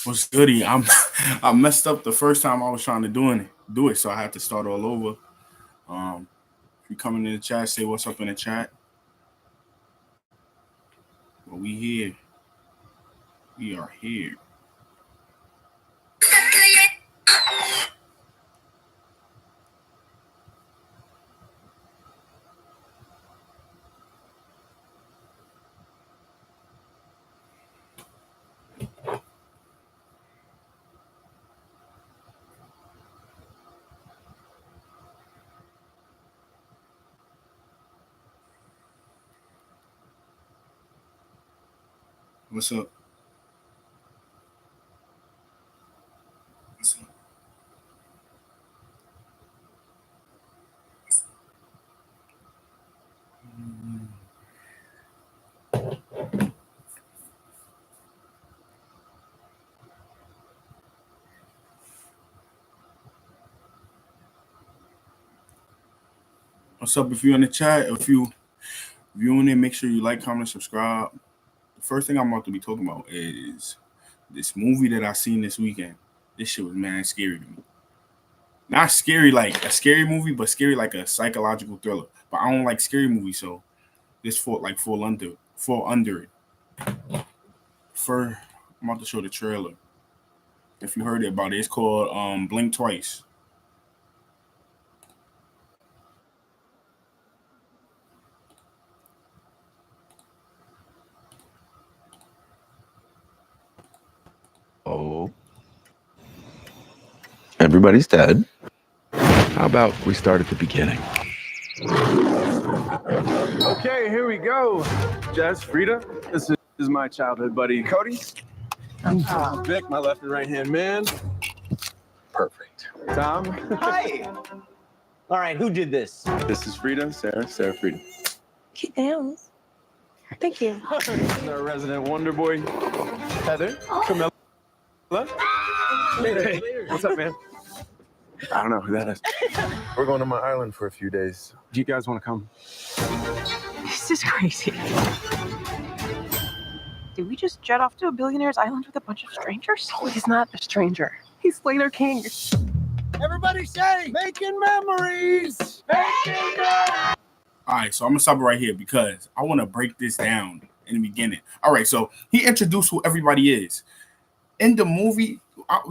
What's goody? I messed up the first time I was trying to do it, so I had to start all over. If you come in the chat, say what's up in the chat. Well, we here. We are here. What's up? What's up? What's up? If you're in the chat, if you viewing it, make sure you like, comment, subscribe. The first thing I'm about to be talking about is this movie that I seen this weekend. This shit was mad scary to me. Not scary like a scary movie, but scary like a psychological thriller. But I don't like scary movies, so this fall under it. For I'm about to show the trailer. If you heard it about it, it's called Blink Twice. Oh. Everybody's dead. How about we start at the beginning? Okay, here we go. Jess, Frida, this is my childhood buddy, Cody. Vic, my left and right hand man. Perfect. Tom. Hi. All right, who did this? This is Frida, Sarah, Frida. Cute nails. Thank you. This is our resident wonder boy, Heather, Camilla. Hey, what's up, man? I don't know who that is. We're going to my island for a few days. Do you guys want to come? This is crazy. Did we just jet off to a billionaire's island with a bunch of strangers? Oh, he's not a stranger. He's Slater King. Everybody say, making memories. All right, so I'm gonna stop it right here because I want to break this down in the beginning. All right, so he introduced who everybody is in the movie.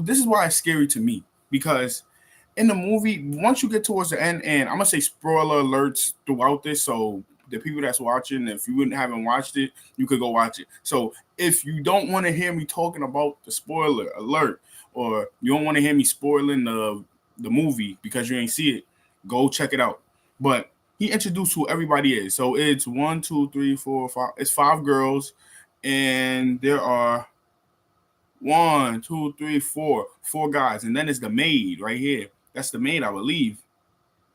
This is why it's scary to me because in the movie, once you get towards the end, and I'm gonna say spoiler alerts throughout this, so the people that's watching, if you haven't watched it, you could go watch it. So if you don't want to hear me talking about the spoiler alert, or you don't want to hear me spoiling the movie because you ain't see it, go check it out. But he introduced who everybody is. So it's 1, 2, 3, 4, 5. It's 5 girls, and there are 1, 2, 3, 4 guys, and then it's the maid right here. That's the maid, I believe.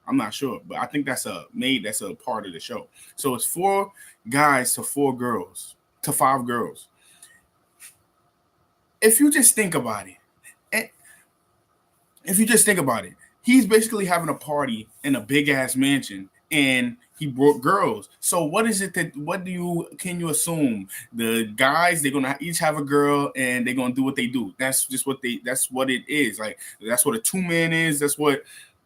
I'm not sure, but I think that's a maid. That's a part of the show. So it's 4 guys to 4 girls to 5 girls. If you just think about it, he's basically having a party in a big ass mansion, and he brought girls. So what can you assume? The guys, they're gonna each have a girl, and they're gonna do what they do. That's what it is. Like that's what a 2-man is. That's what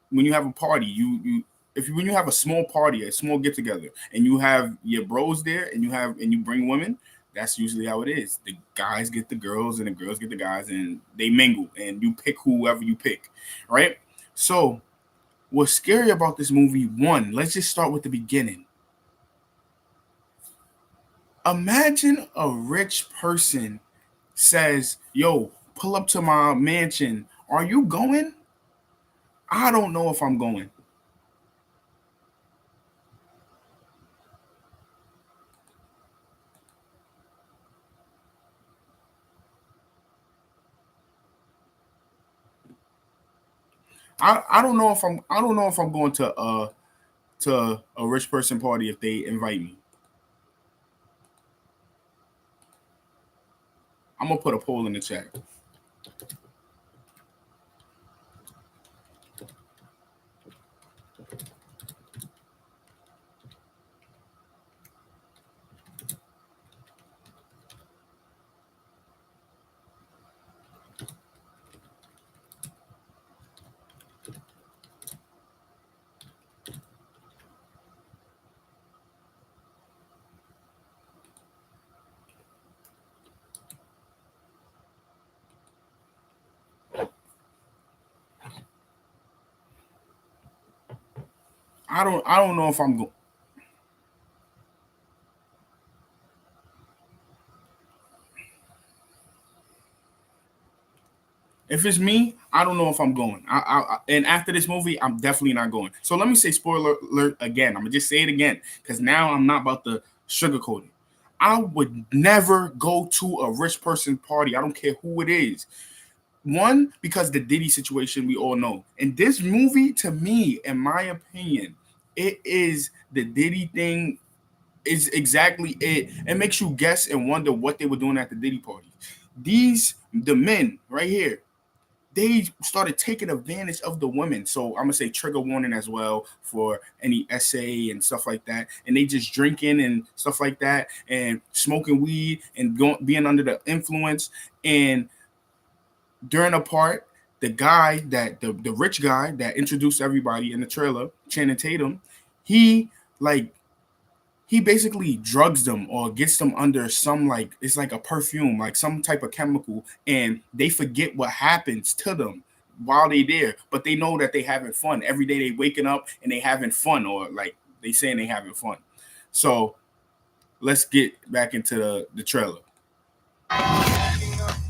when you have a party, when you have a small party, a small get together, and you have your bros there, and you bring women. That's usually how it is. The guys get the girls, and the girls get the guys, and they mingle, and you pick whoever you pick, right? So, what's scary about this movie? One, let's just start with the beginning. Imagine a rich person says, "Yo, pull up to my mansion. Are you going?" I don't know if I'm going. I don't know if I'm going to a rich person party if they invite me. I'm gonna put a poll in the chat. I don't know if I'm going. If it's me, I don't know if I'm going. And after this movie, I'm definitely not going. So let me say spoiler alert again. I'm gonna just say it again because now I'm not about to sugarcoat it. I would never go to a rich person party. I don't care who it is. One, because the Diddy situation we all know. And this movie, to me, in my opinion, it is the Diddy thing is exactly it. It makes you guess and wonder what they were doing at the Diddy party. The men right here, they started taking advantage of the women. So I'm gonna say trigger warning as well for any SA and stuff like that. And they just drinking and stuff like that and smoking weed and being under the influence. And during a part, the guy that the rich guy that introduced everybody in the trailer, Channing Tatum, he like he basically drugs them or gets them under some like it's like a perfume, like some type of chemical, and they forget what happens to them while they there, but they know that they having fun. Every day they waking up and they having fun, or like they saying they having fun. So let's get back into the trailer.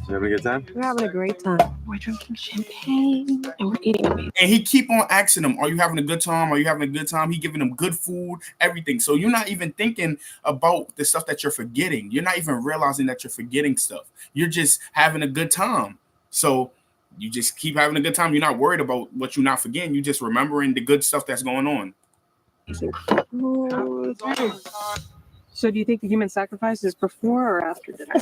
You having a good time? We're having a great time. We're drinking champagne and we're eating amazing. And he keep on asking them, are you having a good time? Are you having a good time? He giving them good food, everything. So you're not even thinking about the stuff that you're forgetting. You're not even realizing that you're forgetting stuff. You're just having a good time. So you just keep having a good time. You're not worried about what you're not forgetting. You're just remembering the good stuff that's going on. Ooh, thanks. So do you think the human sacrifice is before or after dinner?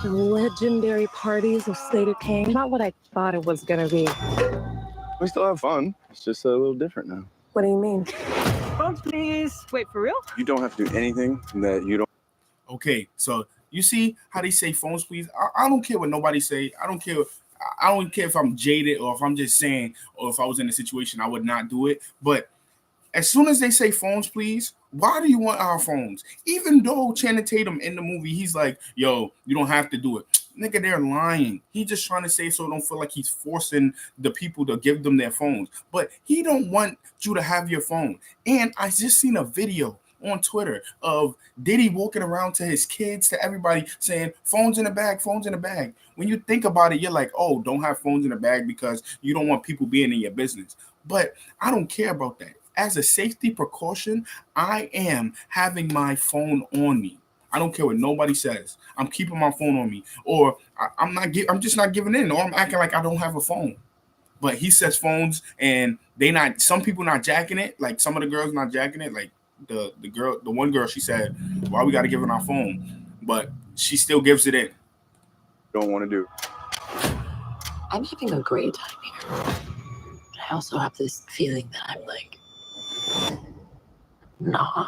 The legendary parties of Slater King. Not what I thought it was gonna be. We still have fun. It's just a little different now. What do you mean? Phones, please. Wait, for real? You don't have to do anything that you don't. Okay, so you see how they say phones, please? I don't care what nobody say. I don't care. I don't care if I'm jaded or if I'm just saying, or if I was in a situation, I would not do it. But as soon as they say phones, please, why do you want our phones? Even though Channing Tatum in the movie, he's like, yo, you don't have to do it. Nigga, they're lying. He's just trying to say so it don't feel like he's forcing the people to give them their phones. But he don't want you to have your phone. And I just seen a video on Twitter of Diddy walking around to his kids, to everybody saying, phones in the bag, phones in the bag. When you think about it, you're like, oh, don't have phones in the bag because you don't want people being in your business. But I don't care about that. As a safety precaution, I am having my phone on me. I don't care what nobody says. I'm keeping my phone on me, or I'm just not giving in, or I'm acting like I don't have a phone. But he says phones, and they not. Some people not jacking it. Like some of the girls not jacking it. Like the one girl, she said, "Why we got to give in our phone?" But she still gives it in. Don't want to do. I'm having a great time here. But I also have this feeling that I'm like, nah.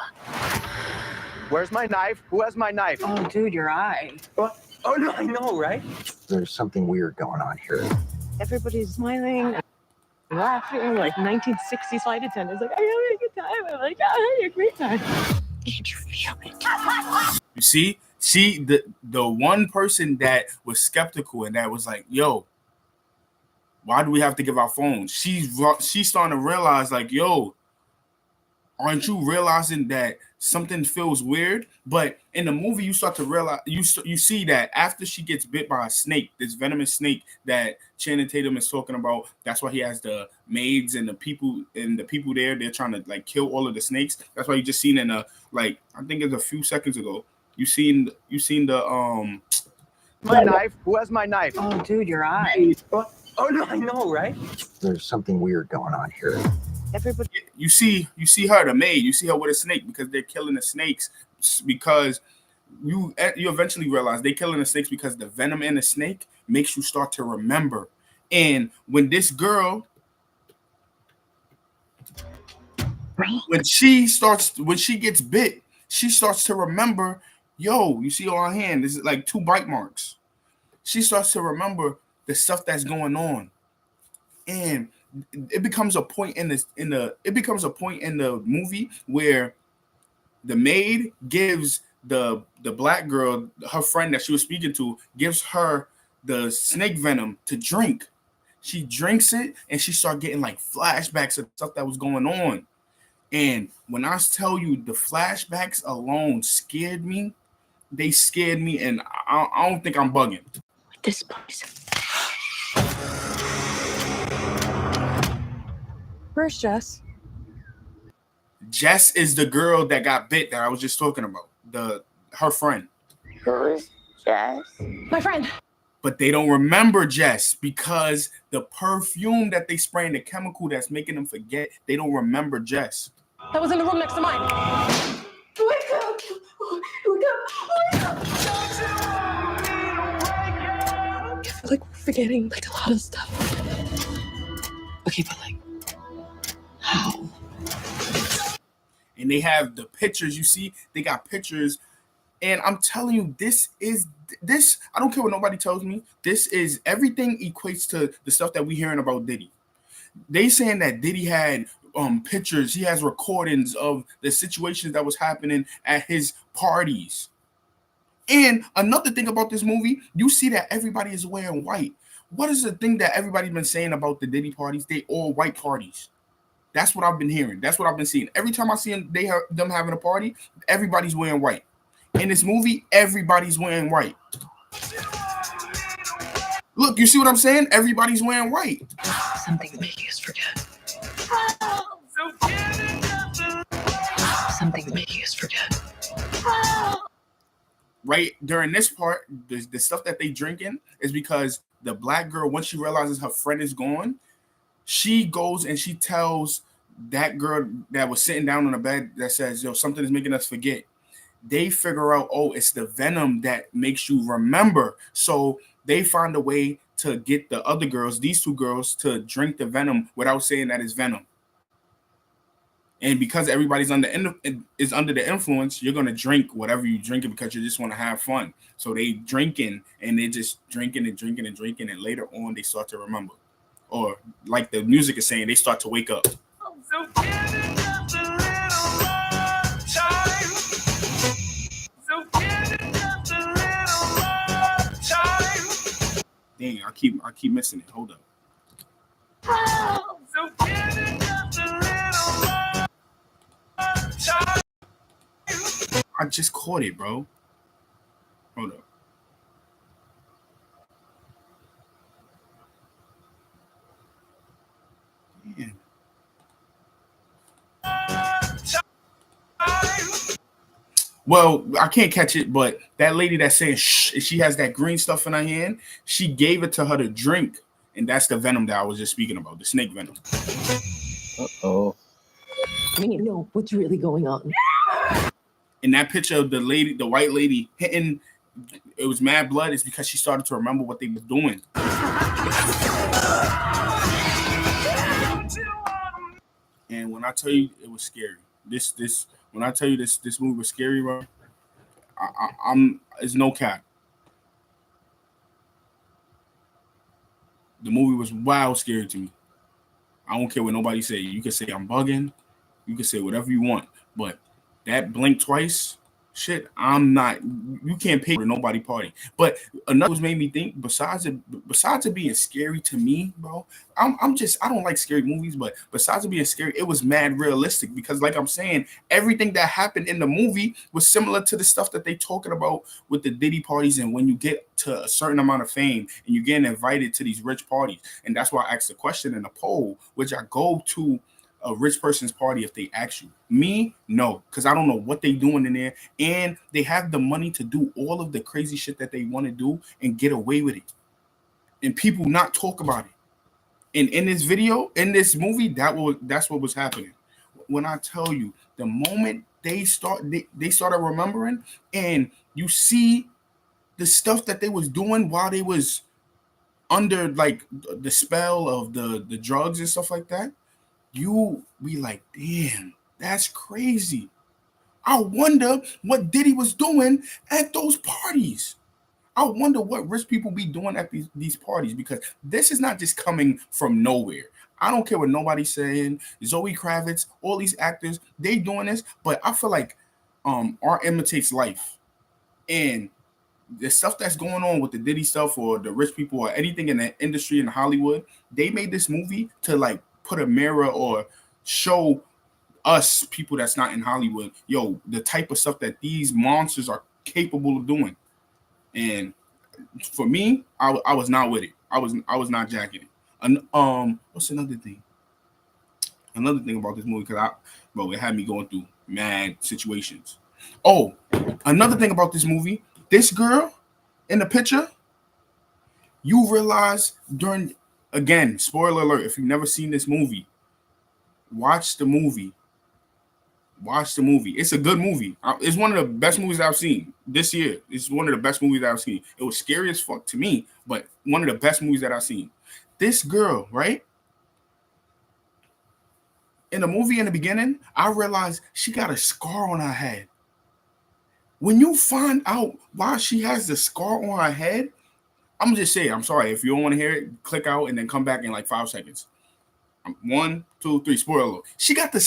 Where's my knife? Who has my knife? Oh, dude, your eye. What? Oh, no, I know, right? There's something weird going on here. Everybody's smiling, laughing, like 1960s flight attendants. Like, are you having a good time? I'm like, yeah, I'm having a great time. Did you feel it? You see, the one person that was skeptical and that was like, yo, why do we have to give our phones? She's starting to realize, like, yo, aren't you realizing that something feels weird? But in the movie, you start to realize, you see that after she gets bit by a snake, this venomous snake that Channing Tatum is talking about, that's why he has the maids and the people there. They're trying to like kill all of the snakes. That's why you just seen in I think it's a few seconds ago. You seen the My knife? Who has my knife? Oh, dude, your eye. What? Oh, no, I know, right? There's something weird going on here. Everybody. You see her, the maid. You see her with a snake because they're killing the snakes. Because you eventually realize they're killing the snakes because the venom in the snake makes you start to remember. And when this girl, when she gets bit, she starts to remember. Yo, you see on her hand, this is like 2 bite marks. She starts to remember the stuff that's going on, and it becomes a point in the movie where the maid gives the black girl, her friend that she was speaking to, gives her the snake venom to drink. She drinks it and she started getting like flashbacks of stuff that was going on. And when I tell you the flashbacks alone scared me, they scared me, and I don't think I'm bugging. This place. Where's Jess? Jess is the girl that got bit that I was just talking about. Her friend. Who is Jess? My friend. But they don't remember Jess because the perfume that they spray in the chemical that's making them forget, they don't remember Jess. That was in the room next to mine. Wake up! Wake up! I feel like we're forgetting like a lot of stuff. Okay, but like, how? And they have the pictures. You see, they got pictures. And I'm telling you, this. I don't care what nobody tells me. This is everything equates to the stuff that we hearing about Diddy. They saying that Diddy had pictures. He has recordings of the situations that was happening at his parties. And another thing about this movie, you see that everybody is wearing white. What is the thing that everybody's been saying about the Diddy parties? They all white parties. That's what I've been hearing. That's what I've been seeing. Every time I see them having a party, everybody's wearing white. In this movie, everybody's wearing white. Look, you see what I'm saying? Everybody's wearing white. Something making us forget. Something making us forget. Right during this part, the stuff that they drinking is because the black girl, once she realizes her friend is gone, she goes and she tells that girl that was sitting down on the bed that says, yo, something is making us forget. They figure out, oh, it's the venom that makes you remember. So they find a way to get the other girls, these two girls, to drink the venom without saying that it's venom. And because everybody's under the influence, you're gonna drink whatever you drink it because you just want to have fun. So they drinking and they just drinking and drinking and drinking, and later on they start to remember, or like the music is saying, they start to wake up. Dang, I keep missing it. Hold up. I just caught it, bro. Hold up. Man. Well, I can't catch it, but that lady that's saying shh, she has that green stuff in her hand. She gave it to her to drink, and that's the venom that I was just speaking about, the snake venom. Uh-oh. We need to know what's really going on. In that picture of the lady, the white lady hitting, it was mad blood. It's because she started to remember what they was doing. And when I tell you it was scary, when I tell you this movie was scary, bro, I'm it's no cap. The movie was wild scary to me. I don't care what nobody say. You can say I'm bugging. You can say whatever you want, but that blink twice shit, I'm not. You can't pay for nobody party. But another was made me think. Besides it being scary to me, bro, I don't like scary movies. But besides it being scary, it was mad realistic because, like I'm saying, everything that happened in the movie was similar to the stuff that they talking about with the Diddy parties. And when you get to a certain amount of fame and you get invited to these rich parties, and that's why I asked the question in the poll, which I go to a rich person's party if they ask you. Me, no, because I don't know what they doing in there, and they have the money to do all of the crazy shit that they want to do and get away with it, and people not talk about it. And in this video, in this movie, that's what was happening. When I tell you, the moment they started remembering, and you see the stuff that they was doing while they was under like the spell of the drugs and stuff like that, you be like, damn, that's crazy. I wonder what Diddy was doing at those parties. I wonder what rich people be doing at these parties, because this is not just coming from nowhere. I don't care what nobody's saying. Zoe Kravitz, all these actors, they doing this, but I feel like art imitates life. And the stuff that's going on with the Diddy stuff or the rich people or anything in the industry in Hollywood, they made this movie to like put a mirror or show us people that's not in Hollywood, yo, the type of stuff that these monsters are capable of doing. And for me, I was not with it. I was not jacking it. And what's another thing? Another thing about this movie, bro, it had me going through mad situations. Oh, another thing about this movie, this girl in the picture, you realize during, again, spoiler alert, if you've never seen this movie, watch the movie. Watch the movie. It's a good movie. It's one of the best movies I've seen this year. It's one of the best movies I've seen. It was scary as fuck to me, but one of the best movies that I've seen. This girl, right? In the movie in the beginning, I realized she got a scar on her head. When you find out why she has the scar on her head, I'm gonna just say, I'm sorry. If you don't want to hear it, click out and then come back in like 5 seconds. 1, 2, 3. Spoiler alert. She got the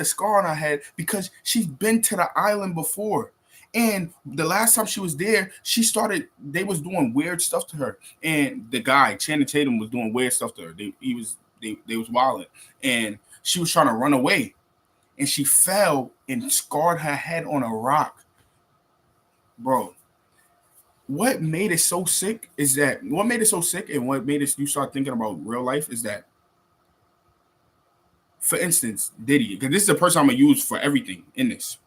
scar on her head because she's been to the island before. And the last time she was there, they was doing weird stuff to her. And the guy, Channing Tatum, was doing weird stuff to her. They was wilding. And she was trying to run away. And she fell and scarred her head on a rock. Bro, what made it so sick and what made you start thinking about real life is that, for instance, Diddy, because this is the person I'm going to use for everything in this.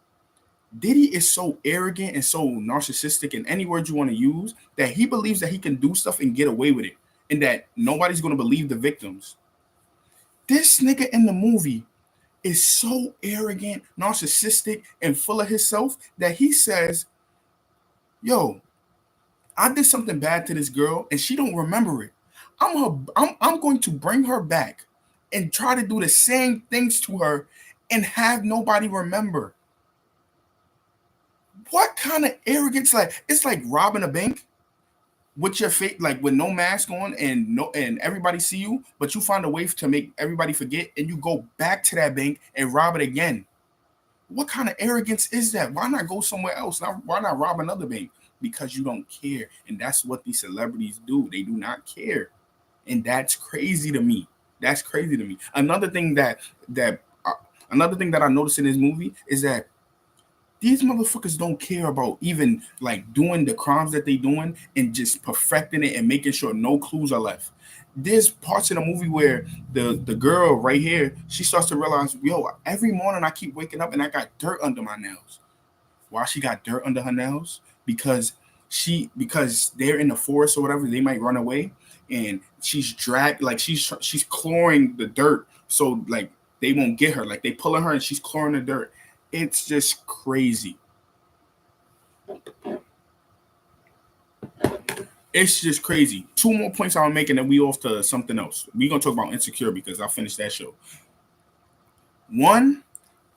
Diddy is so arrogant and so narcissistic in any word you want to use that he believes that he can do stuff and get away with it and that nobody's going to believe the victims. This nigga in the movie is so arrogant, narcissistic, and full of himself that he says, yo, I did something bad to this girl and she don't remember it. I'm going to bring her back and try to do the same things to her and have nobody remember. What kind of arrogance? Like, it's like robbing a bank with your face, like with no mask on and everybody see you, but you find a way to make everybody forget and you go back to that bank and rob it again. What kind of arrogance is that? Why not go somewhere else? Why not rob another bank? Because you don't care. And that's what these celebrities do. They do not care. And that's crazy to me. That's crazy to me. Another thing that I noticed in this movie is that these motherfuckers don't care about even like doing the crimes that they doing and just perfecting it and making sure no clues are left. There's parts in the movie where the girl right here, she starts to realize, yo, every morning I keep waking up and I got dirt under my nails. Why she got dirt under her nails? Because they're in the forest or whatever, they might run away. And she's dragged, like she's clawing the dirt, so like they won't get her. Like they pulling her and she's clawing the dirt. It's just crazy. It's just crazy. 2 more points I'm making, and we off to something else. We're gonna talk about Insecure because I finished that show. 1,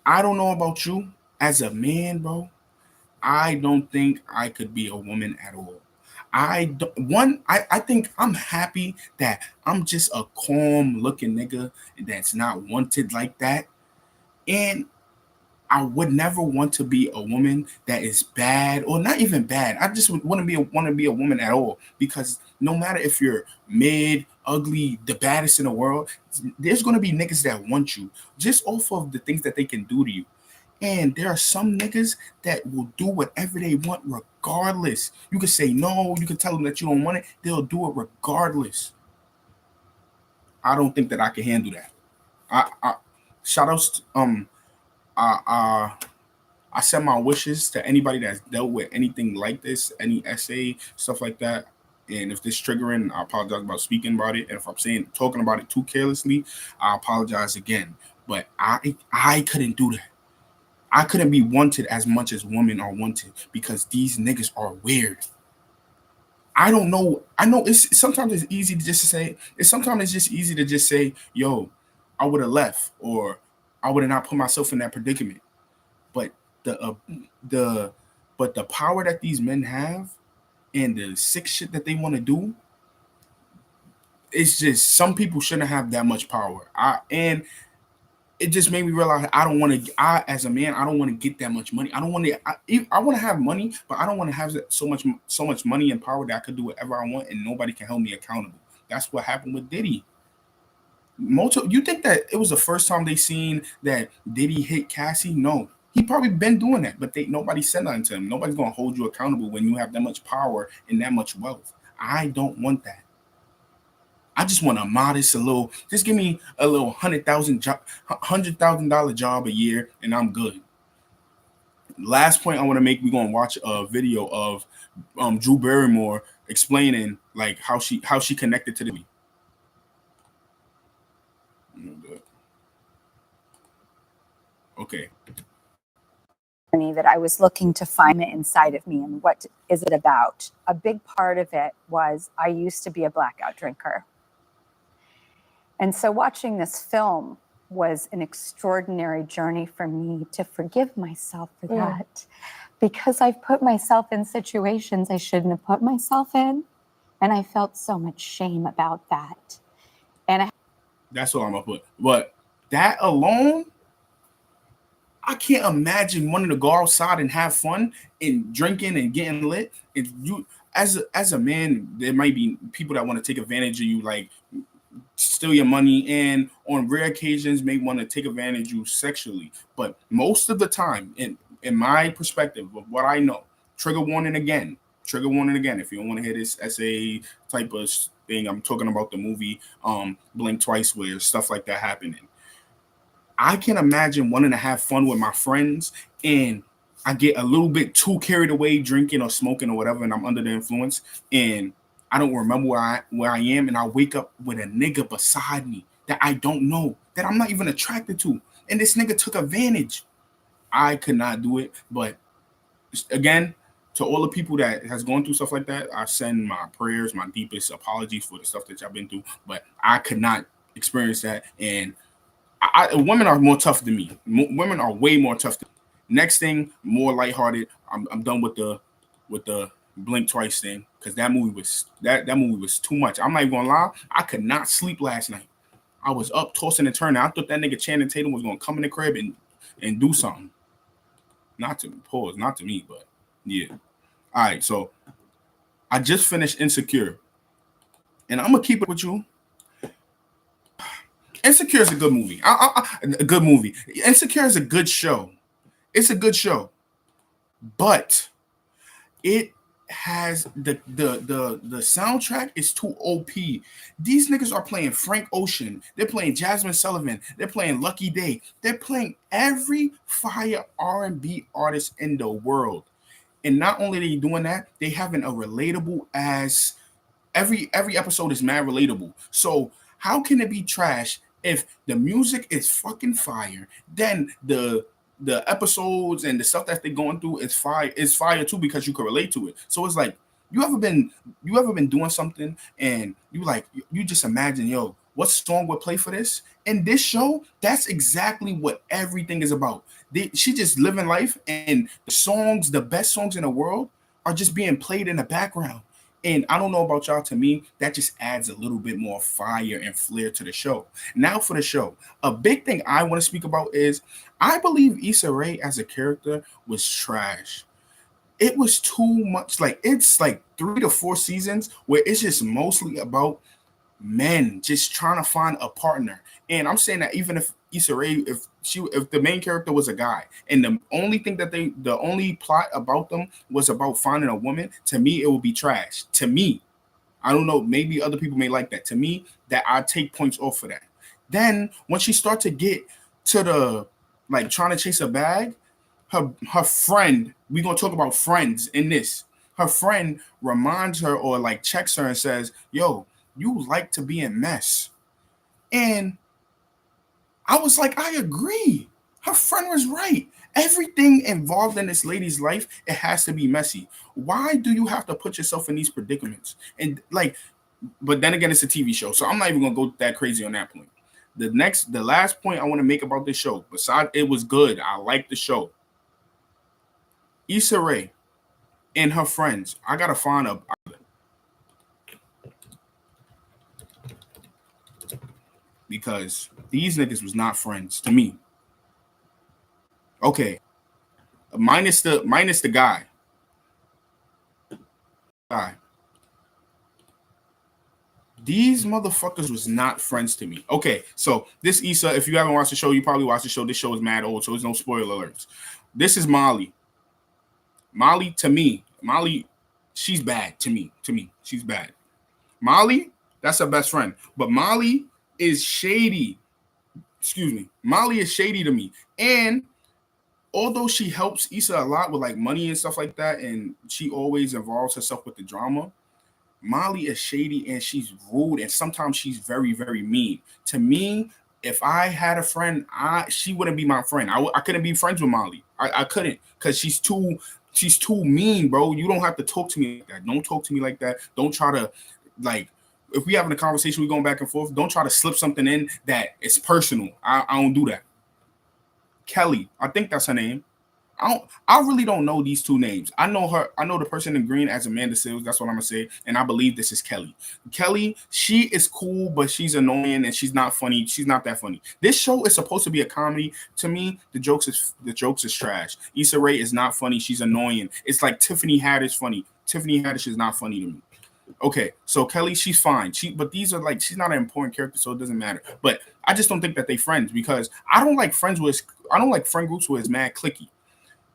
I don't know about you as a man, bro. I don't think I could be a woman at all. I think I'm happy that I'm just a calm looking nigga that's not wanted like that. And I would never want to be a woman that is bad or not even bad. I just want to be a woman at all, because no matter if you're mid, ugly, the baddest in the world, there's going to be niggas that want you just off of the things that they can do to you. And there are some niggas that will do whatever they want regardless. You can say no, you can tell them that you don't want it. They'll do it regardless. I don't think that I can handle that. I shout outs I send my wishes to anybody that's dealt with anything like this, any essay, stuff like that. And if this triggering, I apologize about speaking about it. And if I'm talking about it too carelessly, I apologize again. But I couldn't do that. I couldn't be wanted as much as women are wanted because these niggas are weird. I don't know. I know sometimes it's easy to just say, sometimes it's just easy to just say, yo, I would have left, or I would have not put myself in that predicament. But the power that these men have and the sick shit that they want to do, it's just some people shouldn't have that much power. And it just made me realize I don't want to. I as a man, I don't want to get that much money. I don't want to. I want to have money, but I don't want to have so much money and power that I could do whatever I want and nobody can hold me accountable. That's what happened with Diddy. You think that it was the first time they seen that Diddy hit Cassie? No, he probably been doing that, but nobody said nothing to him. Nobody's gonna hold you accountable when you have that much power and that much wealth. I don't want that. I just want a modest, just give me a little $100,000 job a year, and I'm good. Last point I want to make: we're gonna watch a video of Drew Barrymore explaining like how she connected to the movie. Okay. That I was looking to find it inside of me, and what is it about? A big part of it was I used to be a blackout drinker. And so watching this film was an extraordinary journey for me to forgive myself for that, because I've put myself in situations I shouldn't have put myself in, and I felt so much shame about that. And that's what I'm gonna put. But that alone, I can't imagine wanting to go outside and have fun and drinking and getting lit. If you, as a man, there might be people that want to take advantage of you, like steal your money, and on rare occasions may want to take advantage of you sexually. But most of the time, in my perspective of what I know, trigger warning again. If you don't want to hear this essay type of thing, I'm talking about the movie Blink Twice, where stuff like that happening. I can imagine wanting to have fun with my friends, and I get a little bit too carried away drinking or smoking or whatever, and I'm under the influence, and I don't remember where I am, and I wake up with a nigga beside me that I don't know, that I'm not even attracted to, and this nigga took advantage. I could not do it, but again, to all the people that has gone through stuff like that, I send my prayers, my deepest apologies for the stuff that y'all been through, but I could not experience that, and women are more tough than me. Women are way more tough than me. Next thing, more lighthearted. I'm done with the Blink Twice thing, because that movie was too much. I'm not even gonna lie. I could not sleep last night. I was up tossing and turning. I thought that nigga Channing Tatum was gonna come in the crib and do something. Not to me, but yeah. All right, so I just finished Insecure, and I'm gonna keep it with you. Insecure is a good movie. A good movie. Insecure is a good show. It's a good show, but it has the soundtrack is too OP. These niggas are playing Frank Ocean. They're playing Jasmine Sullivan. They're playing Lucky Day. They're playing every fire R&B artist in the world. And not only are they doing that, they having a relatable ass. Every episode is mad relatable. So how can it be trash if the music is fucking fire? Then the episodes and the stuff that they're going through is fire too, because you can relate to it. So it's like, you ever been doing something and you just imagine, yo, what song would play for this? In this show, that's exactly what everything is about. She just living life, and the best songs in the world are just being played in the background. And I don't know about y'all, to me, that just adds a little bit more fire and flair to the show. Now for the show, a big thing I want to speak about is I believe Issa Rae as a character was trash. It was too much. Like, it's like 3 to 4 seasons where it's just mostly about men just trying to find a partner. And I'm saying that even if Issa Rae, if the main character was a guy, and the only plot about them was about finding a woman, to me it would be trash. To me, I don't know, maybe other people may like that. To me, that I take points off for that. Then when she starts to get to the like trying to chase a bag, her friend, we're gonna talk about friends in this. Her friend reminds her or like checks her and says, "Yo, you like to be in mess." And I was like, I agree. Her friend was right. Everything involved in this lady's life, it has to be messy. Why do you have to put yourself in these predicaments? And like, but then again, it's a TV show, so I'm not even gonna go that crazy on that point. The last point I want to make about this show, besides it was good, I like the show. Issa Rae and her friends, I gotta find because these niggas was not friends to me. Okay, minus the guy. These motherfuckers was not friends to me. Okay, so this Issa, if you haven't watched the show, you probably watched the show. This show is mad old, so there's no spoiler alerts. This is Molly. Molly, she's bad to me. She's bad. Molly, that's her best friend. But Molly is shady. Excuse me. Molly is shady to me. And although she helps Issa a lot with like money and stuff like that, and she always involves herself with the drama, Molly is shady and she's rude, and sometimes she's very, very mean. To me, if I had a friend, she wouldn't be my friend. I couldn't be friends with Molly. I couldn't, because she's too mean, bro. You don't have to talk to me like that. Don't talk to me like that. Don't try to, like, if we having a conversation, we going back and forth, don't try to slip something in that is personal. I don't do that. Kelly, I think that's her name. I really don't know these two names. I know her. I know the person in green as Amanda Seales. That's what I'm gonna say. And I believe this is Kelly. Kelly, she is cool, but she's annoying and she's not funny. She's not that funny. This show is supposed to be a comedy. To me, the jokes is trash. Issa Rae is not funny. She's annoying. It's like Tiffany Haddish funny. Tiffany Haddish is not funny to me. Okay, so Kelly, she's fine. But these are like, she's not an important character, so it doesn't matter. But I just don't think that they friends, because I don't like friend groups where it's mad clicky.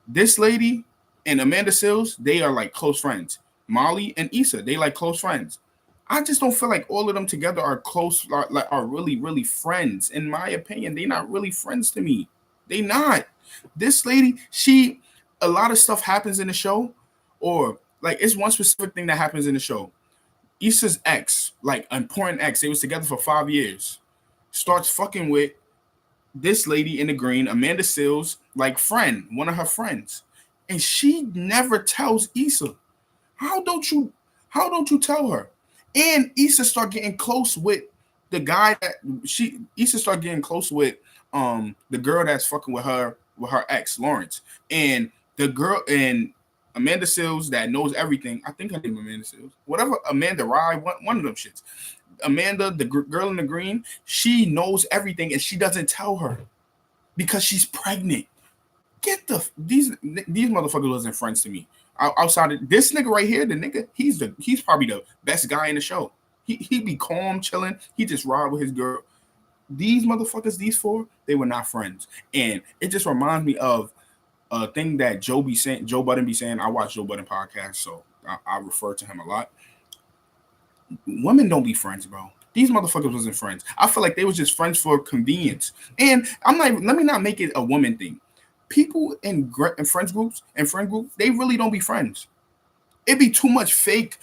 This lady and Amanda Seales, they are like close friends. Molly and Issa, they like close friends. I just don't feel like all of them together are close, are really, really friends. In my opinion, they're not really friends to me. They not. This lady, a lot of stuff happens in the show, or like it's one specific thing that happens in the show. Issa's ex, like important ex, they was together for 5 years, starts fucking with this lady in the green, Amanda Seales, like friend, one of her friends, and she never tells Issa. How don't you tell her? And Issa start getting close with the guy that Issa start getting close with the girl that's fucking with her ex Lawrence, and the girl and Amanda Seales that knows everything. I think her name is Amanda Seales. Whatever, Amanda Rye, one of them shits. Amanda, the girl in the green, she knows everything and she doesn't tell her because she's pregnant. These motherfuckers wasn't friends to me. Outside of this nigga right here, the nigga, he's probably the best guy in the show. He be calm, chilling. He just ride with his girl. These motherfuckers, these four, they were not friends. And it just reminds me of a thing that Joe Budden be saying. I watch Joe Budden podcast, so I refer to him a lot. Women don't be friends, bro. These motherfuckers wasn't friends. I feel like they was just friends for convenience. And let me not make it a woman thing. People in friend groups, they really don't be friends. It'd be too much fake.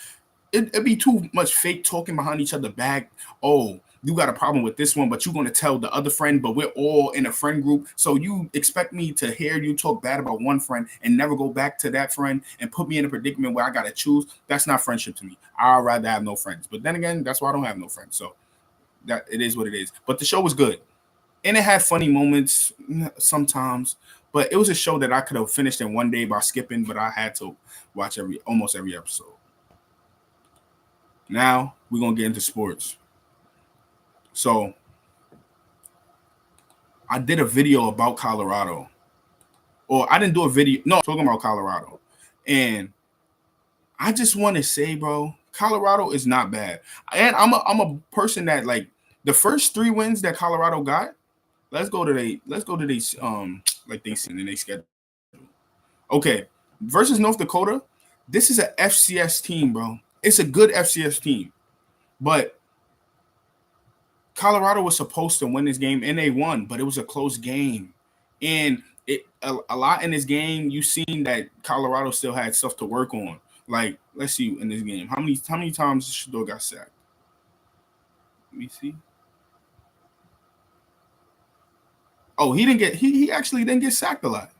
It'd be too much fake talking behind each other back. Oh, you got a problem with this one, but you're going to tell the other friend, but we're all in a friend group. So you expect me to hear you talk bad about one friend and never go back to that friend and put me in a predicament where I got to choose? That's not friendship to me. I'd rather have no friends. But then again, that's why I don't have no friends. So that it is what it is. But the show was good. And it had funny moments sometimes. But it was a show that I could have finished in one day by skipping, but I had to watch almost every episode. Now we're going to get into sports. So I did a video about Colorado. Or I didn't do a video. No, talking about Colorado. And I just want to say, bro, Colorado is not bad. And I'm a person that, like, the first 3 wins that Colorado got, let's go to these like they send in their schedule. Okay, versus North Dakota, this is a FCS team, bro. It's a good FCS team. But Colorado was supposed to win this game, and they won, but it was a close game. And a lot in this game, you seen that Colorado still had stuff to work on. Like, let's see in this game. How many times Shador got sacked? Let me see. Oh, he actually didn't get sacked a lot.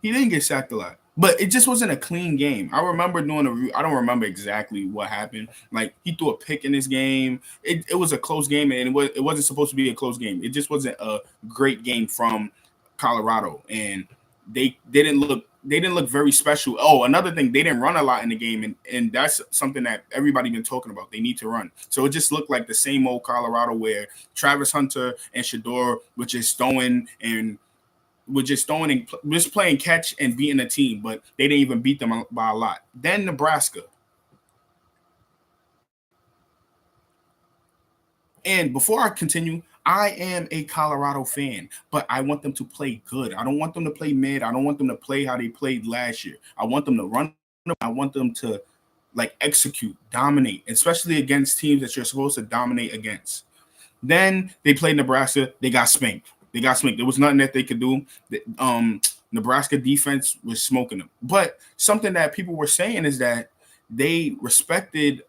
He didn't get sacked a lot. But it just wasn't a clean game. I remember I don't remember exactly what happened. Like, he threw a pick in this game. It was a close game, and it wasn't supposed to be a close game. It just wasn't a great game from Colorado. And they didn't look very special. Oh, another thing, they didn't run a lot in the game, and that's something that everybody been talking about. They need to run. So it just looked like the same old Colorado where Travis Hunter and Shador were just throwing and just playing catch and beating a team, but they didn't even beat them by a lot. Then Nebraska. And before I continue, I am a Colorado fan, but I want them to play good. I don't want them to play mid. I don't want them to play how they played last year. I want them to run. I want them to execute, dominate, especially against teams that you're supposed to dominate against. Then they played Nebraska. They got spanked. There was nothing that they could do. Nebraska defense was smoking them. But something that people were saying is that they respected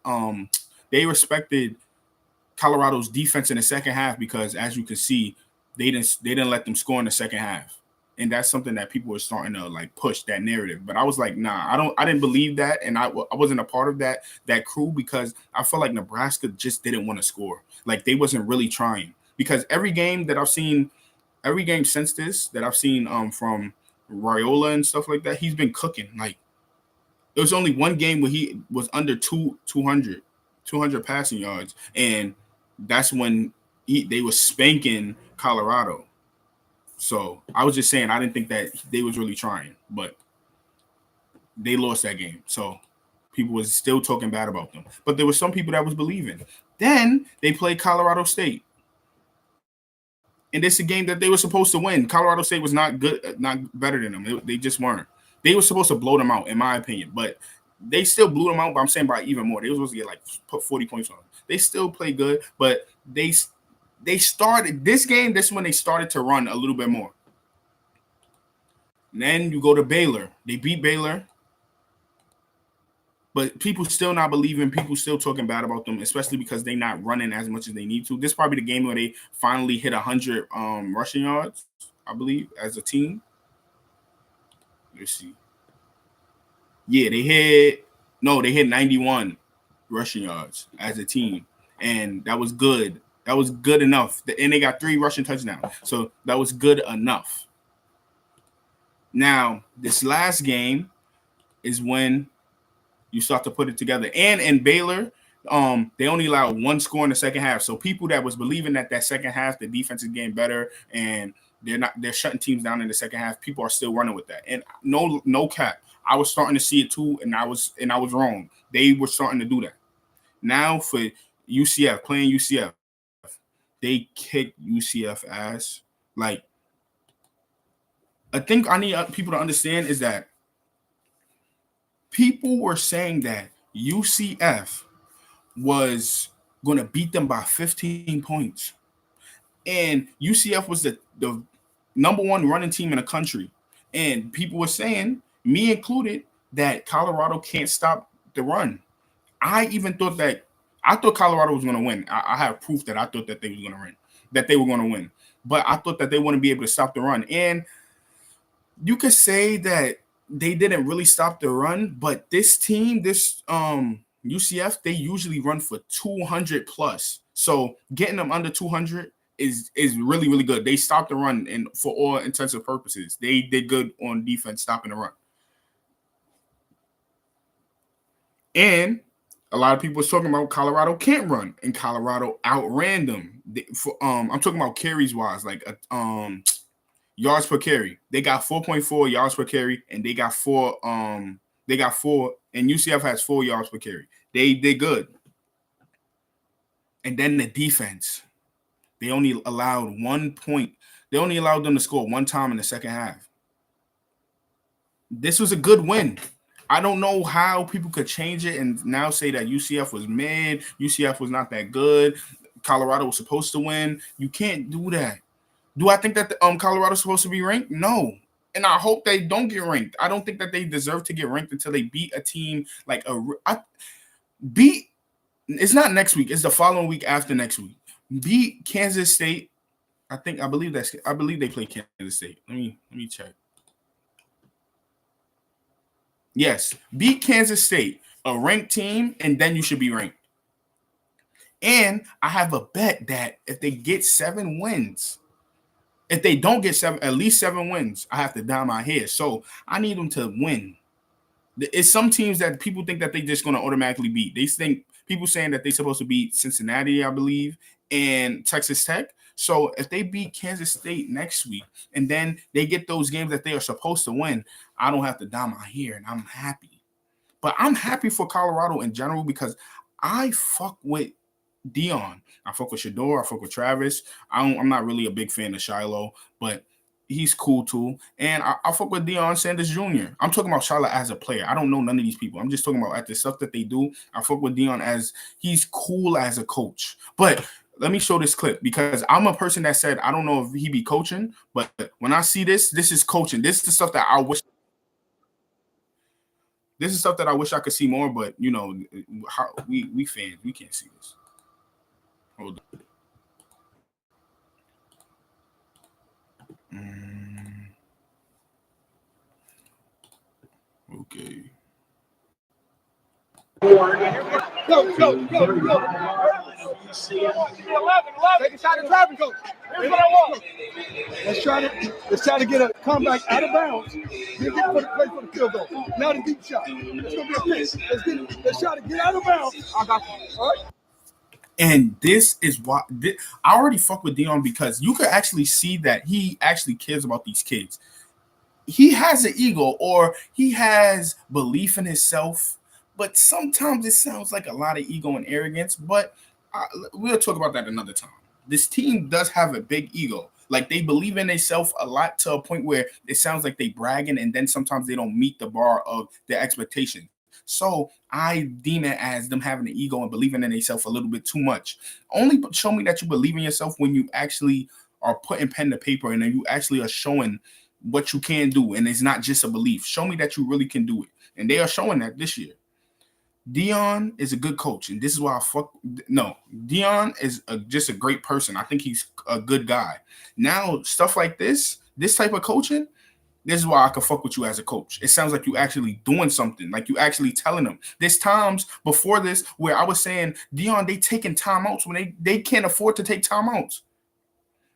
Colorado's defense in the second half because, as you can see, they didn't let them score in the second half, and that's something that people were starting to push that narrative. But I was like, nah, I didn't believe that, and I wasn't a part of that crew because I felt like Nebraska just didn't want to score. Like they wasn't really trying because every game since this that I've seen from Raiola and stuff like that, he's been cooking. Like there was only one game where he was under 200 passing yards, and that's when they were spanking Colorado. So I was just saying I didn't think that they was really trying, but they lost that game. So people was still talking bad about them. But there were some people that was believing. Then they played Colorado State. And this is a game that they were supposed to win. Colorado State was not good, not better than them. They just weren't. They were supposed to blow them out, in my opinion. But they still blew them out, but I'm saying by even more. They were supposed to get put 40 points on them. They still played good, but they started this game. This is when they started to run a little bit more. And then you go to Baylor. They beat Baylor, but people still not believing. People still talking bad about them, especially because they're not running as much as they need to. This is probably the game where they finally hit 100 rushing yards, I believe, as a team. Let's see. Yeah, they hit 91 rushing yards as a team, and that was good. That was good enough. And they got 3 rushing touchdowns, so that was good enough. Now, this last game is when you start to put it together. And in Baylor, they only allowed 1 score in the second half. So people that was believing that second half, the defense is getting better and they're shutting teams down in the second half, people are still running with that. And no cap. I was starting to see it too, and I was wrong. They were starting to do that. Now for UCF, playing UCF, they kicked UCF ass. Like, I think I need people to understand is that people were saying that UCF was going to beat them by 15 points. And UCF was the number 1 running team in the country. And people were saying, me included, that Colorado can't stop the run. I thought Colorado was going to win. I have proof that I thought that they were going to win. But I thought that they wouldn't be able to stop the run. And you could say that they didn't really stop the run, but this team, UCF, they usually run for 200 plus. So getting them under 200 is really, really good. They stopped the run, and for all intents and purposes, they did good on defense stopping the run. And a lot of people was talking about Colorado can't run, and Colorado outran them. I'm talking about carries wise, yards per carry. They got 4.4 yards per carry, and they got 4. And UCF has 4 yards per carry. They good. And then the defense, they only allowed 1 point. They only allowed them to score 1 time in the second half. This was a good win. I don't know how people could change it and now say that UCF was mid, UCF was not that good, Colorado was supposed to win. You can't do that. Do I think that Colorado's supposed to be ranked? No. And I hope they don't get ranked. I don't think that they deserve to get ranked until they beat a team like it's not next week. It's the following week after next week. Beat Kansas State. I believe they play Kansas State. Let me check. Yes, beat Kansas State, a ranked team, and then you should be ranked. And I have a bet that if they get 7 wins, If they don't get at least 7 wins, I have to dye my hair. So I need them to win. It's some teams that people think that they just going to automatically beat. They think people saying that they're supposed to beat Cincinnati, I believe, and Texas Tech. So if they beat Kansas State next week and then they get those games that they are supposed to win, I don't have to dye my hair and I'm happy. But I'm happy for Colorado in general because I fuck with Dion. I fuck with Shador. I fuck with Travis. I'm not really a big fan of Shiloh, but he's cool too. And I fuck with Deion Sanders Jr. I'm talking about Shiloh as a player. I don't know none of these people. I'm just talking about at the stuff that they do. I fuck with Dion as he's cool as a coach. But let me show this clip because I'm a person that said I don't know if he be coaching, but when I see this, this is coaching. This is the stuff that I wish. This is stuff that I wish I could see more, but you know, how we fans, we can't see this. Hold on. Okay. Go. Take a shot at driving coach. Here's what I want. Let's try to get a comeback out of bounds. Get for the play for the field goal. Now the deep shot. It's gonna be a pitch. Let's try to get out of bounds. I got you. All right. And this is why I already fuck with Dion because you could actually see that he actually cares about these kids. He has an ego or he has belief in himself, but sometimes it sounds like a lot of ego and arrogance. But we'll talk about that another time. This team does have a big ego. Like they believe in themselves a lot to a point where it sounds like they bragging, and then sometimes they don't meet the bar of their expectation. So I deem it as them having an ego and believing in themselves a little bit too much. Only show me that you believe in yourself when you actually are putting pen to paper and then you actually are showing what you can do. And it's not just a belief. Show me that you really can do it. And they are showing that this year. Dion is a good coach. And this is why Dion is just a great person. I think he's a good guy. Now, stuff like this type of coaching, this is why I can fuck with you as a coach. It sounds like you actually doing something, like you actually telling them. There's times before this where I was saying, Dion, they taking timeouts when they can't afford to take timeouts,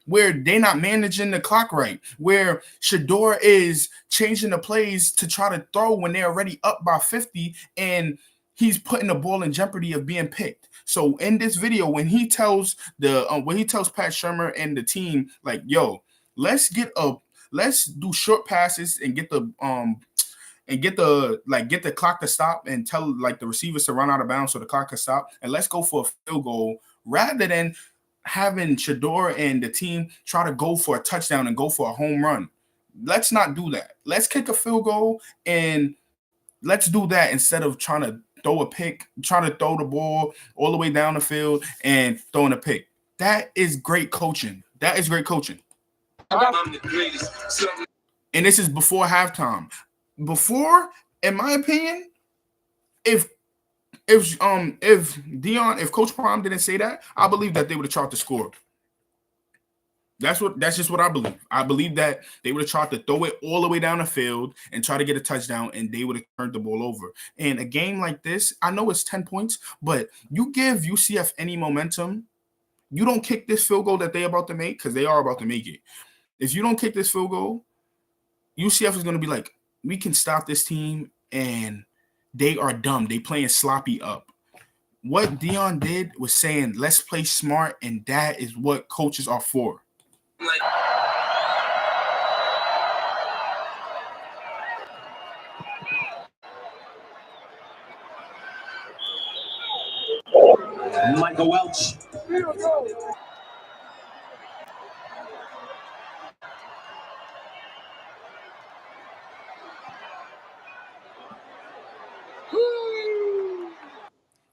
where they not managing the clock right, where Shador is changing the plays to try to throw when they're already up by 50 and he's putting the ball in jeopardy of being picked. So in this video, when he tells Pat Shurmur and the team, like, yo, let's do short passes and get the clock to stop and tell like the receivers to run out of bounds so the clock can stop, and let's go for a field goal rather than having Shador and the team try to go for a touchdown and go for a home run. Let's not do that. Let's kick a field goal and let's do that instead of trying to throw a pick, trying to throw the ball all the way down the field and throwing a pick. That is great coaching. That is great coaching. I'm the greatest. And this is before halftime. Before, in my opinion, if Coach Prime didn't say that, I believe that they would have tried to score. That's just what I believe. I believe that they would have tried to throw it all the way down the field and try to get a touchdown, and they would have turned the ball over. And a game like this, I know it's 10 points, but you give UCF any momentum, you don't kick this field goal that they're about to make, because they are about to make it. If you don't kick this field goal, UCF is going to be like, we can stop this team, and they are dumb. They playing sloppy up. What Dion did was saying, let's play smart, and that is what coaches are for. Michael Welch.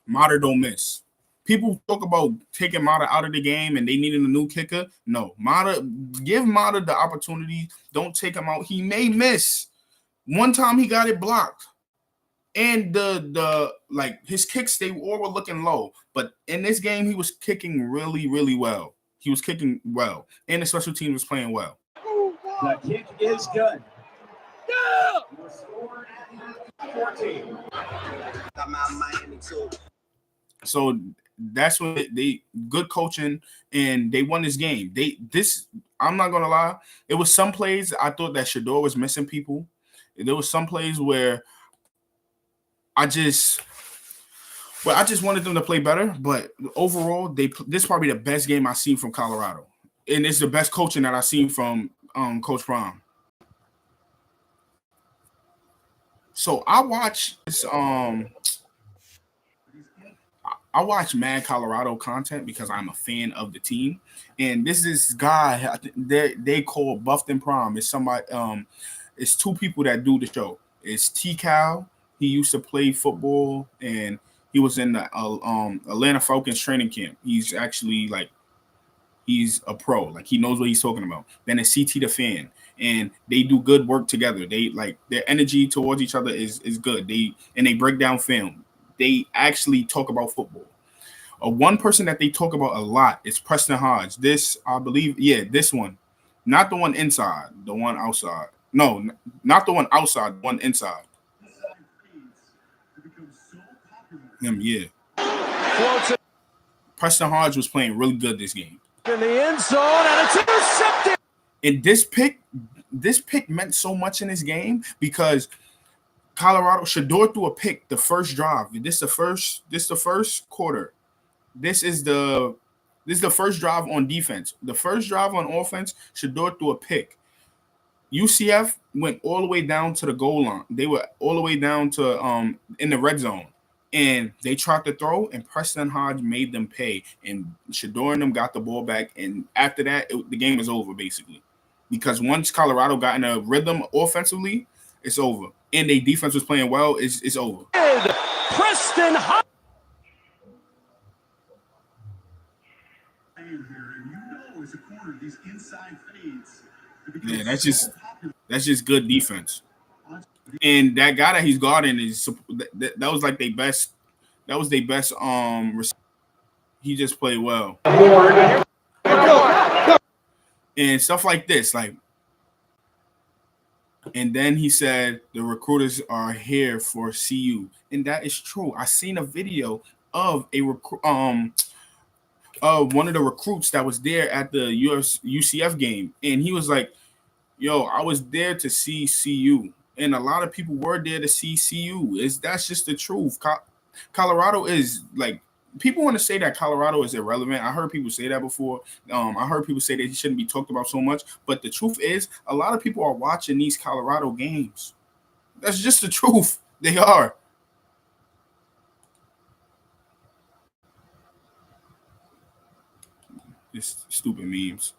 Mata don't miss. People talk about taking Mata out of the game and they needing a new kicker. No, give Mata the opportunity. Don't take him out. He may miss. One time he got it blocked. And his kicks, they all were looking low. But in this game, he was kicking really, really well. He was kicking well. And the special team was playing well. The kick is good. Yeah! 14. So That's when they good coaching and they won this game. I'm not gonna lie. It was some plays I thought that Shador was missing people. There was some plays where I just wanted them to play better. But overall, this is probably the best game I've seen from Colorado, and it's the best coaching that I've seen from Coach Prime. So I watch this. I watch Mad Colorado content because I'm a fan of the team, and this guy they call Buffton Prom. It's somebody. It's two people that do the show. It's T Cal. He used to play football, and he was in the Atlanta Falcons training camp. He's actually he's a pro. Like he knows what he's talking about. Then it's CT the fan, and they do good work together. They their energy towards each other is good. They break down film. They actually talk about football. One person that they talk about a lot is Preston Hodge. This, I believe, this one. Not the one inside, the one outside. No, not the one outside, the one inside. Him, yeah. Preston Hodge was playing really good this game. In the end zone, and it's intercepted. And this pick meant so much in this game because Colorado Shador threw a pick the first drive. This the first quarter. This is the first drive on defense. The first drive on offense, Shador threw a pick. UCF went all the way down to the goal line. They were all the way down to in the red zone. And they tried to throw, and Preston Hodge made them pay. And Shador and them got the ball back. And after that, the game was over, basically. Because once Colorado got in a rhythm offensively, it's over. And their defense was playing well, it's over. Preston Hodge. Yeah, that's just good defense. And that guy that he's guarding is that was like their best. That was their best. He just played well. And stuff like this, and then he said the recruiters are here for CU, and that is true. I seen a video of one of the recruits that was there at the UCF game, and he was like, "Yo, I was there to see CU." And a lot of people were there to see CU. That's just the truth. Colorado is people want to say that Colorado is irrelevant. I heard people say that before. I heard people say that he shouldn't be talked about so much. But the truth is, a lot of people are watching these Colorado games. That's just the truth. They are. Just stupid memes.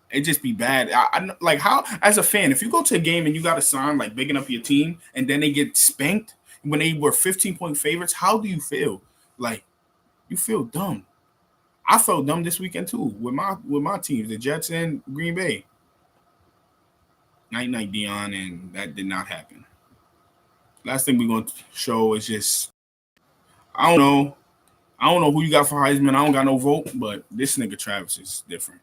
It just be bad. I like how, as a fan, if you go to a game and you got a sign bigging up your team and then they get spanked when they were 15-point favorites, how do you feel? You feel dumb. I felt dumb this weekend too with my teams, the Jets and Green Bay. Night Dion, and that did not happen. Last thing we're gonna show is just I don't know who you got for Heisman. I don't got no vote, but this nigga Travis is different.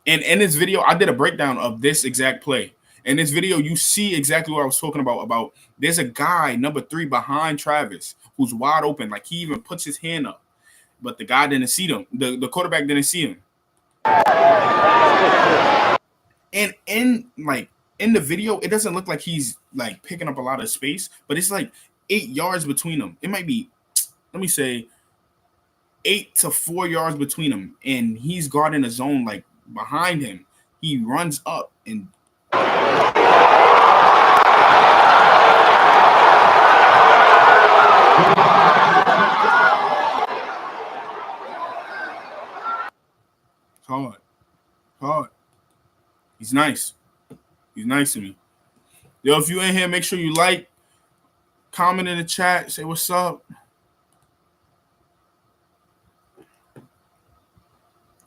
And in this video, I did a breakdown of this exact play. In this video, you see exactly what I was talking about there's a guy, number 3, behind Travis, who's wide open. He even puts his hand up. But the guy didn't see them. The quarterback didn't see him. And in the video, it doesn't look like he's picking up a lot of space, but it's 8 yards between them. It might be, let me say, 8 to 4 yards between them. And he's guarding a zone behind him. He runs up and hard. He's nice. He's nice to me. Yo, if you in here, make sure you comment in the chat, say what's up.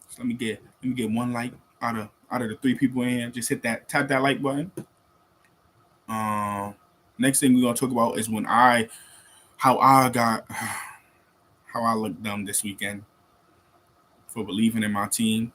So let me get one like out of the 3 people in here. Just tap that like button. Next thing we're gonna talk about is how I looked dumb this weekend for believing in my team.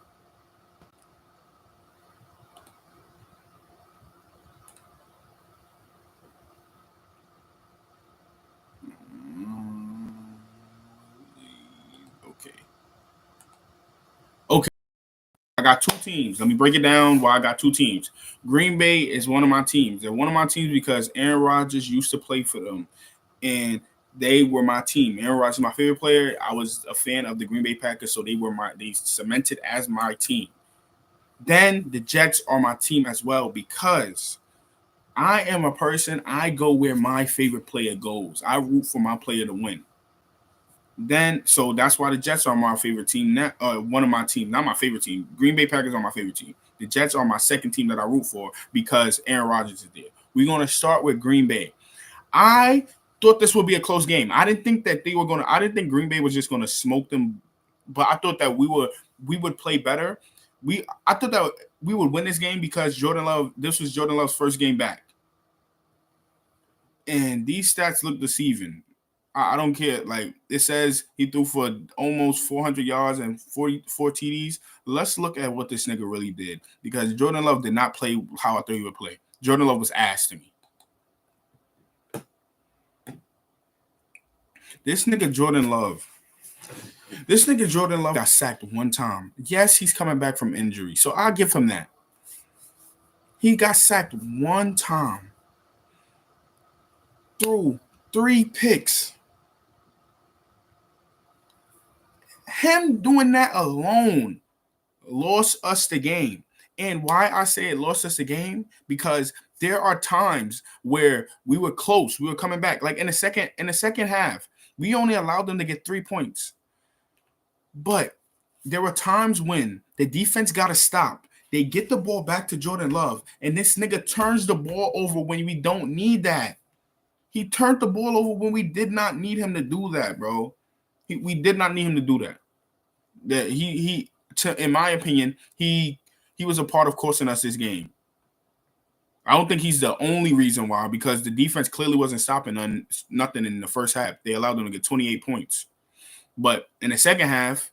got two teams. Let me break it down why I got two teams. Green Bay is one of my teams. They're one of my teams because Aaron Rodgers used to play for them, and they were my team. Aaron Rodgers is my favorite player. I was a fan of the Green Bay Packers, so they cemented as my team. Then the Jets are my team as well because I am a person, I go where my favorite player goes. I root for my player to win. So that's why the Jets are my favorite team. One of my teams, not my favorite team. Green Bay Packers are my favorite team. The Jets are my second team that I root for because Aaron Rodgers is there. We're going to start with Green Bay. I thought this would be a close game. I didn't think Green Bay was just going to smoke them, but I thought that we would play better. I thought that we would win this game because this was Jordan Love's first game back. And these stats look deceiving. I don't care. Like it says he threw for almost 400 yards and 44 TDs. Let's look at what this nigga really did because Jordan Love did not play how I thought he would play. Jordan Love was ass to me. This nigga Jordan Love got sacked one time. Yes, he's coming back from injury, so I'll give him that. He got sacked one time. Threw 3 picks. Him doing that alone lost us the game. And why I say it lost us the game? Because there are times where we were close. We were coming back. Like in the second half, we only allowed them to get 3 points. But there were times when the defense got to stop. They get the ball back to Jordan Love, and this nigga turns the ball over when we don't need that. He turned the ball over when we did not need him to do that, bro. We did not need him to do that. That in my opinion, he was a part of costing us this game. I don't think he's the only reason why, because the defense clearly wasn't stopping nothing in the first half. They allowed them to get 28 points. But in the second half,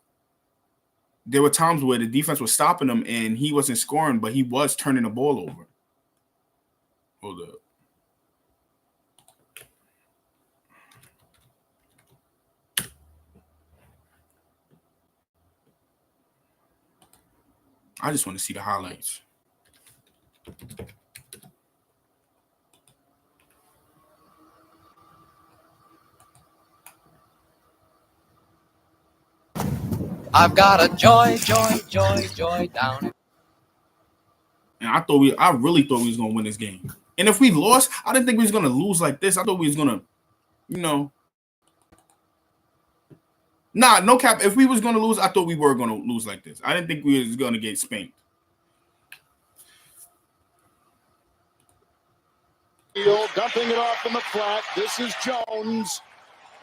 there were times where the defense was stopping him and he wasn't scoring, but he was turning the ball over. Hold up. I just want to see the highlights. I've got a joy down. And I really thought we was gonna win this game. And if we lost, I didn't think we was gonna lose like this. I thought we was gonna, no cap. If we was gonna lose, I thought we were gonna lose like this. I didn't think we was gonna get spanked. Dumping it off in the flat. This is Jones,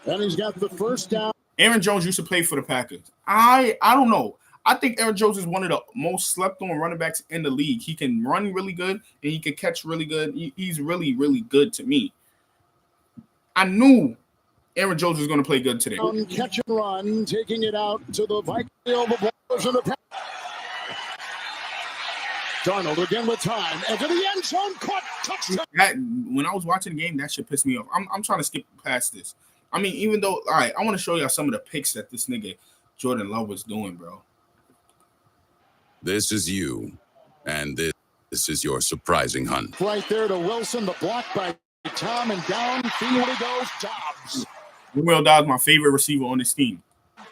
and he's got the first down. Aaron Jones used to play for the Packers. I don't know. I think Aaron Jones is one of the most slept-on running backs in the league. He can run really good, and he can catch really good. He's really, really good to me. I knew Aaron Jones was going to play good today. Catch and run, taking it out to the Vikings. The ball in the pass. Darnold again with time. Into the end zone. Caught. Touchdown. When I was watching the game, that shit pissed me off. I'm trying to skip past this. I mean, even though, all right, I want to show y'all some of the picks that this nigga Jordan Love was doing, bro. This is you, and this is your surprising hunt. Right there to Wilson, the block by Tom, and downfield he goes, Dobbs. Will Dobbs, my favorite receiver on this team.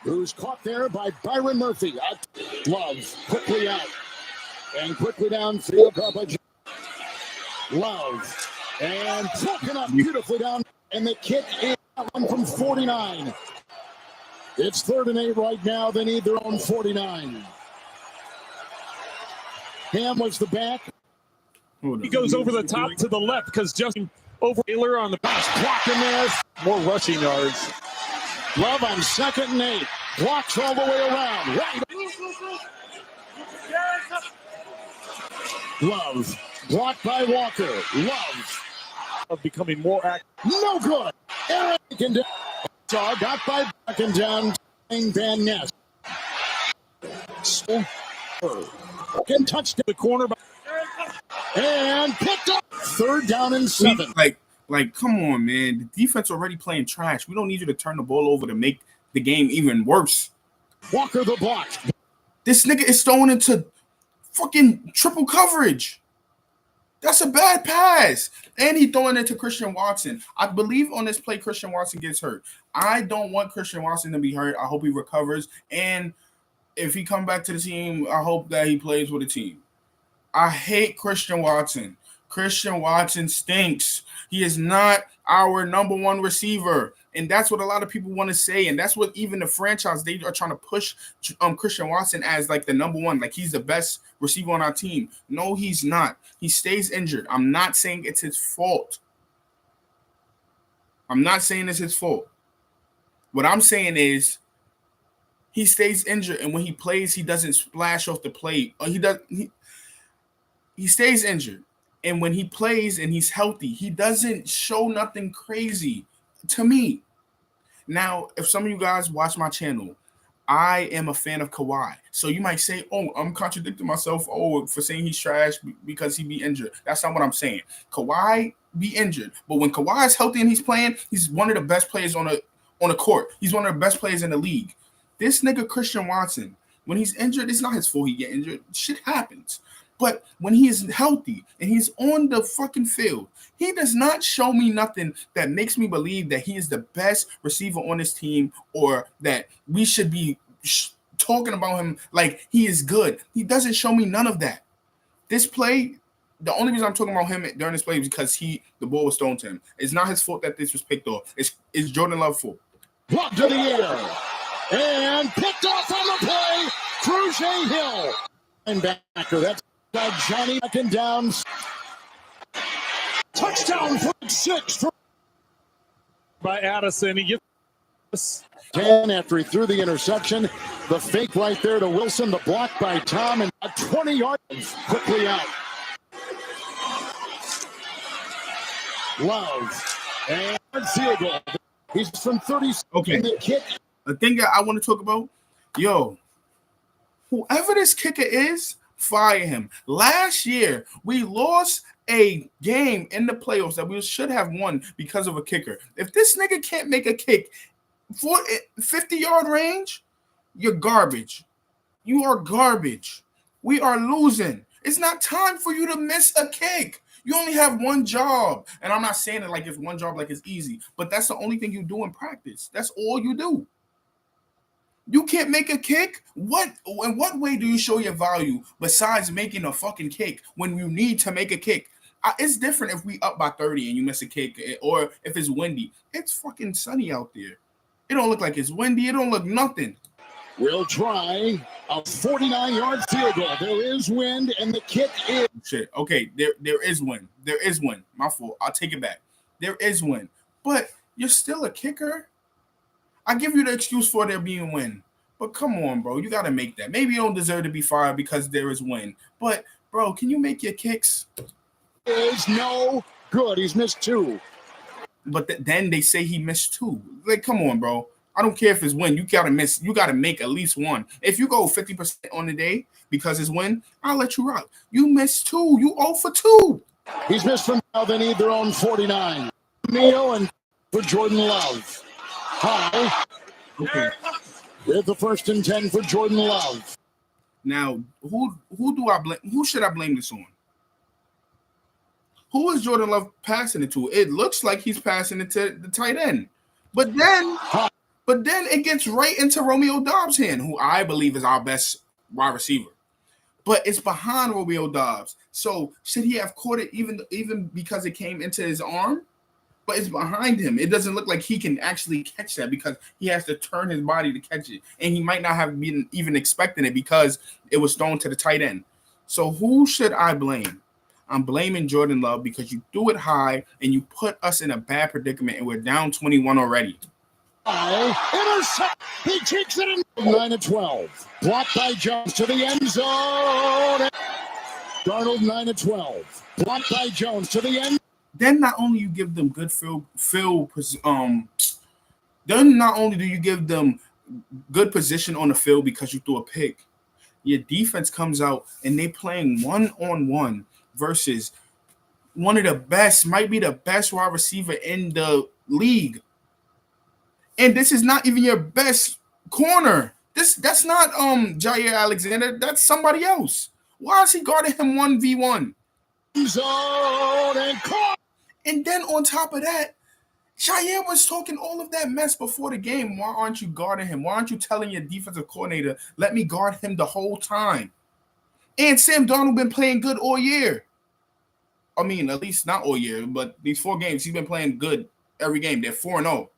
Who's caught there by Byron Murphy. Love quickly out, and quickly downfield. Love, and broken up beautifully down, and the kick is one from 49. It's 3rd and 8 right now. They need their own 49. Ham was the back. He goes over the top to the left because Justin over Taylor on the pass. Block in there. More rushing yards. Love on 2nd and 8. Blocks all the way around. Right. Love. Blocked by Walker. Love. Of becoming more active. No good. Eric and got by back and down. Van Ness. Can touch the corner and picked up. 3rd down and 7. Like, come on, man. The defense already playing trash. We don't need you to turn the ball over to make the game even worse. Walker the block. This nigga is throwing into fucking triple coverage. That's a bad pass. And he throwing it to Christian Watson. I believe on this play, Christian Watson gets hurt. I don't want Christian Watson to be hurt. I hope he recovers. And if he come back to the team, I hope that he plays with the team. I hate Christian Watson. Christian Watson stinks. He is not our number one receiver. And that's what a lot of people want to say. And that's what even the franchise, they are trying to push Christian Watson as like the number one. Like he's the best receiver on our team. No, he's not. He stays injured. I'm not saying it's his fault. I'm not saying it's his fault. What I'm saying is he stays injured. And when he plays, he doesn't splash off the plate. He stays injured. And when he plays and he's healthy, he doesn't show nothing crazy to me. Now, if some of you guys watch my channel, I am a fan of Kawhi. So you might say, oh, I'm contradicting myself for saying he's trash because he be injured. That's not what I'm saying. Kawhi be injured. But when Kawhi is healthy and he's playing, he's one of the best players on the court. He's one of the best players in the league. This nigga Christian Watson, when he's injured, it's not his fault he get injured. Shit happens. But when he is healthy and he's on the fucking field, he does not show me nothing that makes me believe that he is the best receiver on this team or that we should be talking about him like he is good. He doesn't show me none of that. This play, the only reason I'm talking about him during this play is because the ball was thrown to him. It's not his fault that this was picked off. It's Jordan Love's fault. Blocked to the air. And picked off on the play. Crochet Hill. Linebacker, that's Johnny backing down. Touchdown for 6 by Addison. He gets 10 after he threw the interception. The fake right there to Wilson. The block by Tom and a 20 yards quickly out. Love and field goal. He's from 30. Okay. The kick. The thing that I want to talk about, whoever this kicker is, fire him. Last year, we lost a game in the playoffs that we should have won because of a kicker. If this nigga can't make a kick for 50-yard range, you're garbage. You are garbage. We are losing. It's not time for you to miss a kick. You only have one job. And I'm not saying it like it's one job like it's easy, but that's the only thing you do in practice. That's all you do. You can't make a kick? In what way do you show your value besides making a fucking kick when you need to make a kick? It's different if we up by 30 and you miss a kick, or if it's windy. It's fucking sunny out there. It don't look like it's windy. It don't look nothing. We'll try a 49-yard field goal. There is wind, and the kick is... Shit. Okay, there is wind. There is wind. My fault. I'll take it back. There is wind. But you're still a kicker. I give you the excuse for there being wind. But come on, bro. You got to make that. Maybe you don't deserve to be fired because there is wind. But, bro, can you make your kicks? Is no good. He's missed 2. But then they say he missed 2. Like, come on, bro. I don't care if it's wind. You got to make at least 1. If you go 50% on the day because it's wind, I'll let you rock. You missed 2. You 0 for 2. He's missed from now. They need their own 49. Neal and for Jordan Love. High. Okay. With the 1st and 10 for Jordan Love. Now, who do I blame? Who should I blame this on? Who is Jordan Love passing it to? It looks like he's passing it to the tight end. But then it gets right into Romeo Doubs' hand, who I believe is our best wide receiver. But it's behind Romeo Doubs. So should he have caught it even because it came into his arm? But it's behind him. It doesn't look like he can actually catch that because he has to turn his body to catch it. And he might not have been even expecting it because it was thrown to the tight end. So who should I blame? I'm blaming Jordan Love because you threw it high and you put us in a bad predicament and we're down 21 already. Intercept. He takes it in 9-12. Blocked by Jones to the end zone. Darnold 9-12. Blocked by Jones to the end. Then not only you give them good then not only do you give them good position on the field because you threw a pick, your defense comes out and they playing one-on-one versus one of the best, might be the best wide receiver in the league. And this is not even your best corner. That's not Jair Alexander. That's somebody else. Why is he guarding him 1v1? Zone and caught. And then on top of that, Cheyenne was talking all of that mess before the game. Why aren't you guarding him? Why aren't you telling your defensive coordinator, let me guard him the whole time? And Sam Darnold been playing good all year. I mean, at least not all year, but these 4 games, he's been playing good every game. They're 4-0.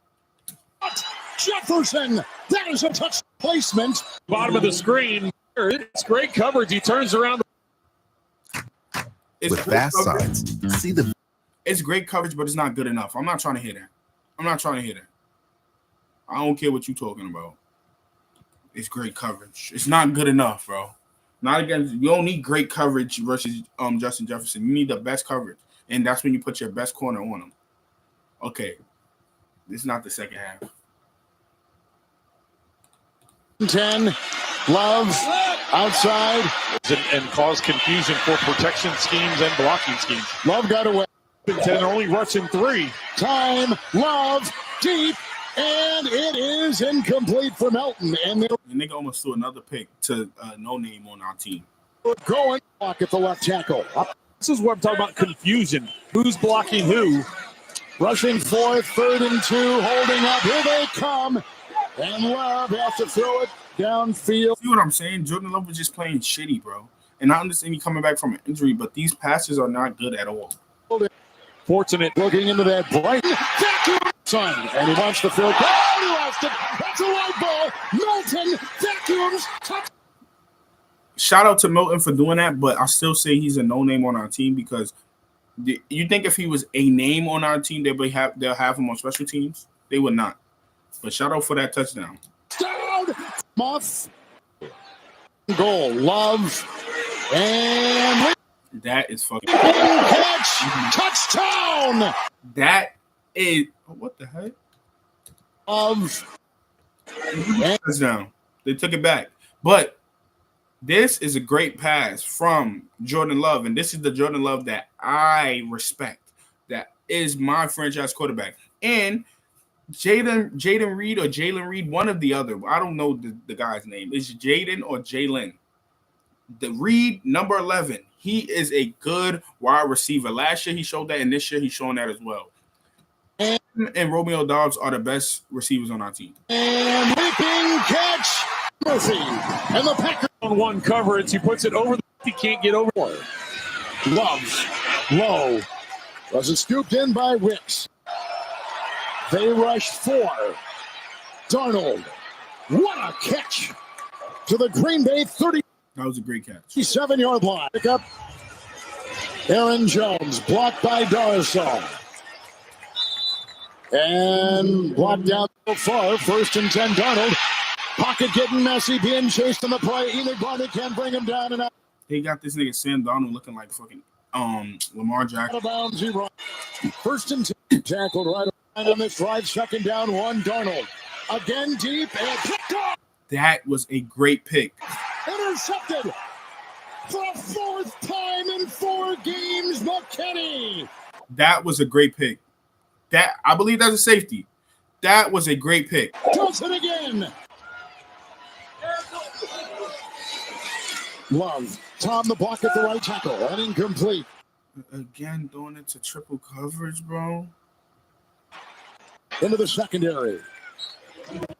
Jefferson, that is a touch placement. Bottom of the screen. It's great coverage. He turns around. With fast signs, see the. It's great coverage, but it's not good enough. I'm not trying to hear that. I don't care what you're talking about. It's great coverage. It's not good enough, bro. Not against. You don't need great coverage versus Justin Jefferson. You need the best coverage, and that's when you put your best corner on him. Okay, this is not the second half. 10, Love, outside. And cause confusion for protection schemes and blocking schemes. Love got away. 10 only rushing 3. Time, Love, deep, and it is incomplete for Melton. And the nigga almost threw another pick to no name on our team. Going block at the left tackle. This is what I'm talking about, confusion. Who's blocking who? Rushing forth, 3rd and 2, holding up. Here they come. And Love has to throw it downfield. See what I'm saying? Jordan Love was just playing shitty, bro. And I understand he coming back from an injury, but these passes are not good at all. Fortunate. Looking into that bright vacuum son. And he wants the field. Oh, he lost it. That's a white ball. Milton vacuums. Shout out to Milton for doing that, but I still say he's a no-name on our team because you think if he was a name on our team, they'll have him on special teams? They would not. But shout out for that touchdown. Down. Muff. Goal. Love. And that is fucking catch. Touchdown. That is what the heck? Touchdown. They took it back. But this is a great pass from Jordan Love, and this is the Jordan Love that I respect. That is my franchise quarterback. And Jaden Reed or Jalen Reed, one of the other. I don't know the guy's name. Is Jaden or Jalen? The Reed, number 11. He is a good wide receiver. Last year he showed that, and this year he's showing that as well. And Romeo Dobbs are the best receivers on our team. And leaping catch. Murphy and the Packers on 1 coverage. He puts it over. He can't get over. Love. Low. Was it scooped in by Wicks? They rush 4. Darnold. What a catch to the Green Bay 30. That was a great catch. 7-yard line. Pick up. Aaron Jones blocked by Darsow. And blocked down so far. 1st and 10. Darnold. Pocket getting messy, being chased on the play. Either Barnett can bring him down and out. They got this nigga Sam Darnold looking like fucking Lamar Jackson. Out of bounds, he runs. 1st and 10. Tackled right on this drive. 2nd down, 1. Darnold. Again deep and picked off. That was a great pick. Intercepted for a 4th time in 4 games, McKinney. That was a great pick. That I believe that's a safety. That was a great pick. Does it again. Love. Tom the block at the right tackle. And incomplete. Again, doing it to triple coverage, bro. Into the secondary.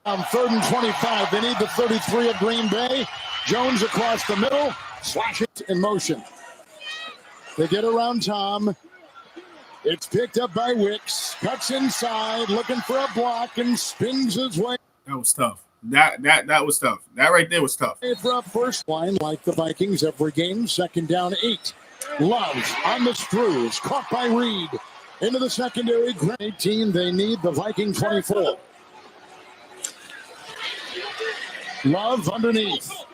On 3rd and 25. They need the 33 of Green Bay. Jones across the middle. Slash it in motion. They get around Tom. It's picked up by Wicks. Cuts inside. Looking for a block and spins his way. That was tough. That was tough. That right there was tough. For a first line like the Vikings every game. 2nd down 8. Love on the screws. Caught by Reed. Into the secondary. 18. They need the Viking 24. Love underneath.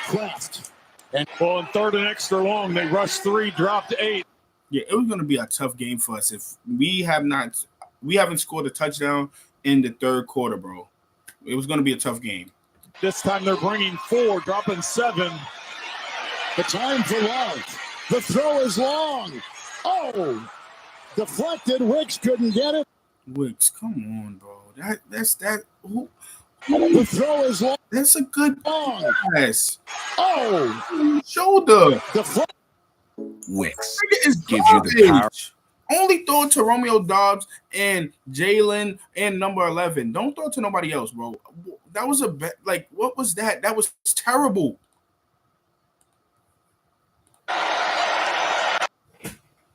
Kraft. And well, in 3rd and extra long, they rushed 3, dropped 8. Yeah, it was going to be a tough game for us if we haven't scored a touchdown in the 3rd quarter, bro. It was going to be a tough game. This time they're bringing 4, dropping 7. The time for Love. The throw is long. Oh, deflected. Wicks couldn't get it. Wicks, come on, bro. That's The throw is long. That's a good pass. Oh, shoulder. The front. Wicks gives you the power. Only throw it to Romeo Dobbs and Jalen and number 11. Don't throw it to nobody else, bro. That was what was that? That was terrible.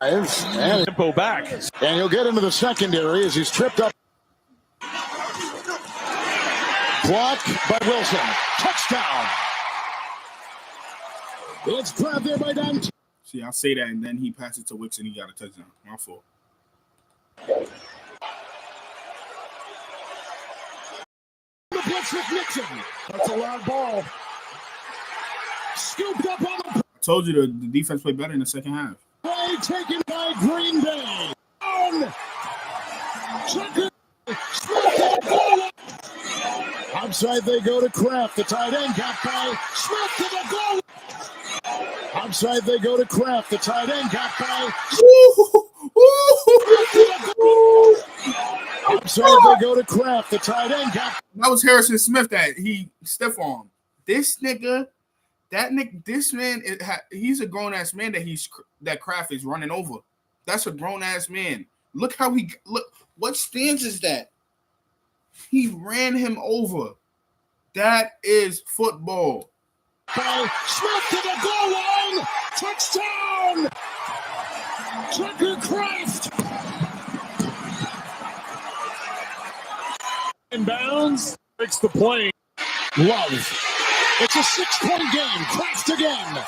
And tempo back. And he'll get into the secondary as he's tripped up. Blocked by Wilson. Touchdown. It's grabbed there by Dante. See, I say that, and then he passes it to Wicks, and he got a touchdown. My fault. The blitz with Nixon. That's a loud ball. Scooped up on the. I told you the defense played better in the second half. Play taken by Green Bay. Tucker. Outside they go to Kraft. The tight end got by Smith to the goal. Outside they go to Kraft. The tight end got by. Outside they go to Kraft. The tight end got. That was Harrison Smith that he stiff armed. This nigga, this man, he's a grown ass man that Kraft is running over. That's a grown ass man. Look how look. What stance is that? He ran him over. That is football. By Smith to the goal line. Touchdown. Tucker Kraft. Inbounds. Makes the play. Love. It's a 6-point game. Kraft again.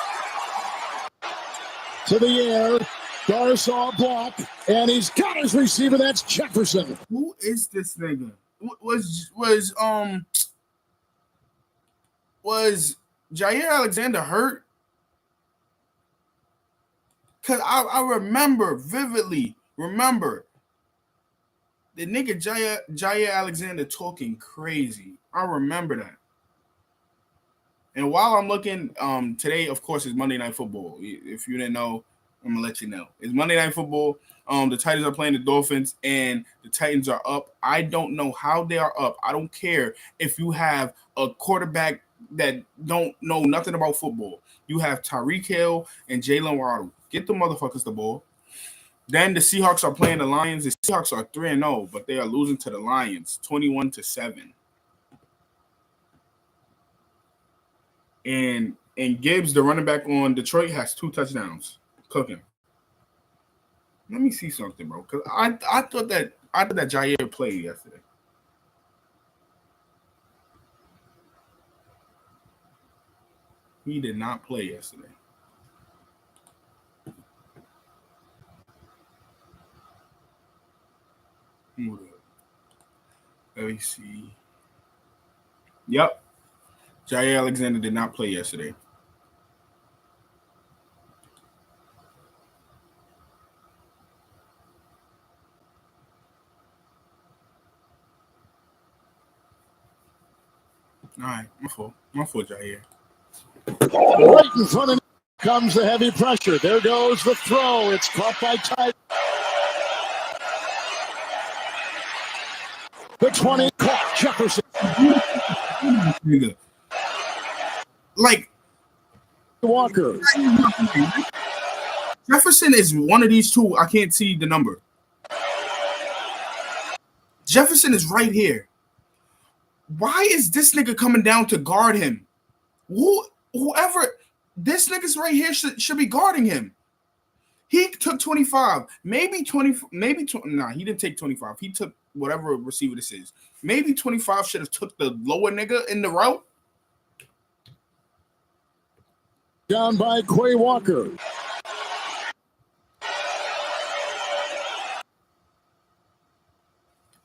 To the air. Darsaw block. And he's got his receiver. That's Jefferson. Who is this nigga? Was Jair Alexander hurt? Because I vividly remember the nigga Jair Alexander talking crazy. I remember that. And while I'm looking, today, of course, is Monday Night Football. If you didn't know, I'm going to let you know. It's Monday Night Football. The Titans are playing the Dolphins, and the Titans are up. I don't know how they are up. I don't care if you have a quarterback that don't know nothing about football. You have Tyreek Hill and Jalen Waddle. Get the motherfuckers the ball. Then the Seahawks are playing the Lions. The Seahawks are 3-0, but they are losing to the Lions 21-7. And Gibbs, the running back on Detroit, has 2 touchdowns. Cooking. Let me see something, bro. Because I thought that Jair played yesterday. He did not play yesterday. Let me see. Yep. Jair Alexander did not play yesterday. All right, my fault, Jair. Right in front of him comes the heavy pressure. There goes the throw. It's caught by Ty. The 20 caught Jefferson. Like Walker. Jefferson is one of these two. I can't see the number. Jefferson is right here. Why is this nigga coming down to guard him? Whoever, this nigga's right here should be guarding him. He took 25, maybe 20, nah, he didn't take 25. He took whatever receiver this is. Maybe 25 should have took the lower nigga in the route. Down by Quay Walker.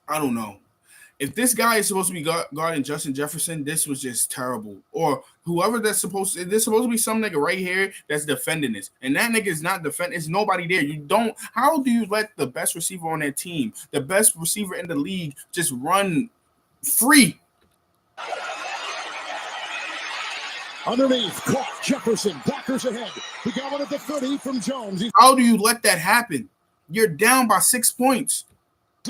I don't know. If this guy is supposed to be guarding Justin Jefferson, this was just terrible. Or whoever there's supposed to be some nigga right here that's defending this. And that nigga is not defending. It's nobody there. How do you let the best receiver on that team, the best receiver in the league, just run free? Underneath, caught Jefferson. Blockers ahead. He got one at the 30 from Jones. How do you let that happen? You're down by 6 points.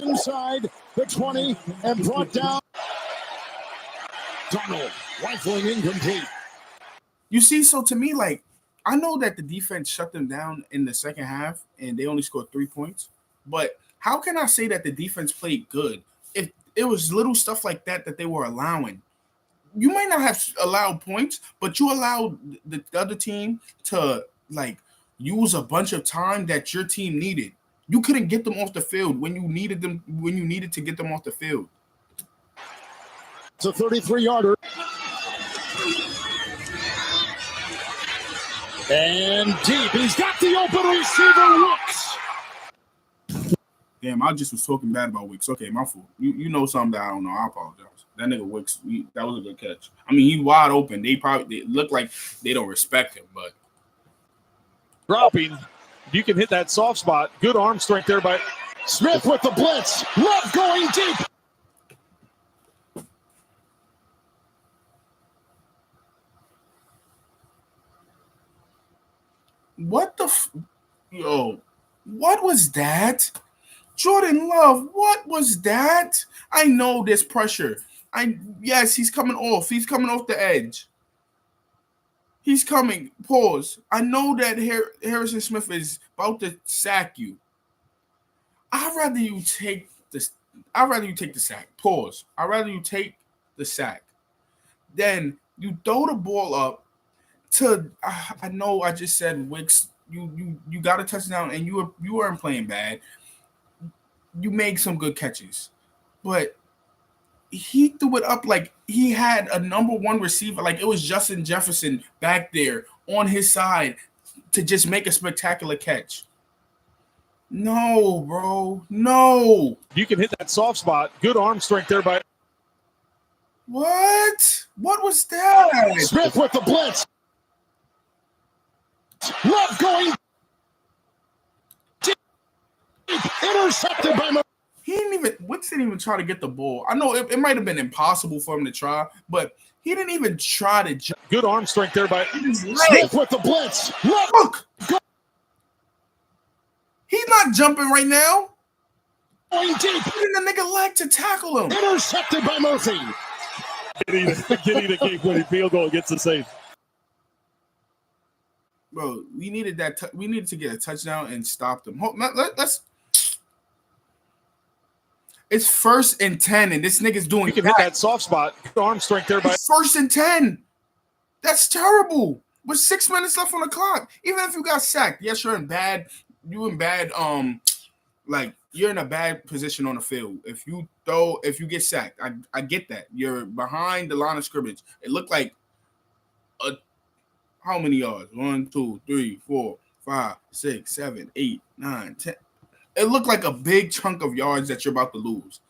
Inside the 20 and brought down. Darnold, rifling incomplete. You see, so to me, like, I know that the defense shut them down in the second half and they only scored 3 points, but how can I say that the defense played good if it was little stuff like that they were allowing? You might not have allowed points, but you allowed the other team to, like, use a bunch of time that your team needed. You couldn't get them off the field when you needed to get them off the field. It's a 33-yarder. And deep. He's got the open receiver, Wicks. Damn, I just was talking bad about Wicks. Okay, my fault. You know something that I don't know. I apologize. That nigga Wicks, that was a good catch. I mean, he's wide open. They look like they don't respect him, but Dropping. You can hit that soft spot. Good arm strength there by Smith with the blitz. Love going deep. what the what was that? Jordan Love, what was that? I know there's pressure. Yes, he's coming off. He's coming off the edge. He's coming. Pause. I know that Harrison Smith is about to sack you. I'd rather you take the sack. Pause. I'd rather you take the sack. Then you throw the ball up to. I know I just said Wicks. You got a touchdown and you weren't playing bad. You made some good catches, but he threw it up like he had a number one receiver, like it was Justin Jefferson back there on his side to just make a spectacular catch. No, bro. No. You can hit that soft spot. Good arm strength there by What? What was that? Smith with the blitz. Love going deep. Intercepted by Wicks didn't even try to get the ball. I know it might have been impossible for him to try, but he didn't even try to jump. Good arm strength there by Smith with the blitz. Look. He's not jumping right now. Going deep. Putting the nigga leg to tackle him. Intercepted by Murphy. Getting the game-winning field goal gets the save. Bro, we needed that. We needed to get a touchdown and stop them. Let's. It's 1st and 10, and this nigga's doing. You can hit that soft spot. Good arm strength there by 1st and 10. That's terrible. With 6 minutes left on the clock. Even if you got sacked, yes, you're in bad. Like you're in a bad position on the field. If you get sacked, I get that. You're behind the line of scrimmage. It looked like how many yards? 1, 2, 3, 4, 5, 6, 7, 8, 9, 10. It looked like a big chunk of yards that you're about to lose.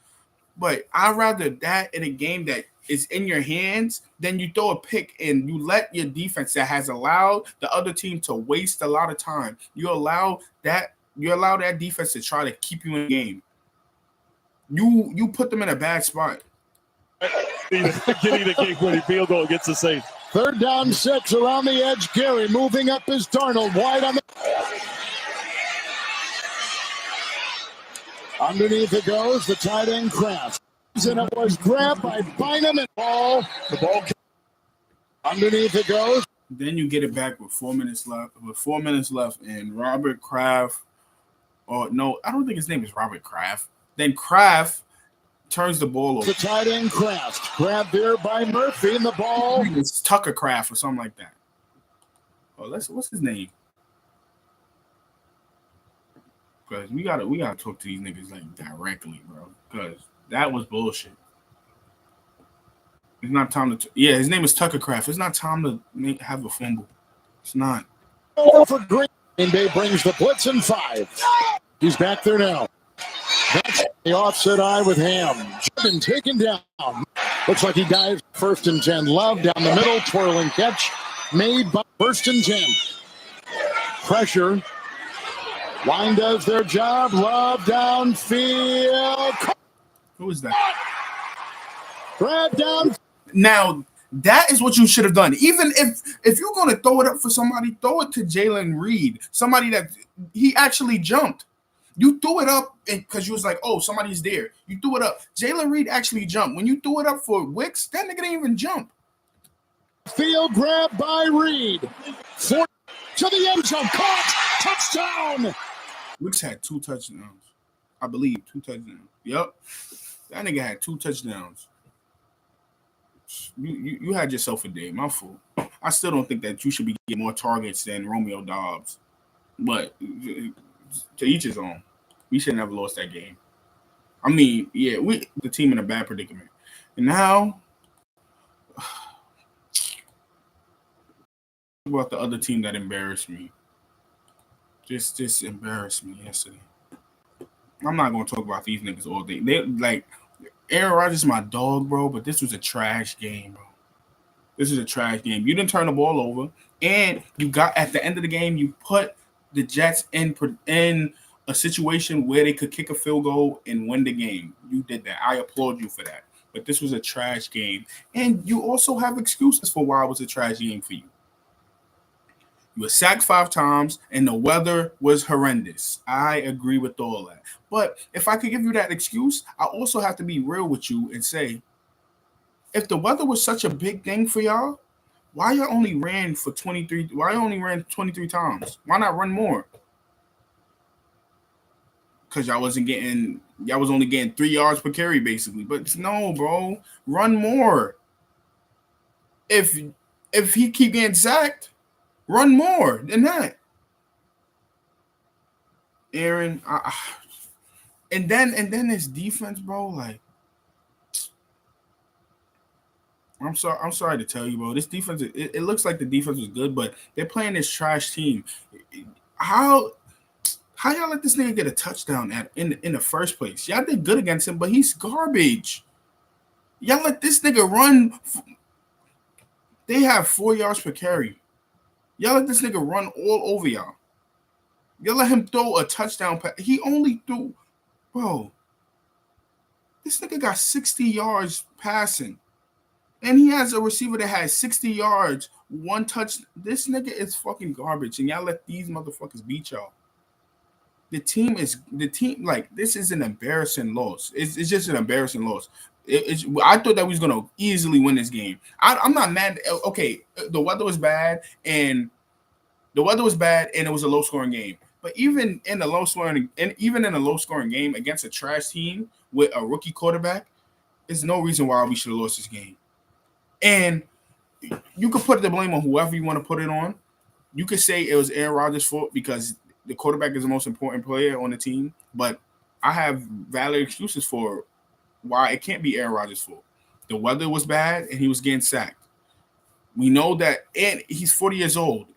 But I'd rather that in a game that is in your hands than you throw a pick and you let your defense that has allowed the other team to waste a lot of time. You allow that defense to try to keep you in the game. You put them in a bad spot. Getting the game-winning field goal gets the save. 3rd down, 6 around the edge. Gary moving up is Darnold wide on the. Underneath it goes the tight end Kraft. And it was grabbed by Bynum and the ball. Underneath it goes. Then you get it back with 4 minutes left. And Robert Kraft. Oh no, I don't think his name is Robert Kraft. Then Kraft turns the ball over. The tight end Kraft. Grabbed there by Murphy and the ball. It's Tucker Kraft or something like that. Oh, what's his name? Because we gotta talk to these niggas like directly, bro. Because that was bullshit. It's not time to. His name is Tucker Kraft. It's not time to have a fumble. It's not. For Green Bay brings the blitz in 5. He's back there now. That's the offset eye with Ham. Jordan taken down. Looks like he dives 1st and 10. Love down the middle, twirling catch made by 1st and 10. Pressure. Line does their job. Love downfield. Who is that? Grab down. Now, that is what you should have done. Even if you're going to throw it up for somebody, throw it to Jalen Reed. Somebody that he actually jumped. You threw it up because you was like, oh, somebody's there. You threw it up. Jalen Reed actually jumped. When you threw it up for Wicks, that nigga didn't even jump. Field grab by Reed. To the end zone. Caught. Touchdown. Wicks had 2 touchdowns. I believe 2 touchdowns. Yep. That nigga had 2 touchdowns. You had yourself a day. My fault. I still don't think that you should be getting more targets than Romeo Dobbs. But to each his own. We should never lost that game. I mean, yeah, the team in a bad predicament. And now about the other team that embarrassed me. Just embarrassed me yesterday. I'm not gonna talk about these niggas all day. They like Aaron Rodgers is my dog, bro, but this was a trash game, bro. This is a trash game. You didn't turn the ball over, and you got at the end of the game, you put the Jets in a situation where they could kick a field goal and win the game. You did that. I applaud you for that. But this was a trash game, and you also have excuses for why it was a trash game for you. You were sacked 5 times, and the weather was horrendous. I agree with all that. But if I could give you that excuse, I also have to be real with you and say, if the weather was such a big thing for y'all, why y'all only ran for 23? Why y'all only ran 23 times? Why not run more? Because y'all was only getting 3 yards per carry, basically. But no, bro, run more. If he keep getting sacked, run more than that. Aaron, and then his defense, bro, like, I'm sorry to tell you, bro. This defense, it looks like the defense was good, but they're playing this trash team. How y'all let this nigga get a touchdown in the first place? Y'all did good against him, but he's garbage. Y'all let this nigga run. They have 4 yards per carry. Y'all let this nigga run all over y'all. Y'all let him throw a touchdown pass. He only threw, bro. This nigga got 60 yards passing. And he has a receiver that has 60 yards, 1 touch. This nigga is fucking garbage. And y'all let these motherfuckers beat y'all. The team, like, this is an embarrassing loss. It's just an embarrassing loss. I thought that we was going to easily win this game. I'm not mad. Okay, the weather was bad, and it was a low-scoring game. But even in a low-scoring game against a trash team with a rookie quarterback, there's no reason why we should have lost this game. And you could put the blame on whoever you want to put it on. You could say it was Aaron Rodgers' fault because the quarterback is the most important player on the team. But I have valid excuses for why it can't be Aaron Rodgers' fault. The weather was bad, and he was getting sacked. We know that, and he's 40 years old.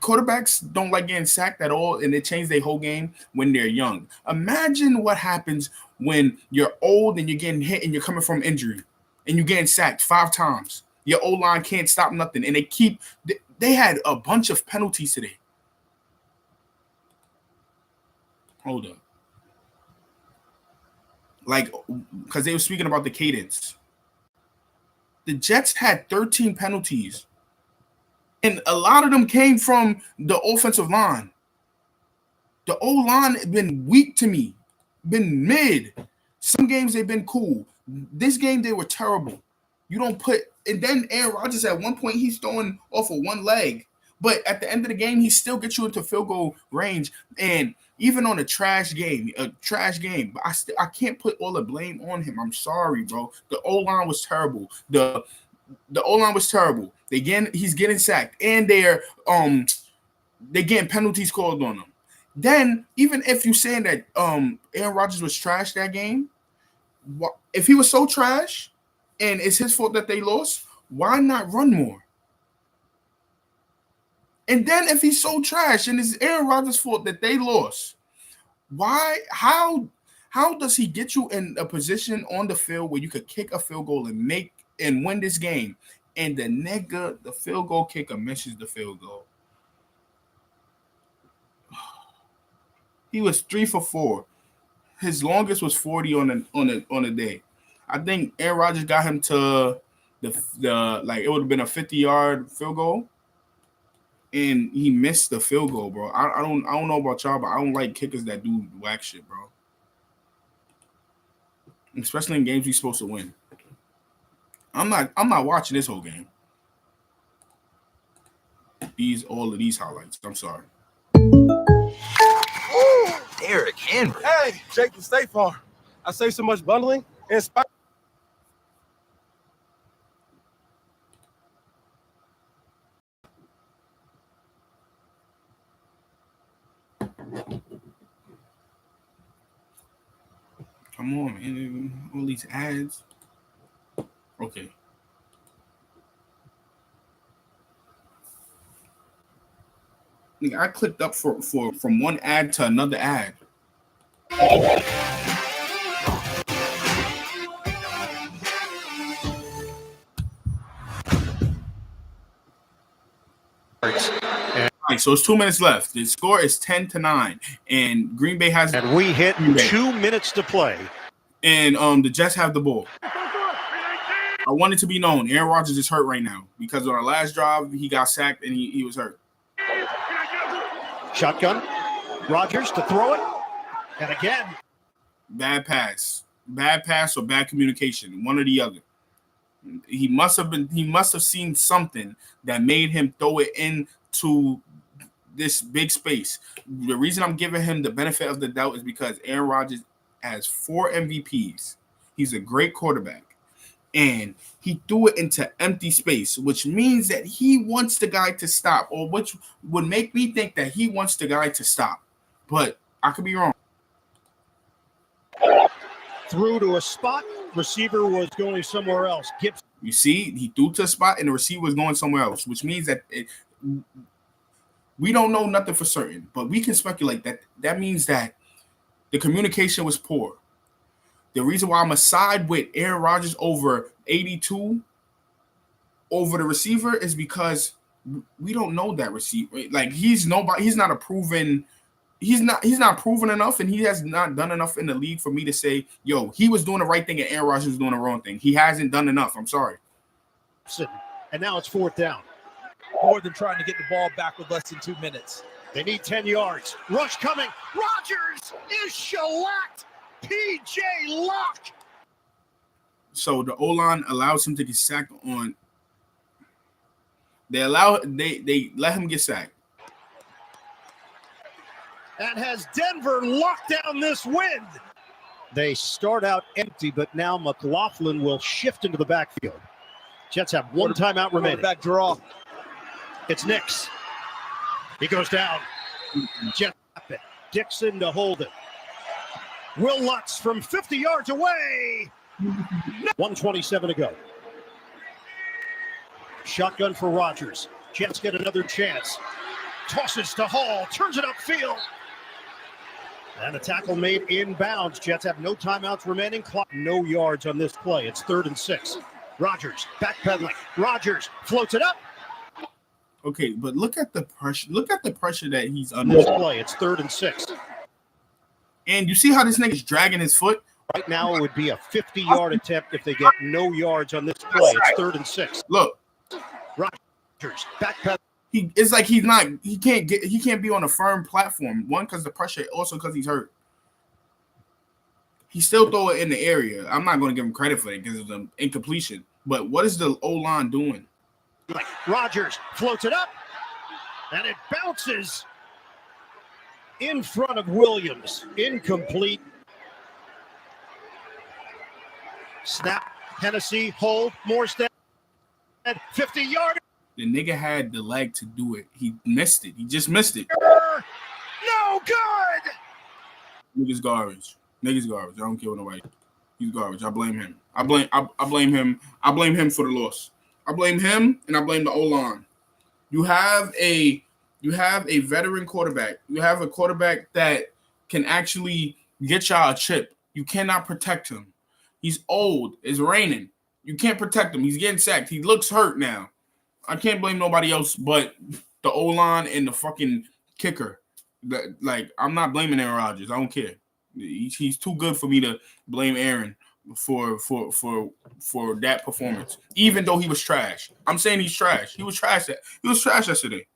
Quarterbacks don't like getting sacked at all, and they change their whole game when they're young. Imagine what happens when you're old and you're getting hit and you're coming from injury. And you're getting sacked 5 times. Your O-line can't stop nothing. And they had a bunch of penalties today. Hold up. Like, because they were speaking about the cadence. The Jets had 13 penalties. And a lot of them came from the offensive line. The O-line has been weak to me. Been mid. Some games they've been cool. This game, they were terrible. You don't put – and then Aaron Rodgers, at one point, he's throwing off of one leg. But at the end of the game, he still gets you into field goal range. And even on a trash game, but I can't put all the blame on him. I'm sorry, bro. The O-line was terrible. The O-line was terrible. He's getting sacked. And they're getting penalties called on him. Then, even if you're saying that Aaron Rodgers was trash that game, if he was so trash and it's his fault that they lost, why not run more? And then if he's so trash and it's Aaron Rodgers' fault that they lost, how does he get you in a position on the field where you could kick a field goal and win this game? And the field goal kicker misses the field goal. He was 3 for 4. His longest was 40 on a day. I think Aaron Rodgers got him to the it would have been a 50-yard field goal. and he missed the field goal, bro. I don't know about y'all, but I don't like kickers that do whack shit, bro. Especially in games you're supposed to win. I'm not watching this whole game. All of these highlights. I'm sorry. Ooh, Derrick Henry. hey, Jake from State Farm. I saved so much bundling. Inspired. Come on, man. All these ads. Okay. I clicked up from one ad to another ad. All right, so it's 2 minutes left. The score is 10-9, and Green Bay has. And we hit 2 minutes to play. And the Jets have the ball. I want it to be known, Aaron Rodgers is hurt right now because on our last drive he got sacked and he was hurt. Shotgun. Rodgers to throw it, and again, bad pass or bad communication, one or the other. He must have seen something that made him throw it into this big space. The reason I'm giving him the benefit of the doubt is because Aaron Rodgers has 4 MVPs. He's a great quarterback. And he threw it into empty space, which means that he wants the guy to stop, or which would make me think that he wants the guy to stop. But I could be wrong. Threw to a spot. Receiver was going somewhere else. Gibson. You see, he threw to a spot and the receiver was going somewhere else, which means that we don't know nothing for certain, but we can speculate that means that the communication was poor. The reason why I'm going to side with Aaron Rodgers over 82 over the receiver is because we don't know that receiver. Like he's not proven enough, and he has not done enough in the league for me to say, yo, he was doing the right thing and Aaron Rodgers was doing the wrong thing. He hasn't done enough. I'm sorry. And now it's 4th down. More than trying to get the ball back with less than 2 minutes. They need 10 yards. Rush coming. Rodgers is shellacked. PJ Locke. So the O-line allows him to get sacked on. They let him get sacked. And has Denver locked down this wind. They start out empty, but now McLaughlin will shift into the backfield. Jets have one timeout remaining. Back draw. It's Nix. He goes down. Jets up it. Dixon to hold it. Will Lutz from 50 yards away. 1:27 to go. Shotgun for Rodgers. Jets get another chance. Tosses to Hall. Turns it upfield. And a tackle made inbounds. Jets have no timeouts remaining. Clock, no yards on this play. It's 3rd and 6. Rodgers backpedaling. Rodgers floats it up. Okay, but look at the pressure. Look at the pressure that he's under. This play, it's 3rd and 6. And you see how this nigga's dragging his foot? Right now, it would be a 50-yard attempt if they get no yards on this play. It's 3rd and 6. Look, Rodgers backpedaling. It's like he can't be on a firm platform. One, because the pressure, also because he's hurt. He still throw it in the area. I'm not going to give him credit for it because of the incompletion. But what is the O-line doing? Rodgers floats it up, and it bounces in front of Williams. Incomplete. Snap. Hennessy, hold, Morstead. 50-yard. The nigga had the leg to do it. He missed it. He just missed it. No good. Nigga's garbage. Nigga's garbage. I don't care what nobody. He's garbage. I blame him. I blame him. I blame him for the loss. I blame him and I blame the O-line. You have a veteran quarterback. You have a quarterback that can actually get y'all a chip. You cannot protect him. He's old. It's raining. You can't protect him. He's getting sacked. He looks hurt now. I can't blame nobody else but the O-line and the fucking kicker. I'm not blaming Aaron Rodgers. I don't care. He's too good for me to blame Aaron for that performance. Even though he was trash. I'm saying he's trash. He was trash yesterday.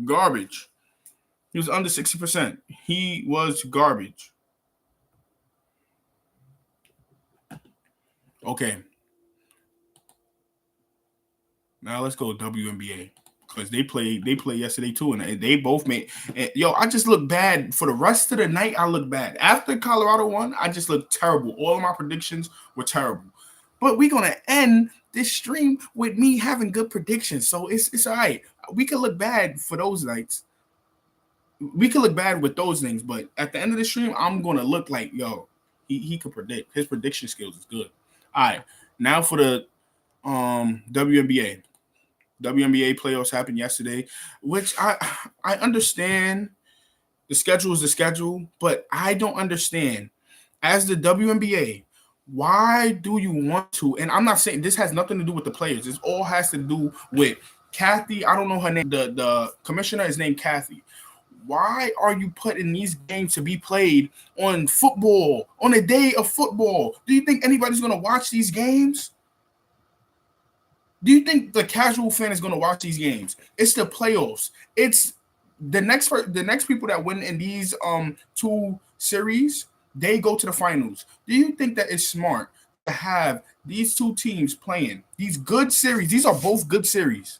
Garbage. He was under 60%. He was garbage. Okay. Now let's go WNBA. Because they played yesterday too, and they both made. And, I just look bad for the rest of the night. I look bad after Colorado won. I just look terrible. All of my predictions were terrible. But we're gonna end this stream with me having good predictions, so it's all right. We could look bad for those nights. We could look bad with those things, but at the end of the stream, I'm gonna look like he could predict. His prediction skills is good. All right, now for the WNBA. WNBA playoffs happened yesterday, which I understand the schedule is the schedule, but I don't understand as the WNBA, why do you want to? And I'm not saying this has nothing to do with the players. This all has to do with Kathy. I don't know her name. The commissioner is named Kathy. Why are you putting these games to be played on football, on a day of football? Do you think anybody's going to watch these games? Do you think the casual fan is going to watch these games? It's the playoffs. It's the next people that win in these two series, they go to the finals. Do you think that it's smart to have these two teams playing these good series? These are both good series.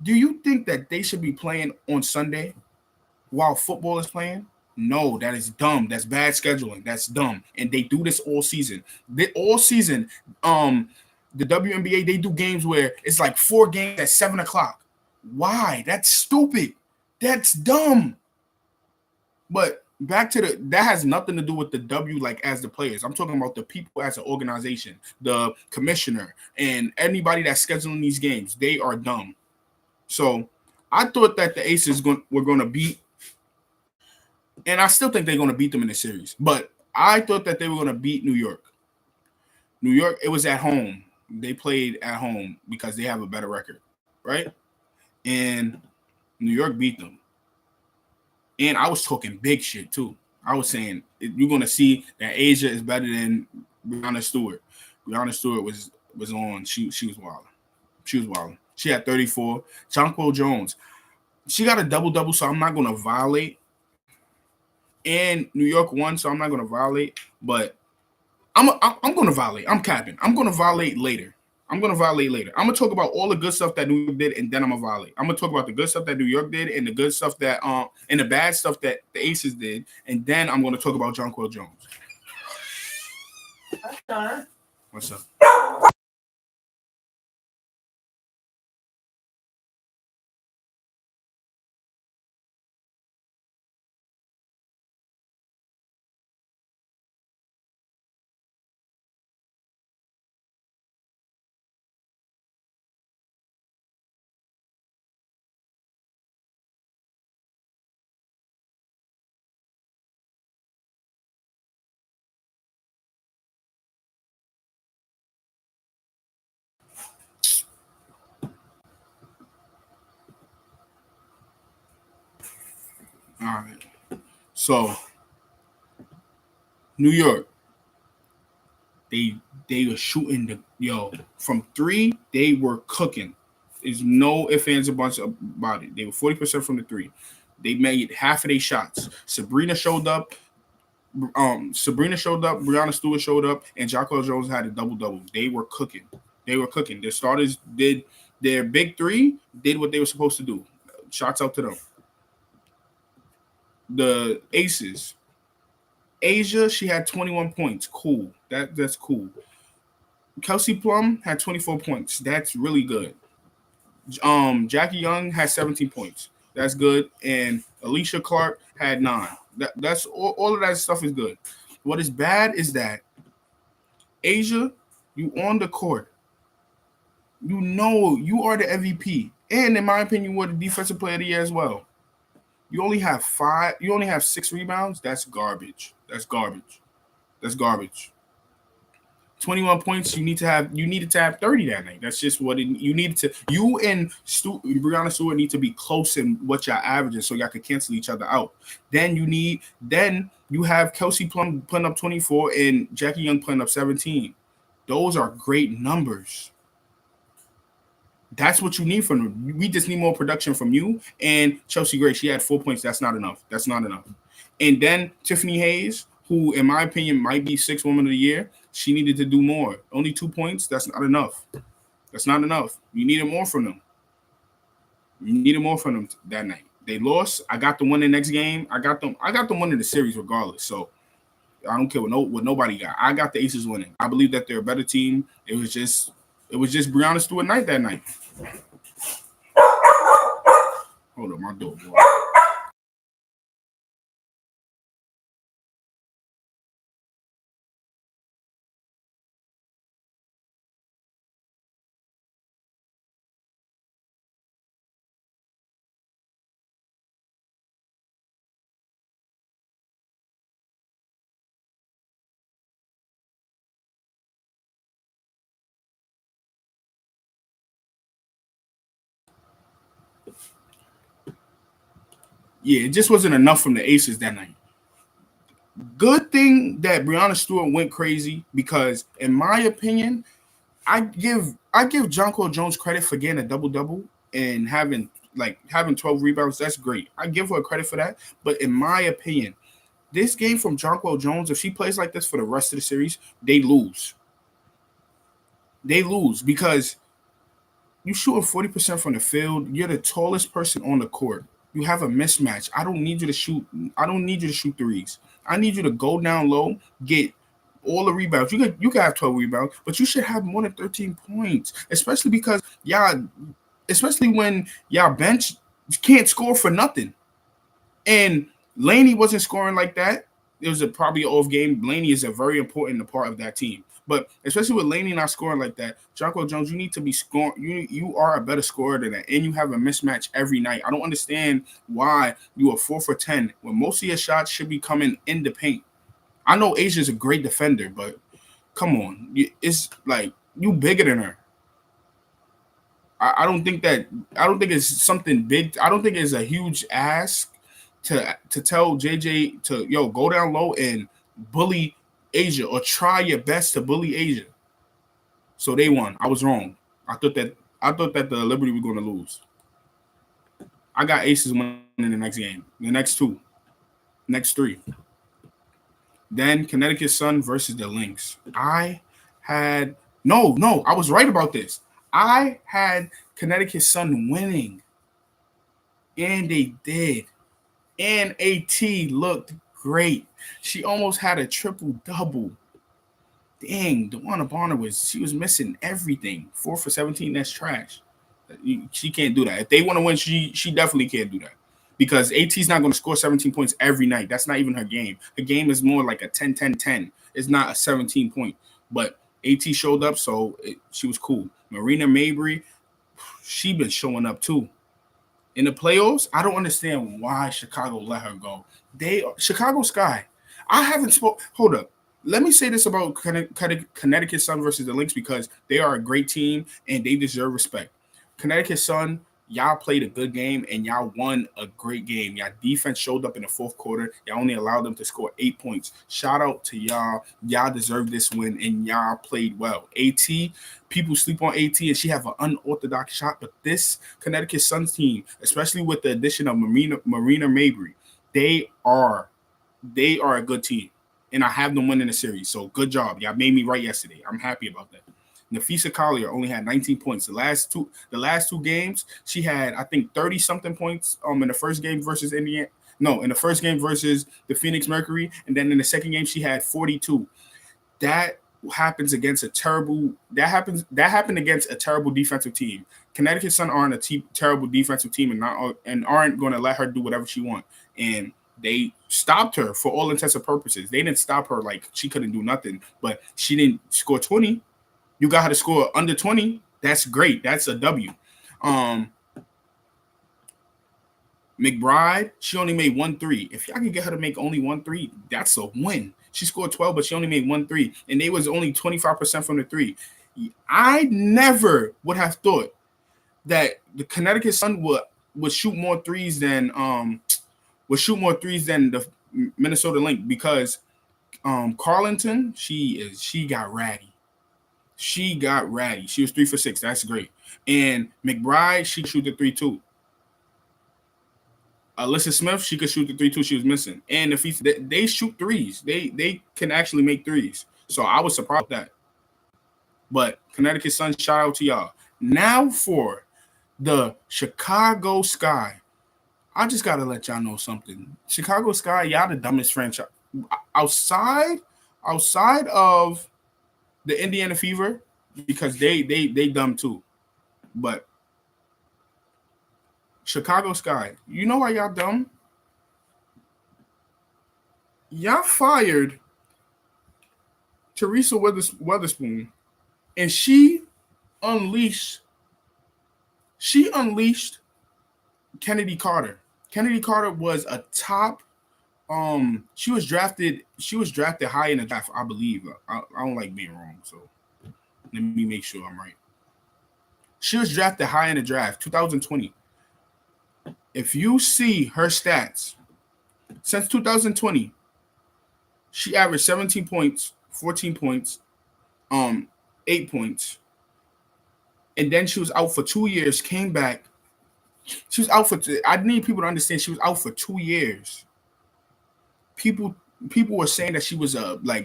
Do you think that they should be playing on Sunday while football is playing? No, that is dumb. That's bad scheduling. That's dumb. And they do this all season. The WNBA, they do games where it's like 4 games at 7 o'clock. Why? That's stupid. That's dumb. But back to that has nothing to do with the W like as the players. I'm talking about the people as an organization, the commissioner, and anybody that's scheduling these games. They are dumb. So I thought that the Aces were going to beat, and I still think they're going to beat them in the series. But I thought that they were going to beat New York. New York, it was at home. They played at home because they have a better record, right? And New York beat them. And I was talking big shit too. I was saying you're going to see that Asia is better than Brianna Stewart. Brianna Stewart was on. She was wild. She was wild. She had 34. Jonquil Jones, she got a double-double, so I'm not going to violate. And New York won, so I'm not going to violate. But I'm going to violate. I'm capping. I'm going to violate later. I'm going to talk about all the good stuff that New York did, and then I'm going to violate. I'm going to talk about the good stuff that New York did and the good stuff that and the bad stuff that the Aces did, and then I'm going to talk about Jonquil Jones. What's up? All right. So New York, they were shooting from 3. They were cooking. There's no ifs, ands, or buts about it. They were 40% from the 3. They made half of their shots. Sabrina showed up. Brianna Stewart showed up, and Jonquil Jones had a double-double. They were cooking. Their starters did their big 3, did what they were supposed to do. Shots out to them. The Aces. Asia, she had 21 points. Cool. That's cool. Kelsey Plum had 24 points. That's really good. Jackie Young had 17 points. That's good. And Alicia Clark had 9. That's all of that stuff is good. What is bad is that Asia, you on the court. You know you are the MVP. And in my opinion, you were the defensive player of the year as well. You only have 6 rebounds. That's garbage. 21 points. You needed to have 30 that night. That's just what you needed to. You and Brianna Stewart need to be close in what y'all averages so y'all could cancel each other out. Then you have Kelsey Plum putting up 24 and Jackie Young putting up 17. Those are great numbers. That's what you need from them. We just need more production from you. And Chelsea Gray, she had 4 points. That's not enough. That's not enough. And then Tiffany Hayes, who in my opinion might be 6th Woman of the Year, she needed to do more. Only 2 points. That's not enough. That's not enough. You needed more from them. You needed more from them that night. They lost. I got them winning the next game. I got them winning the series regardless. So I don't care what nobody got. I got the Aces winning. I believe that they're a better team. It was just Breonna Stewart night that night. Hold on, my door, boy. Yeah, it just wasn't enough from the Aces that night. Good thing that Breonna Stewart went crazy because, in my opinion, I give Jonquel Jones credit for getting a double-double and having 12 rebounds. That's great. I give her credit for that. But in my opinion, this game from Jonquel Jones, if she plays like this for the rest of the series, they lose. They lose because you shooting 40% from the field. You're the tallest person on the court. You have a mismatch. I don't need you to shoot threes. I need you to go down low, get all the rebounds. You can have 12 rebounds, but you should have more than 13 points, especially because especially when y'all bench can't score for nothing. And Laney wasn't scoring like that. It was probably an off game. Laney is a very important part of that team. But especially with Laney not scoring like that, Jonquel Jones, you need to be scoring. You are a better scorer than that, and you have a mismatch every night. I don't understand why you are 4 for 10 when most of your shots should be coming in the paint. I know Asia's a great defender, but come on, it's like you bigger than her. I don't think it's something big. I don't think it's a huge ask to tell JJ to go down low and bully Asia or try your best to bully Asia. So they won. I was wrong. I thought that the Liberty were going to lose. I got Aces winning the next game, the next two, next three. Then Connecticut Sun versus the Lynx. I was right about this. I had Connecticut Sun winning, and they did. And AT looked great. She almost had a triple-double. Dang, DeWanna Bonner was missing everything. 4 for 17, that's trash. She can't do that. If they want to win, she definitely can't do that. Because AT's not going to score 17 points every night. That's not even her game. Her game is more like a 10-10-10. It's not a 17 point. But AT showed up, so she was cool. Marina Mabry, she been showing up too. In the playoffs, I don't understand why Chicago let her go. Chicago Sky. I haven't spoke. Hold up. Let me say this about Connecticut Sun versus the Lynx because they are a great team and they deserve respect. Connecticut Sun, y'all played a good game and y'all won a great game. Y'all defense showed up in the fourth quarter. Y'all only allowed them to score 8 points. Shout out to y'all. Y'all deserve this win and y'all played well. AT, people sleep on AT and she have an unorthodox shot, but this Connecticut Suns team, especially with the addition of Marina Mabry, they are a good team. And I have them winning the series. So good job. Y'all made me right yesterday. I'm happy about that. Nafisa Collier only had 19 points. The last two games, she had, I think, 30-something points in the first game versus Indiana. No, in the first game versus the Phoenix Mercury. And then in the second game, she had 42. That happened against a terrible defensive team. Connecticut Sun aren't a terrible defensive team and aren't going to let her do whatever she wants. And they stopped her for all intents and purposes. They didn't stop her like she couldn't do nothing, but she didn't score 20. You got her to score under 20. That's great. That's a W. McBride, she only made 1 3. If y'all can get her to make only 1 3, that's a win. She scored 12, but she only made 1 3, and they was only 25% from the 3. I never would have thought that the Connecticut Sun would shoot more threes than the Minnesota Lynx because Carlton, she got ratty. She got ratty. She was 3 for 6. That's great. And McBride, she could shoot the 3 too. Alyssa Smith, she could shoot the 3 too. She was missing. And if they shoot threes, they can actually make threes. So I was surprised with that. But Connecticut Sun, shout out to y'all. Now for the Chicago Sky. I just gotta let y'all know something. Chicago Sky, y'all the dumbest franchise. Outside of the Indiana Fever, because they dumb too. But Chicago Sky, you know why y'all dumb? Y'all fired Teresa Weatherspoon, and she unleashed Kennedy Carter. Kennedy Carter was a top. She was drafted high in the draft, I believe. I don't like being wrong, so let me make sure I'm right. She was drafted high in the draft, 2020. If you see her stats, since 2020, she averaged 17 points, 14 points, 8 points. And then she was out for 2 years, came back. She was out for, I need people to understand, she was out for 2 years. People were saying that she was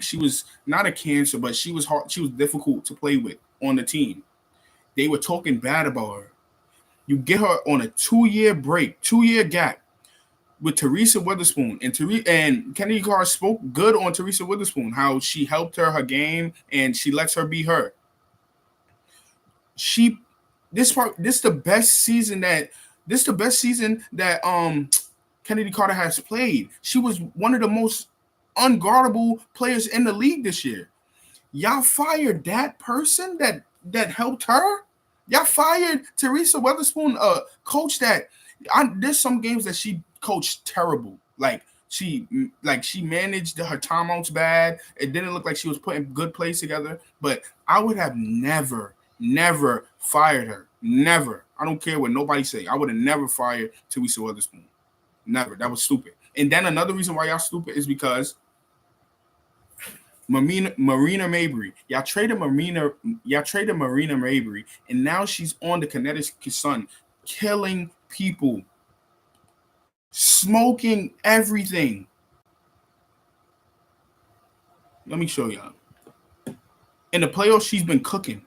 she was not a cancer, but she was hard, she was difficult to play with on the team. They were talking bad about her. You get her on a 2-year break, 2-year gap with Teresa Weatherspoon, and Kennedy Carr spoke good on Teresa Weatherspoon, how she helped her game and she lets her be her. This the best season that Kennedy Carter has played. She was one of the most unguardable players in the league this year. Y'all fired that person that helped her. Y'all fired Teresa Weatherspoon, coach that. There's some games that she coached terrible. She managed her timeouts bad. It didn't look like she was putting good plays together. But I would have never fired her. Never. I don't care what nobody say. I would have never fired Teresa Weatherspoon. Never. That was stupid. And then another reason why y'all stupid is because Marina Mabrey. Y'all traded Marina Mabrey, and now she's on the Connecticut Sun, killing people, smoking everything. Let me show y'all. In the playoffs, she's been cooking.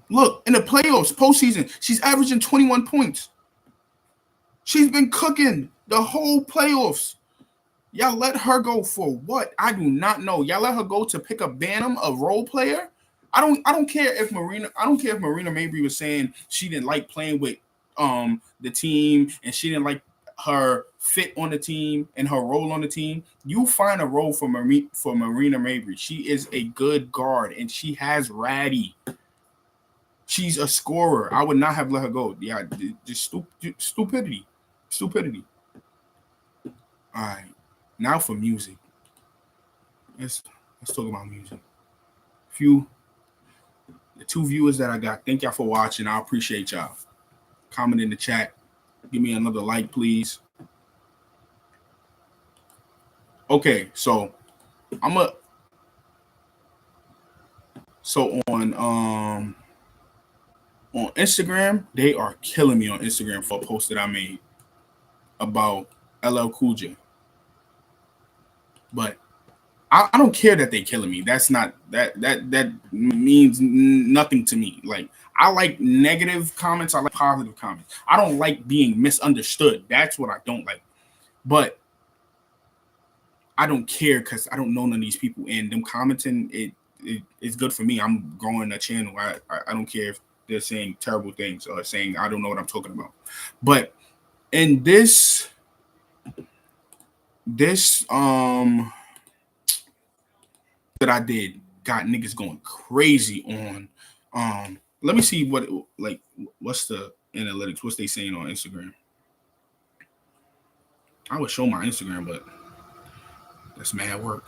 Look, in the playoffs, postseason, she's averaging 21 points. She's been cooking the whole playoffs. Y'all let her go for what? I do not know. Y'all let her go to pick up Bantam, a role player? I don't care if Marina Mabrey was saying she didn't like playing with the team and she didn't like her fit on the team and her role on the team. You find a role for Marina Mabrey. She is a good guard and she has ratty. She's a scorer. I would not have let her go. Yeah, just stupidity. All right, now for music. Let's talk about music. The 2 viewers that I got, thank y'all for watching. I appreciate y'all. Comment in the chat. Give me another like, please. Okay, so on Instagram, they are killing me on Instagram for a post that I made about LL Cool J. But I don't care that they killing me. That's not that means nothing to me. Like, I like negative comments. I like positive comments. I don't like being misunderstood. That's what I don't like. But I don't care because I don't know none of these people, and them commenting it's good for me. I'm growing a channel. I don't care if they're saying terrible things or saying I don't know what I'm talking about. But in this that I did got niggas going crazy on let me see what's the analytics, what's they saying on Instagram. I would show my Instagram, but that's mad work.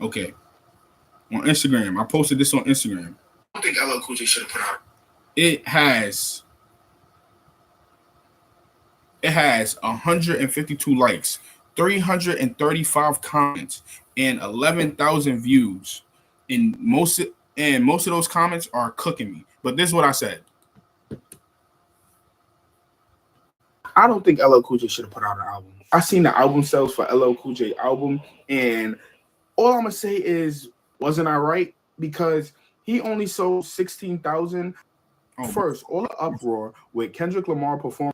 Okay, on Instagram, I posted this on Instagram. I don't think LL Cool J should have put out. It has 152 likes, 335 comments and 11,000 views. And most of those comments are cooking me. But this is what I said. I don't think LL Cool J should have put out an album. I seen the album sales for LL Cool J album, and all I'm gonna say is, wasn't I right? Because he only sold 16,000. First, all the uproar with Kendrick Lamar performing.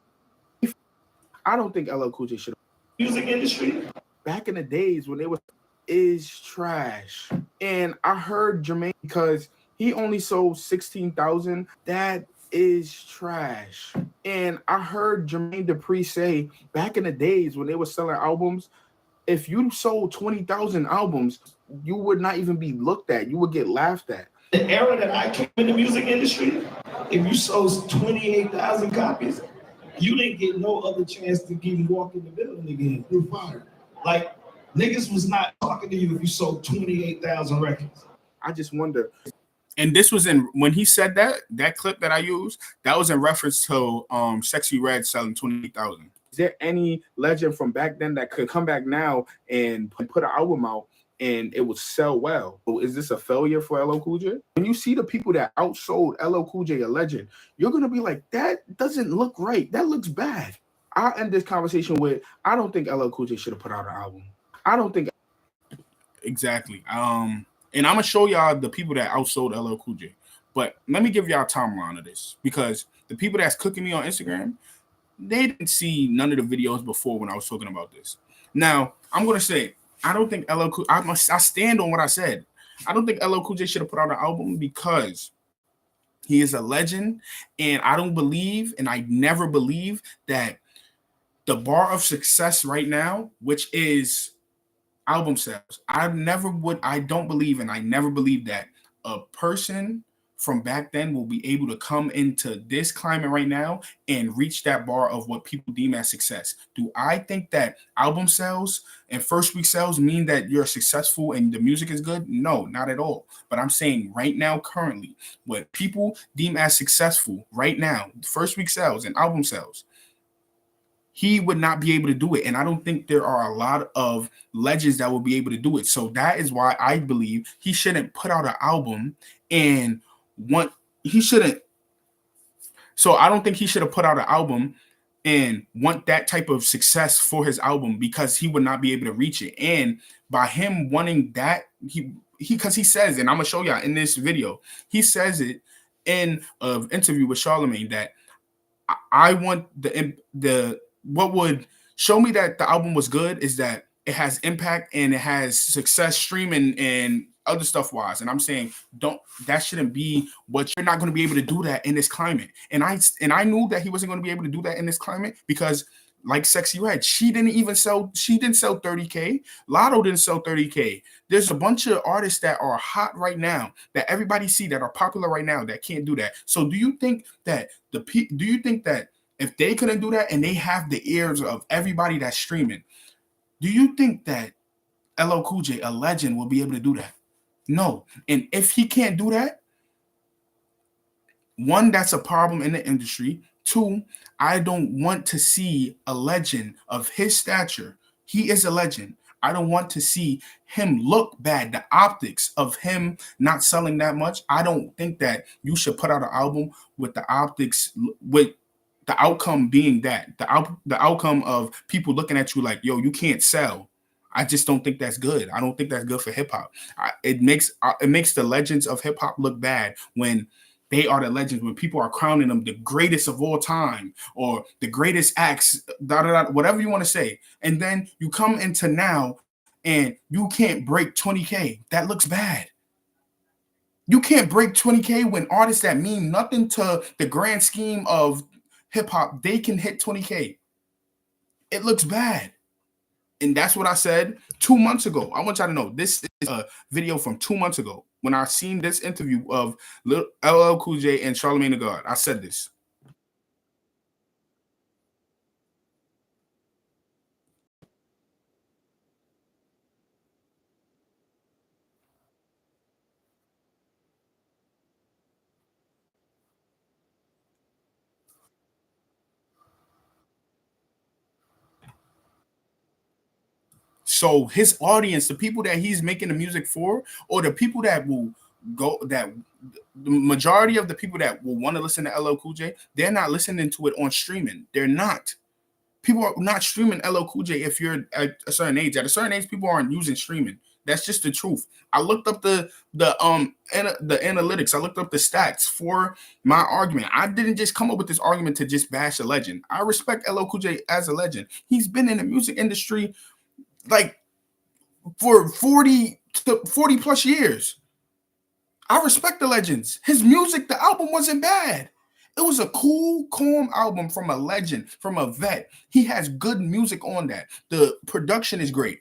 I don't think LL Cool J should have. Music industry back in the days when they were is trash, and I heard Jermaine because he only sold 16,000. That is trash. And I heard Jermaine Dupri say back in the days when they were selling albums, if you sold 20,000 albums, you would not even be looked at. You would get laughed at. The era that I came in the music industry, if you sold 28,000 copies, you didn't get no other chance to even walk in the building again. You're fired. Like, niggas was not talking to you if you sold 28,000 records. I just wonder. And this was when he said that clip that I used, that was in reference to Sexy Red selling 28,000. Is there any legend from back then that could come back now and put an album out and it would sell well? Is this a failure for LL Cool J? When you see the people that outsold LL Cool J, a legend, you're gonna be like, that doesn't look right. That looks bad. I'll end this conversation with, I don't think LL Cool J should have put out an album. I don't think. Exactly. And I'm gonna show y'all the people that outsold LL Cool J. But let me give y'all a timeline of this, because the people that's cooking me on Instagram, they didn't see none of the videos before when I was talking about this. Now, I'm gonna say, I don't think LL Cool. I stand on what I said. I don't think LL Cool J should have put out an album because he is a legend, and I don't believe, and I never believe that the bar of success right now, which is album sales, I don't believe, and I never believe that a person from back then will be able to come into this climate right now and reach that bar of what people deem as success. Do I think that album sales and first week sales mean that you're successful and the music is good? No, not at all. But I'm saying right now, currently, what people deem as successful right now, first week sales and album sales, he would not be able to do it. And I don't think there are a lot of legends that will be able to do it. So that is why I believe he shouldn't put out an album and he shouldn't. So I don't think he should have put out an album and want that type of success for his album, because he would not be able to reach it. And by him wanting that, because he says, and I'm gonna show y'all in this video, he says it in an interview with Charlemagne, that I want the what would show me that the album was good is that it has impact and it has success streaming and other stuff wise. And I'm saying, that shouldn't be what you're not going to be able to do that in this climate. And I knew that he wasn't going to be able to do that in this climate, because like Sexy Red, she didn't sell 30K. Lotto didn't sell 30K. There's a bunch of artists that are hot right now that everybody see that are popular right now that can't do that. So do you think that if they couldn't do that and they have the ears of everybody that's streaming, do you think that LL Cool J, a legend, will be able to do that? No. And if he can't do that, one, that's a problem in the industry. Two, I don't want to see a legend of his stature. He is a legend. I don't want to see him look bad. The optics of him not selling that much, I don't think that you should put out an album with the optics, with the outcome being that. The outcome of people looking at you like, yo, you can't sell. I just don't think that's good. I don't think that's good for hip hop. It makes the legends of hip hop look bad when they are the legends, when people are crowning them the greatest of all time or the greatest acts, whatever you want to say. And then you come into now and you can't break 20K. That looks bad. You can't break 20K when artists that mean nothing to the grand scheme of hip hop, they can hit 20K. It looks bad. And that's what I said 2 months ago. I want y'all to know, this is a video from 2 months ago when I seen this interview of LL Cool J and Charlemagne the God. I said this. So his audience, the people that he's making the music for, or the people that will go, that the majority of the people that will want to listen to LL Cool J, they're not listening to it on streaming. They're not. People are not streaming LL Cool J if you're at a certain age. At a certain age, people aren't using streaming. That's just the truth. I looked up the analytics. I looked up the stats for my argument. I didn't just come up with this argument to just bash a legend. I respect LL Cool J as a legend. He's been in the music industry like for 40 plus years. I respect the legends. His music, the album wasn't bad. It was a cool, calm album from a legend, from a vet. He has good music on that. The production is great.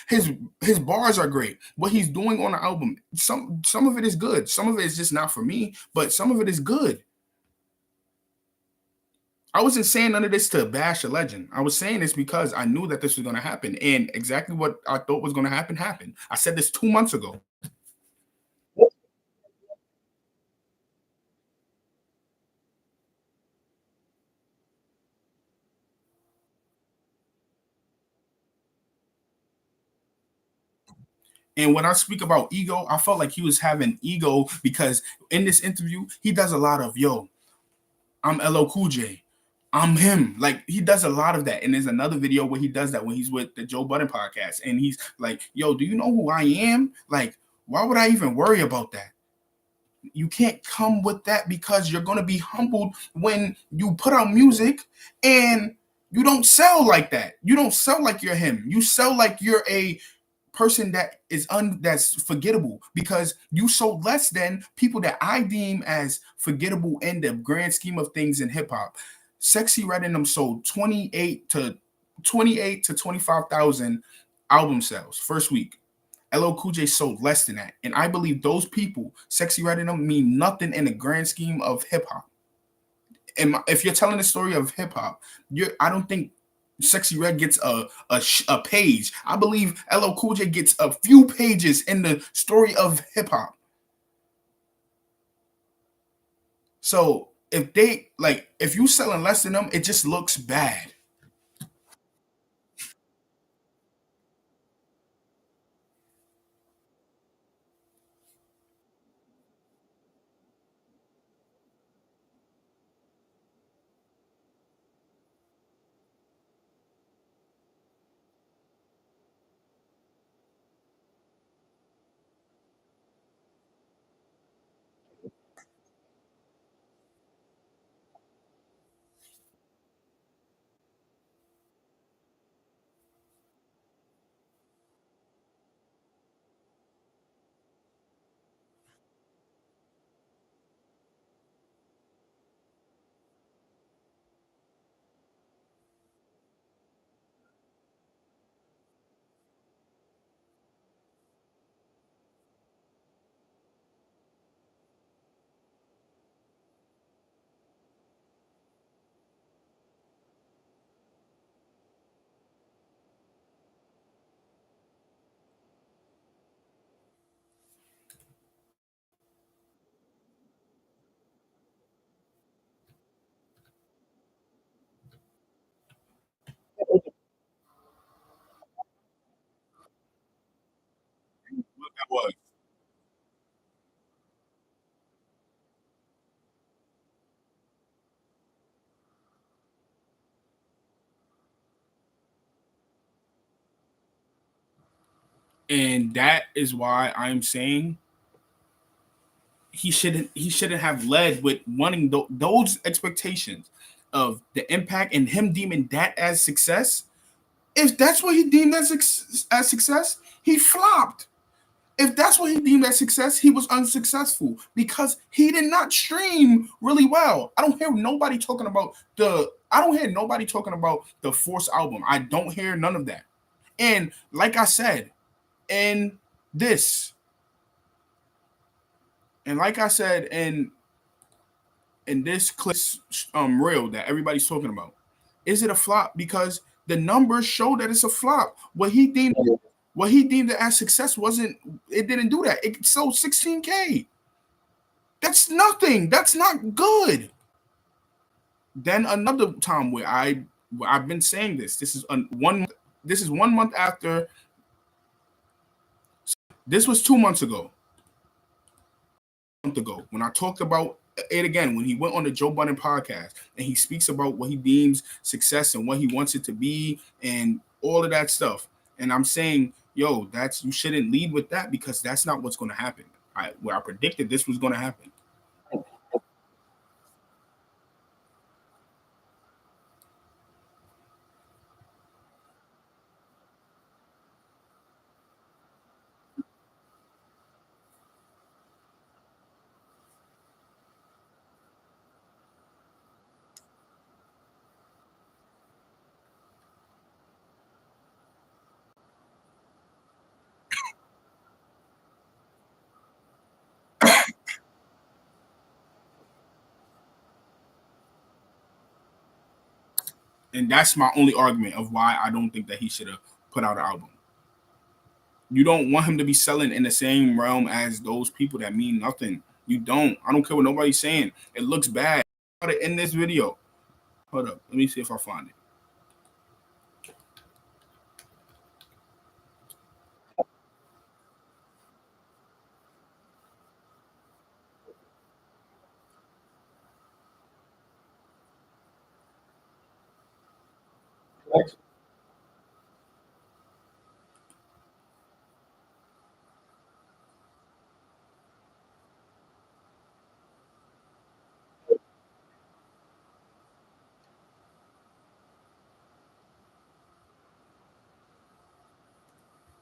His bars are great. What he's doing on the album, some of it is good. Some of it is just not for me, but some of it is good. I wasn't saying none of this to bash a legend. I was saying this because I knew that this was going to happen, and exactly what I thought was going to happen happened. I said this 2 months ago. And when I speak about ego, I felt like he was having ego because in this interview, he does a lot of, yo, I'm LL Cool J. I'm him. Like, he does a lot of that. And there's another video where he does that when he's with the Joe Budden podcast. And he's like, yo, do you know who I am? Like, why would I even worry about that? You can't come with that because you're going to be humbled when you put out music and you don't sell like that. You don't sell like you're him. You sell like you're a person that is that's forgettable because you sold less than people that I deem as forgettable in the grand scheme of things in hip hop. Sexy Red and them sold 28 to 25,000 album sales first week. LL Cool J sold less than that, and I believe those people, Sexy Red and them, mean nothing in the grand scheme of hip hop. And if you're telling the story of hip hop, I don't think Sexy Red gets a page. I believe LL Cool J gets a few pages in the story of hip hop. So if you selling less than them, it just looks bad. What that was. And that is why I'm saying he shouldn't have led with wanting those expectations of the impact and him deeming that as success. If that's what he deemed as success, he flopped. If that's what he deemed as success, he was unsuccessful because he did not stream really well. I don't hear nobody talking about the Force album. I don't hear none of that. And like I said, in this, and like I said in this clip reel that everybody's talking about, is it a flop? Because the numbers show that it's a flop. What he deemed it as success didn't do that. It sold 16K. That's nothing. That's not good. Then another time where I've been saying this. This is one This is 1 month after. This was 2 months ago. When I talked about it again, when he went on the Joe Budden podcast and he speaks about what he deems success and what he wants it to be and all of that stuff. And I'm saying, yo, you shouldn't lead with that because that's not what's going to happen. I predicted this was going to happen. And that's my only argument of why I don't think that he should have put out an album. You don't want him to be selling in the same realm as those people that mean nothing. You don't. I don't care what nobody's saying. It looks bad. In this video. Hold up. Let me see if I find it.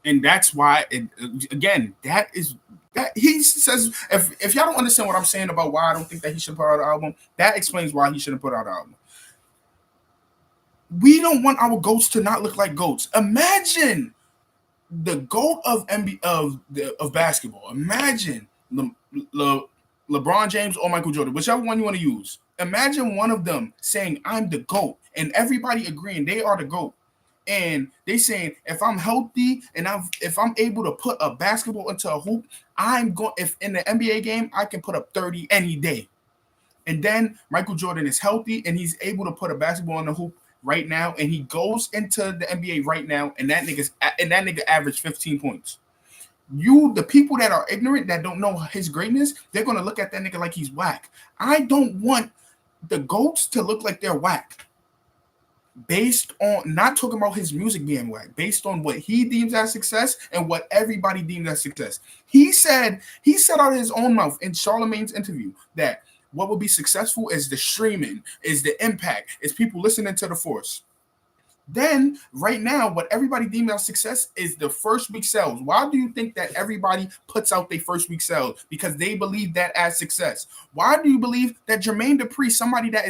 And that's why, that he says, if y'all don't understand what I'm saying about why I don't think that he should put out an album, that explains why he shouldn't put out an album. We don't want our goats to not look like goats. Imagine the GOAT of basketball. Imagine LeBron James or Michael Jordan, whichever one you want to use. Imagine one of them saying, I'm the GOAT, and everybody agreeing they are the GOAT. And they saying, if I'm healthy and if I'm able to put a basketball into a hoop, if in the NBA game, I can put up 30 any day. And then Michael Jordan is healthy and he's able to put a basketball in the hoop right now, and he goes into the NBA right now, and that nigga averaged 15 points. The people that are ignorant, that don't know his greatness, they're gonna look at that nigga like he's whack. I don't want the GOATs to look like they're whack. Based on, not talking about his music being whack, based on what he deems as success and what everybody deems as success. He said out of his own mouth in Charlemagne's interview that what would be successful is the streaming, is the impact, is people listening to the force. Then right now, what everybody deems as success is the first week sales. Why do you think that everybody puts out their first week sales? Because they believe that as success. Why do you believe that Jermaine Dupri, somebody that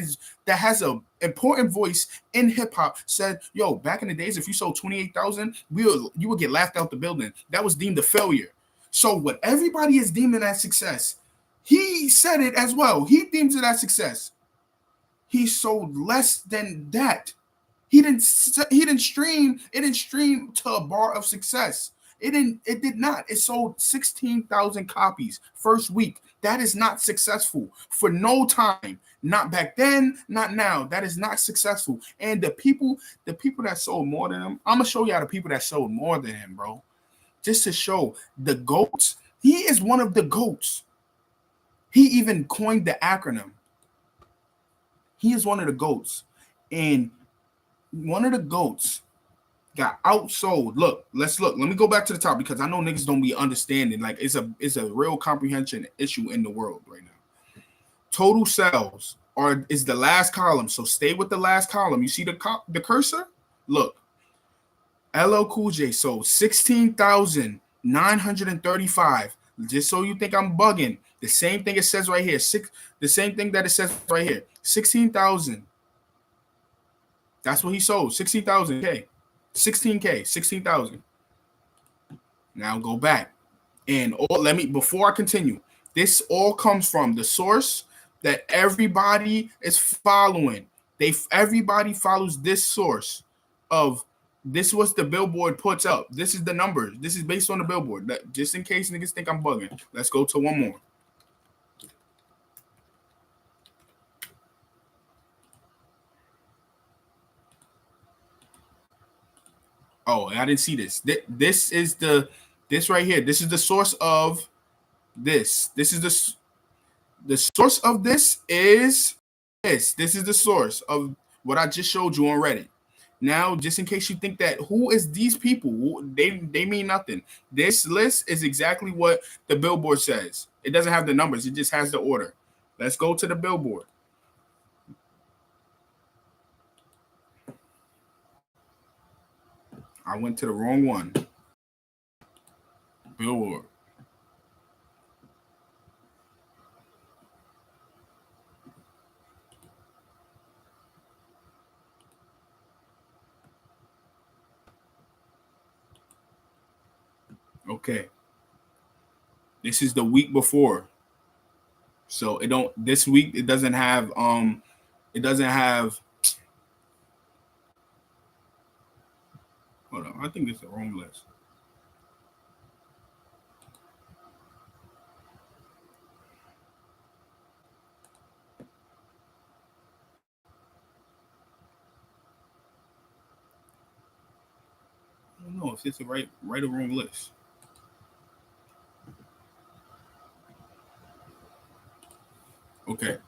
has an important voice in hip hop, said, yo, back in the days, if you sold 28,000, you would get laughed out the building. That was deemed a failure. So what everybody is deeming as success, he said it as well. He deems it as success. He sold less than that. He didn't stream. It didn't stream to a bar of success. It did not. It sold 16,000 copies first week. That is not successful for no time. Not back then, not now. That is not successful. And the people that sold more than him, I'm gonna show y'all the people that sold more than him, bro. Just to show the GOATs. He is one of the GOATs. He even coined the acronym. He is one of the GOATs. And one of the GOATs got outsold. Look, let's look. Let me go back to the top because I know niggas don't be understanding. Like it's a real comprehension issue in the world right now. Total sales is the last column. So stay with the last column. You see the cursor? Look. LL Cool J sold 16,935. Just so you think I'm bugging. The same thing it says right here. The same thing that it says right here. 16,000. That's what he sold. 16,000K. 16K. 16,000. Now go back. And before I continue, this all comes from the source that everybody is following. Everybody follows this source of this was the Billboard puts up. This is the numbers. This is based on the Billboard. Just in case niggas think I'm bugging. Let's go to one more. Oh, I didn't see this. This is this right here. This is the source of this. This is the source of this is this. This is the source of what I just showed you on Reddit. Now, just in case you think that who is these people, they mean nothing. This list is exactly what the Billboard says. It doesn't have the numbers. It just has the order. Let's go to the Billboard. I went to the wrong one. Billboard. Okay. This is the week before. So it don't this week it doesn't have hold on, I think it's the wrong list. I don't know if it's the right or wrong list. Okay.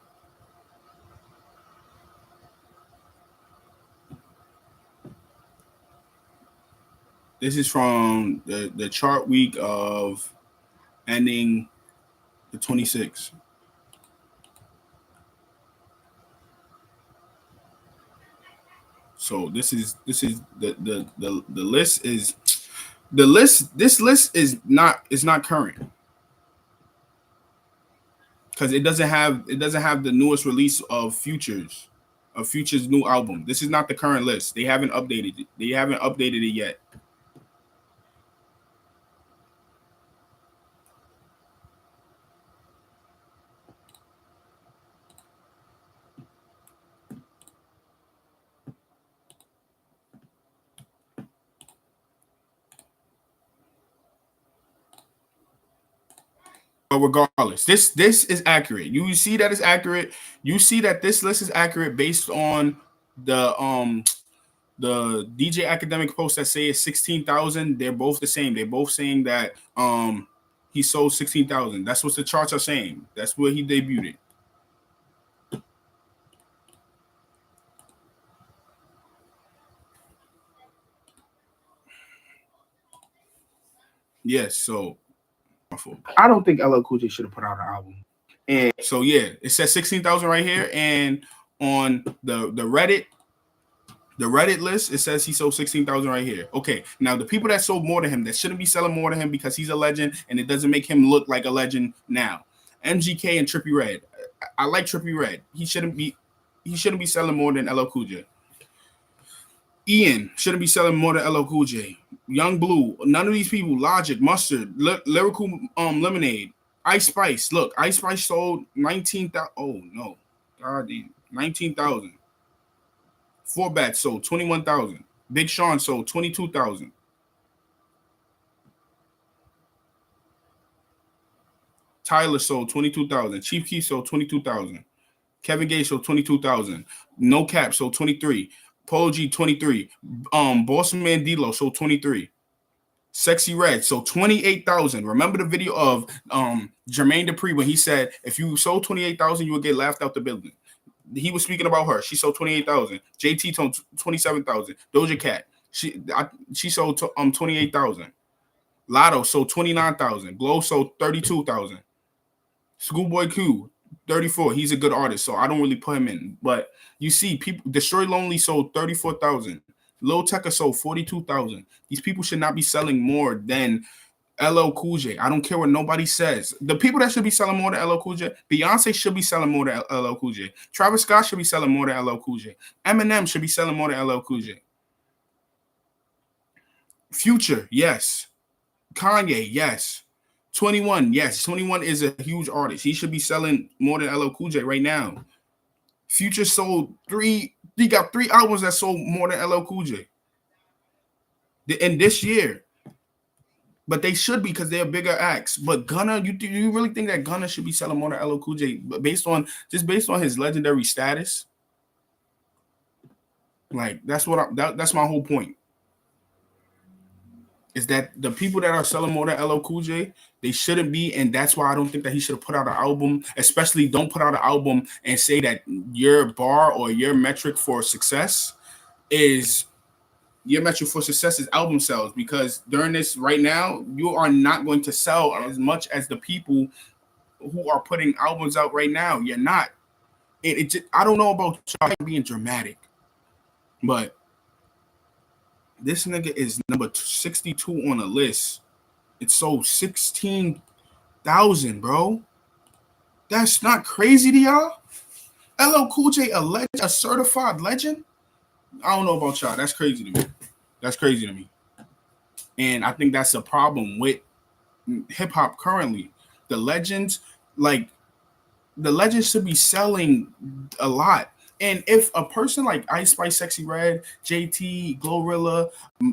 This is from the chart week of ending the 26th. So this is the list is the list. This list is not current because it doesn't have the newest release of Future's new album. This is not the current list. They haven't updated it. They haven't updated it yet. But regardless, this is accurate. You see that it's accurate. You see that this list is accurate based on the DJ Akademiks post that say it's 16,000. They're both the same. They're both saying that he sold 16,000. That's what the charts are saying. That's where he debuted it. Yes, so I don't think LL Cool J should have put out an album. And so yeah, it says 16,000 right here, and on the Reddit list, it says he sold 16,000 right here. Okay, now the people that sold more to him, that shouldn't be selling more to him because he's a legend, and it doesn't make him look like a legend now. MGK and Trippie Redd. I like Trippie Redd. He shouldn't be selling more than LL Cool J. Ian shouldn't be selling more than LL Cool J. Young Blue, none of these people. Logic, Mustard, Lyrical Lemonade, Ice Spice. Look, Ice Spice sold 19,000. Oh no, God damn, 19,000. Four Bats sold 21,000. Big Sean sold 22,000. Tyler sold 22,000. Chief Keef sold 22,000. Kevin Gates sold 22,000. No Cap sold 23. Polo G 23. Boss Man D-Lo sold 23. Sexy Red sold 28,000. Remember the video of Jermaine Dupri when he said if you sold 28,000, you would get laughed out the building. He was speaking about her. She sold 28,000. JT sold 27,000. Doja Cat, she sold 28,000. Lotto sold 29,000. Glow sold 32,000. Schoolboy Q 34. He's a good artist, so I don't really put him in. But you see, people. Destroy Lonely sold 34,000. Lil Tecca sold 42,000. These people should not be selling more than LL Cool J. I don't care what nobody says. The people that should be selling more than LL Cool J, Beyonce should be selling more than LL Cool J. Travis Scott should be selling more than LL Cool J. Eminem should be selling more than LL Cool J. Future, yes. Kanye, yes. 21, yes. 21 is a huge artist. He should be selling more than LL Cool J right now. Future sold he got 3 albums that sold more than LL Cool J in this year. But they should be because they're bigger acts. But Gunna, you really think that Gunna should be selling more than LL Cool J based on his legendary status? Like that's my whole point. is that the people that are selling more than LL Cool J, they shouldn't be, and that's why I don't think that he should have put out an album. Especially, don't put out an album and say that your bar or your metric for success is album sales, because during this right now, you are not going to sell as much as the people who are putting albums out right now. You're not. I don't know about y'all being dramatic, but this nigga is number 62 on the list. It sold 16,000, bro. That's not crazy to y'all? LL Cool J, a certified legend? I don't know about y'all. That's crazy to me. That's crazy to me. And I think that's a problem with hip hop currently. The legends should be selling a lot. And if a person like Ice Spice, Sexy Red, JT, Glorilla,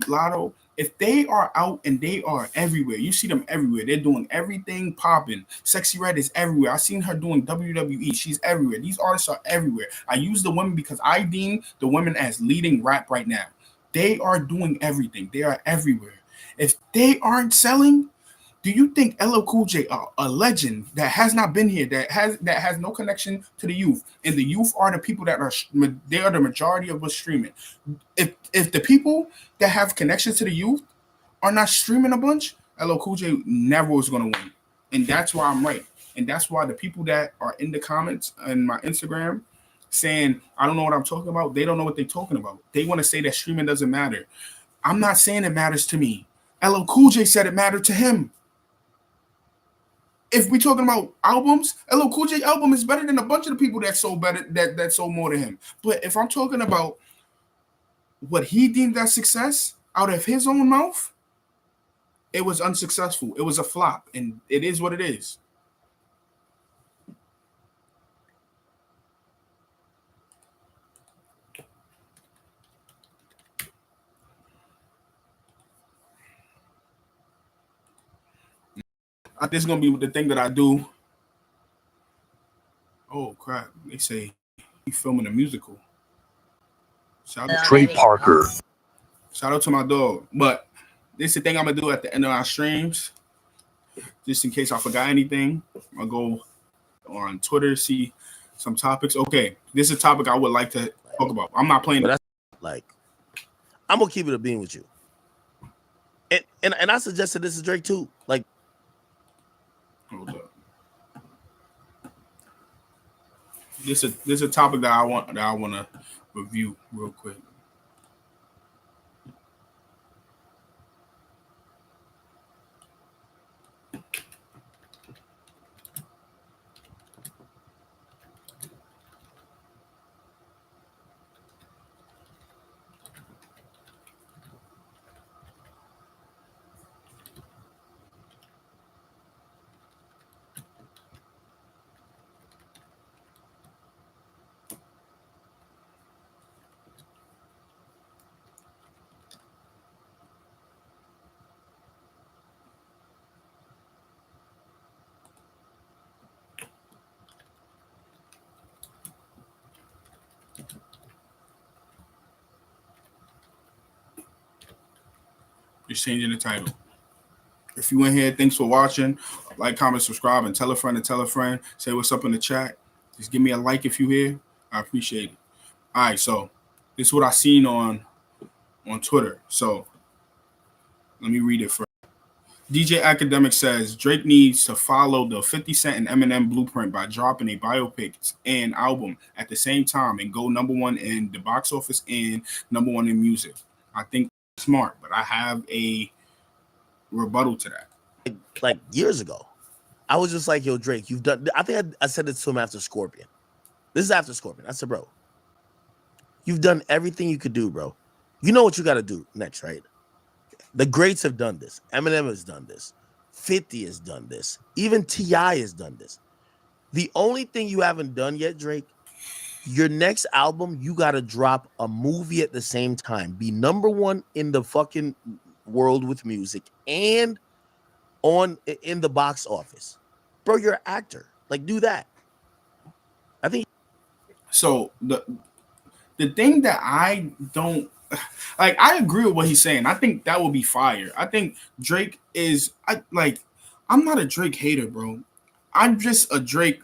Lotto, if they are out and they are everywhere, you see them everywhere. They're doing everything popping. Sexy Red is everywhere. I seen her doing WWE. She's everywhere. These artists are everywhere. I use the women because I deem the women as leading rap right now. They are doing everything. They are everywhere. If they aren't selling, do you think LL Cool J, a legend that has not been here, that has no connection to the youth, and the youth are the people that are the majority of what's streaming? If the people that have connections to the youth are not streaming a bunch, LL Cool J never was going to win, and that's why I'm right, and that's why the people that are in the comments on my Instagram saying I don't know what I'm talking about, they don't know what they're talking about. They want to say that streaming doesn't matter. I'm not saying it matters to me. LL Cool J said it mattered to him. If we're talking about albums, LL Cool J album is better than a bunch of the people that sold better, that sold more than him. But if I'm talking about what he deemed as success out of his own mouth, it was unsuccessful. It was a flop, and it is what it is. This is gonna be the thing that I do. Oh crap! They say he's filming a musical. Trey Parker. Shout out to my dog. But this is the thing I'm gonna do at the end of our streams, just in case I forgot anything. I'll go on Twitter, see some topics. Okay, this is a topic I would like to talk about. I'm not playing. But that's like, I'm gonna keep it a bean with you. And I suggested this is Drake too. Like, hold up. This is a topic that I want to review real quick. Just changing the title. If you in here, thanks for watching. Like, comment, subscribe, and tell a friend to tell a friend. Say what's up in the chat. Just give me a like if you here. I appreciate it. All right, so this is what I seen on Twitter. So let me read it first. DJ Akademiks says Drake needs to follow the 50 Cent and Eminem blueprint by dropping a biopic and album at the same time and go #1 in the box office and #1 in music. I think it's smart, but I have a rebuttal to that. Like years ago, I was just like, yo, Drake, you've done. I think I said it to him after Scorpion. This is after Scorpion. I said, bro, you've done everything you could do, bro. You know what you got to do next, right? The greats have done this. Eminem has done this. 50 has done this. Even T.I. has done this. The only thing you haven't done yet, Drake, your next album, you got to drop a movie at the same time. Be #1 in the fucking world with music and in the box office. Bro, you're an actor. Like, do that. I think. So the thing that I don't like I agree with what he's saying. I think that would be fire. I think Drake is I'm not a Drake hater, bro. I'm just a Drake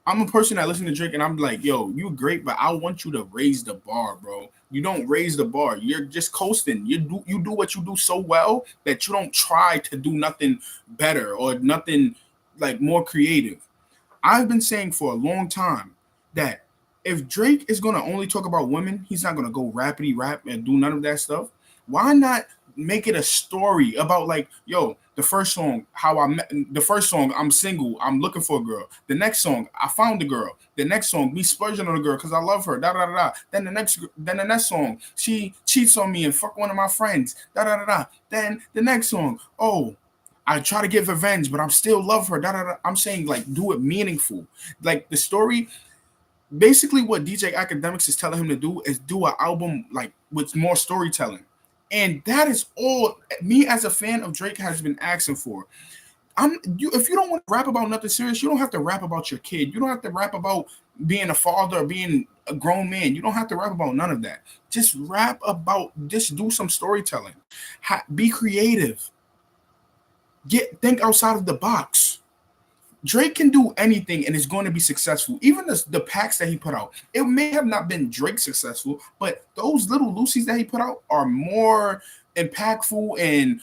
I'm a person that listens to Drake and I'm like, yo, you great, but I want you to raise the bar, bro. You don't raise the bar. You're just coasting. You do what you do so well that you don't try to do nothing better or nothing like more creative. I've been saying for a long time that if Drake is gonna only talk about women, he's not gonna go rapidy rap and do none of that stuff. Why not make it a story about the first song, the first song, I'm single, I'm looking for a girl. The next song, I found a girl. The next song, me splurging on a girl because I love her. Da da da da. Then the next song, she cheats on me and fuck one of my friends. Da da da da. Then the next song, oh, I try to get revenge, but I'm still love her. Da, da, da. I'm saying do it meaningful. Like the story, basically what DJ Akademiks is telling him to do is do an album with more storytelling. And that is all me as a fan of Drake has been asking for. If you don't want to rap about nothing serious, you don't have to rap about your kid. You don't have to rap about being a father or being a grown man. You don't have to rap about none of that. Just just do some storytelling. Be creative. Think outside of the box. Drake can do anything and is going to be successful. Even the packs that he put out, it may have not been Drake successful, but those little Lucy's that he put out are more impactful and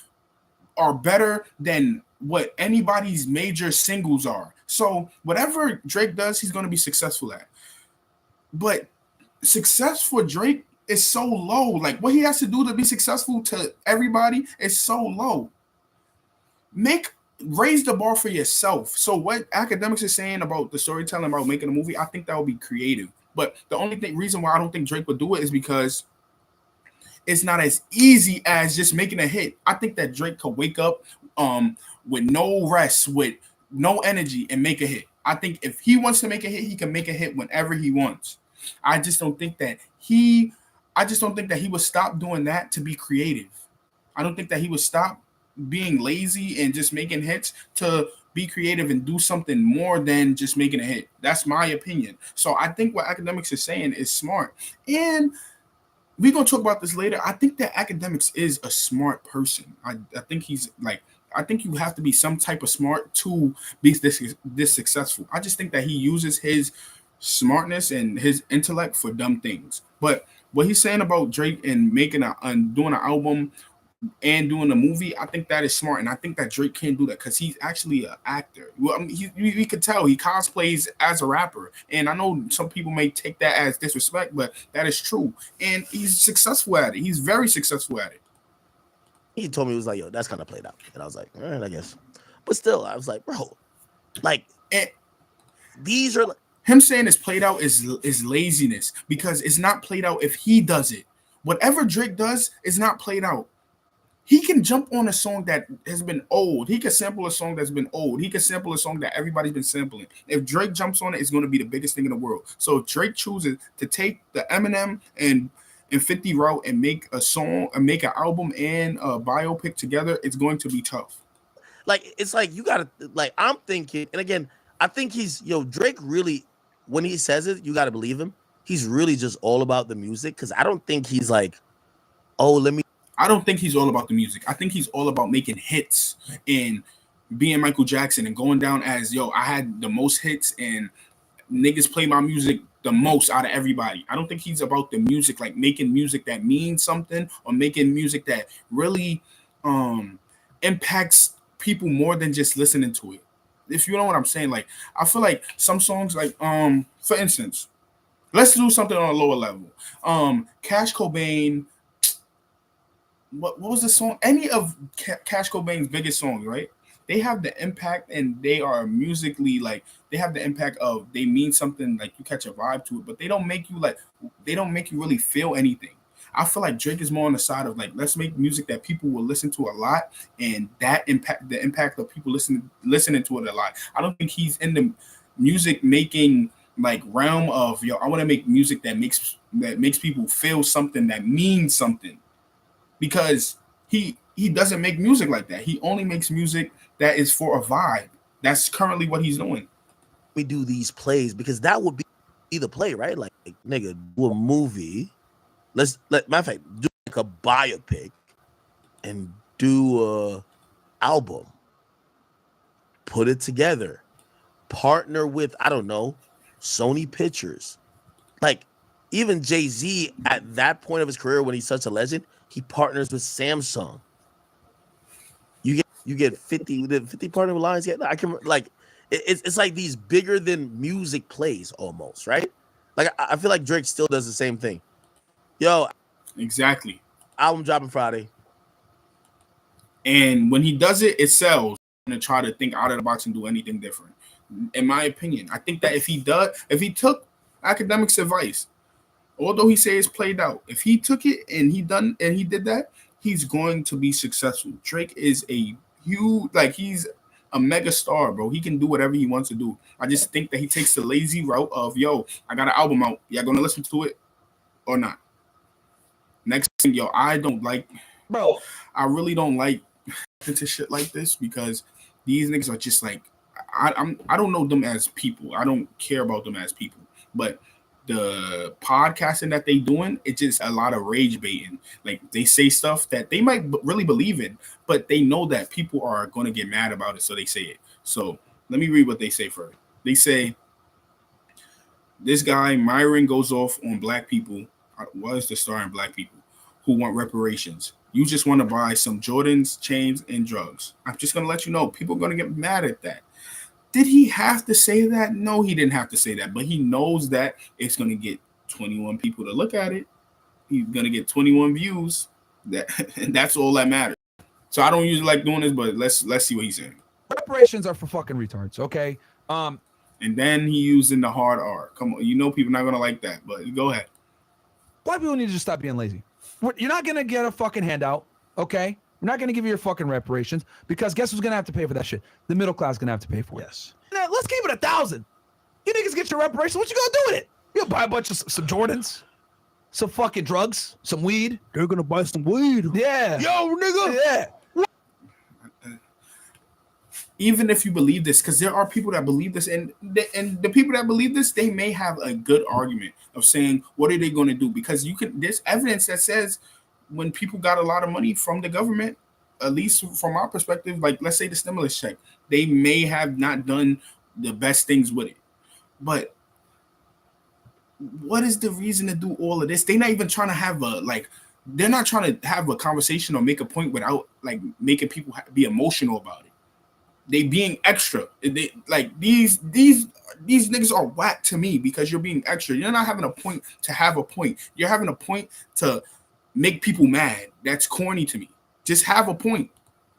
are better than what anybody's major singles are. So whatever Drake does, he's going to be successful at. But success for Drake is so low. Like what he has to do to be successful to everybody is so low. Raise the bar for yourself. So what Akademiks is saying about the storytelling about making a movie, I think that would be creative. But the only reason why I don't think Drake would do it is because it's not as easy as just making a hit. I think that Drake could wake up with no rest, with no energy, and make a hit. I think if he wants to make a hit, he can make a hit whenever he wants. I just don't think that he would stop doing that to be creative. I don't think that he would stop being lazy and just making hits to be creative and do something more than just making a hit. That's my opinion. So I think what Akademiks is saying is smart. And we're going to talk about this later. I think that Akademiks is a smart person. I think he's I think you have to be some type of smart to be this successful. I just think that he uses his smartness and his intellect for dumb things. But what he's saying about Drake and doing an album and doing a movie, I think that is smart, and I think that Drake can do that because he's actually an actor. Well, I mean, we could tell he cosplays as a rapper, and I know some people may take that as disrespect, but that is true, and he's successful at it. He's very successful at it. He told me, he was like, yo, that's kind of played out, and I was like, all right, I guess. But still, I was like, bro, these are him saying it's played out is laziness, because it's not played out if he does it. Whatever Drake does is not played out. He can jump on a song that has been old. He can sample a song that's been old. He can sample a song that everybody's been sampling. If Drake jumps on it, it's going to be the biggest thing in the world. So if Drake chooses to take the Eminem and 50 route and make a song and make an album and a biopic together, it's going to be tough. It's like you gotta I'm thinking, and again, I think Drake really, when he says it, you gotta believe him. He's really just all about the music, because I don't think he's like, I don't think he's all about the music. I think he's all about making hits and being Michael Jackson and going down as, I had the most hits and niggas play my music the most out of everybody. I don't think he's about the music, like making music that means something or making music that really impacts people more than just listening to it. If you know what I'm saying, I feel like some songs, for instance, let's do something on a lower level. Cash Cobain. What was the song? Any of Cash Cobain's biggest songs, right? They have the impact, and they are musically they have the impact of they mean something, you catch a vibe to it, but they don't make you really feel anything. I feel like Drake is more on the side of let's make music that people will listen to a lot, and that the impact of people listening to it a lot. I don't think he's in the music making realm of I want to make music that makes people feel something, that means something. Because he doesn't make music like that. He only makes music that is for a vibe. That's currently what he's doing. We do these plays because that would be the play, right? Nigga, do a movie, matter of fact, do like a biopic and do a album. Put it together. Partner with, I don't know, Sony Pictures. Like, even Jay-Z at that point of his career when he's such a legend, he partners with Samsung. You get 50 partner with Lions. Yeah, I can like it's like these bigger than music plays almost, right? Like I feel like Drake still does the same thing. Yo, exactly. Album dropping Friday. And when he does it, it sells. And try to think out of the box and do anything different. In my opinion, I think that if he took Akademiks' advice, although he say it's played out, if he took it and he did that, he's going to be successful. Drake is a huge, like he's a mega star, bro. He can do whatever he wants to do. I just think that he takes the lazy route of, yo, I got an album out. Y'all gonna listen to it or not? Next thing, yo, I don't like, bro. I really don't like into shit like this because these niggas are just like, I don't know them as people. I don't care about them as people. But the podcasting that they doing, it's just a lot of rage baiting. Like they say stuff that they might really believe in, but they know that people are going to get mad about it, so they say it. So let me read what they say first. They say, this guy Myron goes off on black people, was the star in black people who want reparations. You just want to buy some Jordans, chains, and drugs. I'm just going to let you know, people are going to get mad at that. Did he have to say that? No, he didn't have to say that, but he knows that it's going to get 21 people to look at it. He's going to get 21 views. That's all that matters. So I don't usually like doing this, but let's see what he's saying. Reparations are for fucking retards, okay? And then he using the hard R. Come on, you know people not going to like that, but go ahead. Black people need to just stop being lazy. You're not going to get a fucking handout, okay? We're not going to give you your fucking reparations because guess who's going to have to pay for that shit? The middle class is going to have to pay for it. Yes. Now, let's keep it 1,000. You niggas get your reparations. What you going to do with it? You'll buy a bunch of some Jordans, some fucking drugs, some weed. They're going to buy some weed. Yeah. Yo, nigga. Yeah. Even if you believe this, because there are people that believe this, and the people that believe this, they may have a good argument of saying, what are they going to do? Because there's evidence that says when people got a lot of money from the government, at least from our perspective, like let's say the stimulus check, they may have not done the best things with it. But what is the reason to do all of this? They're not even trying to have they're not trying to have a conversation or make a point without like making people be emotional about it. They being extra. They like these niggas are whack to me because you're being extra. You're not having a point to have a point. You're having a point to make people mad. That's corny to me. Just have a point.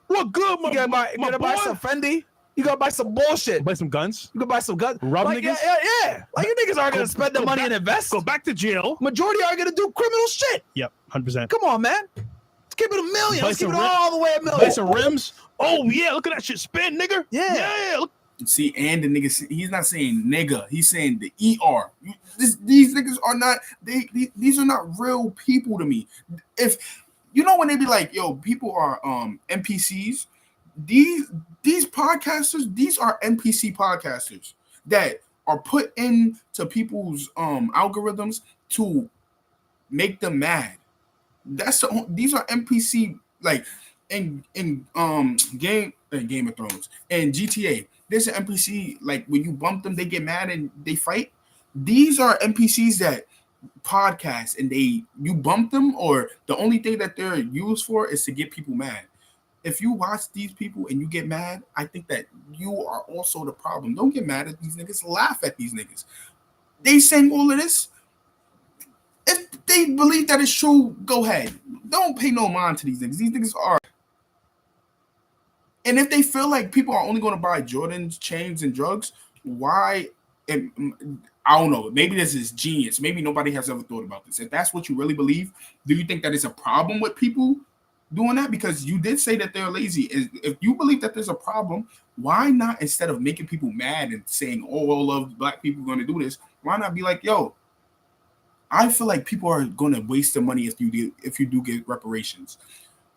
What good? You gotta buy some Fendi. You gotta buy some bullshit. Buy some guns. You gotta buy some guns. Rob like, niggas. Yeah. Like you niggas aren't gonna spend the money and invest. Go back to jail. Majority are gonna do criminal shit. Yep, 100%. Come on, man. Let's keep it $1 million. Let's keep it all the way $1 million. Buy some rims. Oh yeah, look at that shit spin, nigga. Yeah. Look. See, and the nigga, he's not saying nigga. He's saying the ER. These niggas are not. These are not real people to me. If you know when they be like, yo, people are NPCs. These podcasters, these are NPC podcasters that are put into people's algorithms to make them mad. These are NPC like in Game of Thrones and GTA. There's an NPC like when you bump them, they get mad and they fight. These are NPCs that podcast and you bump them, or the only thing that they're used for is to get people mad. If you watch these people and you get mad, I think that you are also the problem. Don't get mad at these niggas. Laugh at these niggas. They saying all of this. If they believe that it's true, go ahead. Don't pay no mind to these niggas. These niggas are. And if they feel like people are only going to buy Jordans, chains, and drugs, why? And I don't know. Maybe this is genius. Maybe nobody has ever thought about this. If that's what you really believe, do you think that it's a problem with people doing that? Because you did say that they're lazy. If you believe that there's a problem, why not, instead of making people mad and saying, oh, all of black people are going to do this, why not be like, yo, I feel like people are going to waste their money if you do get reparations.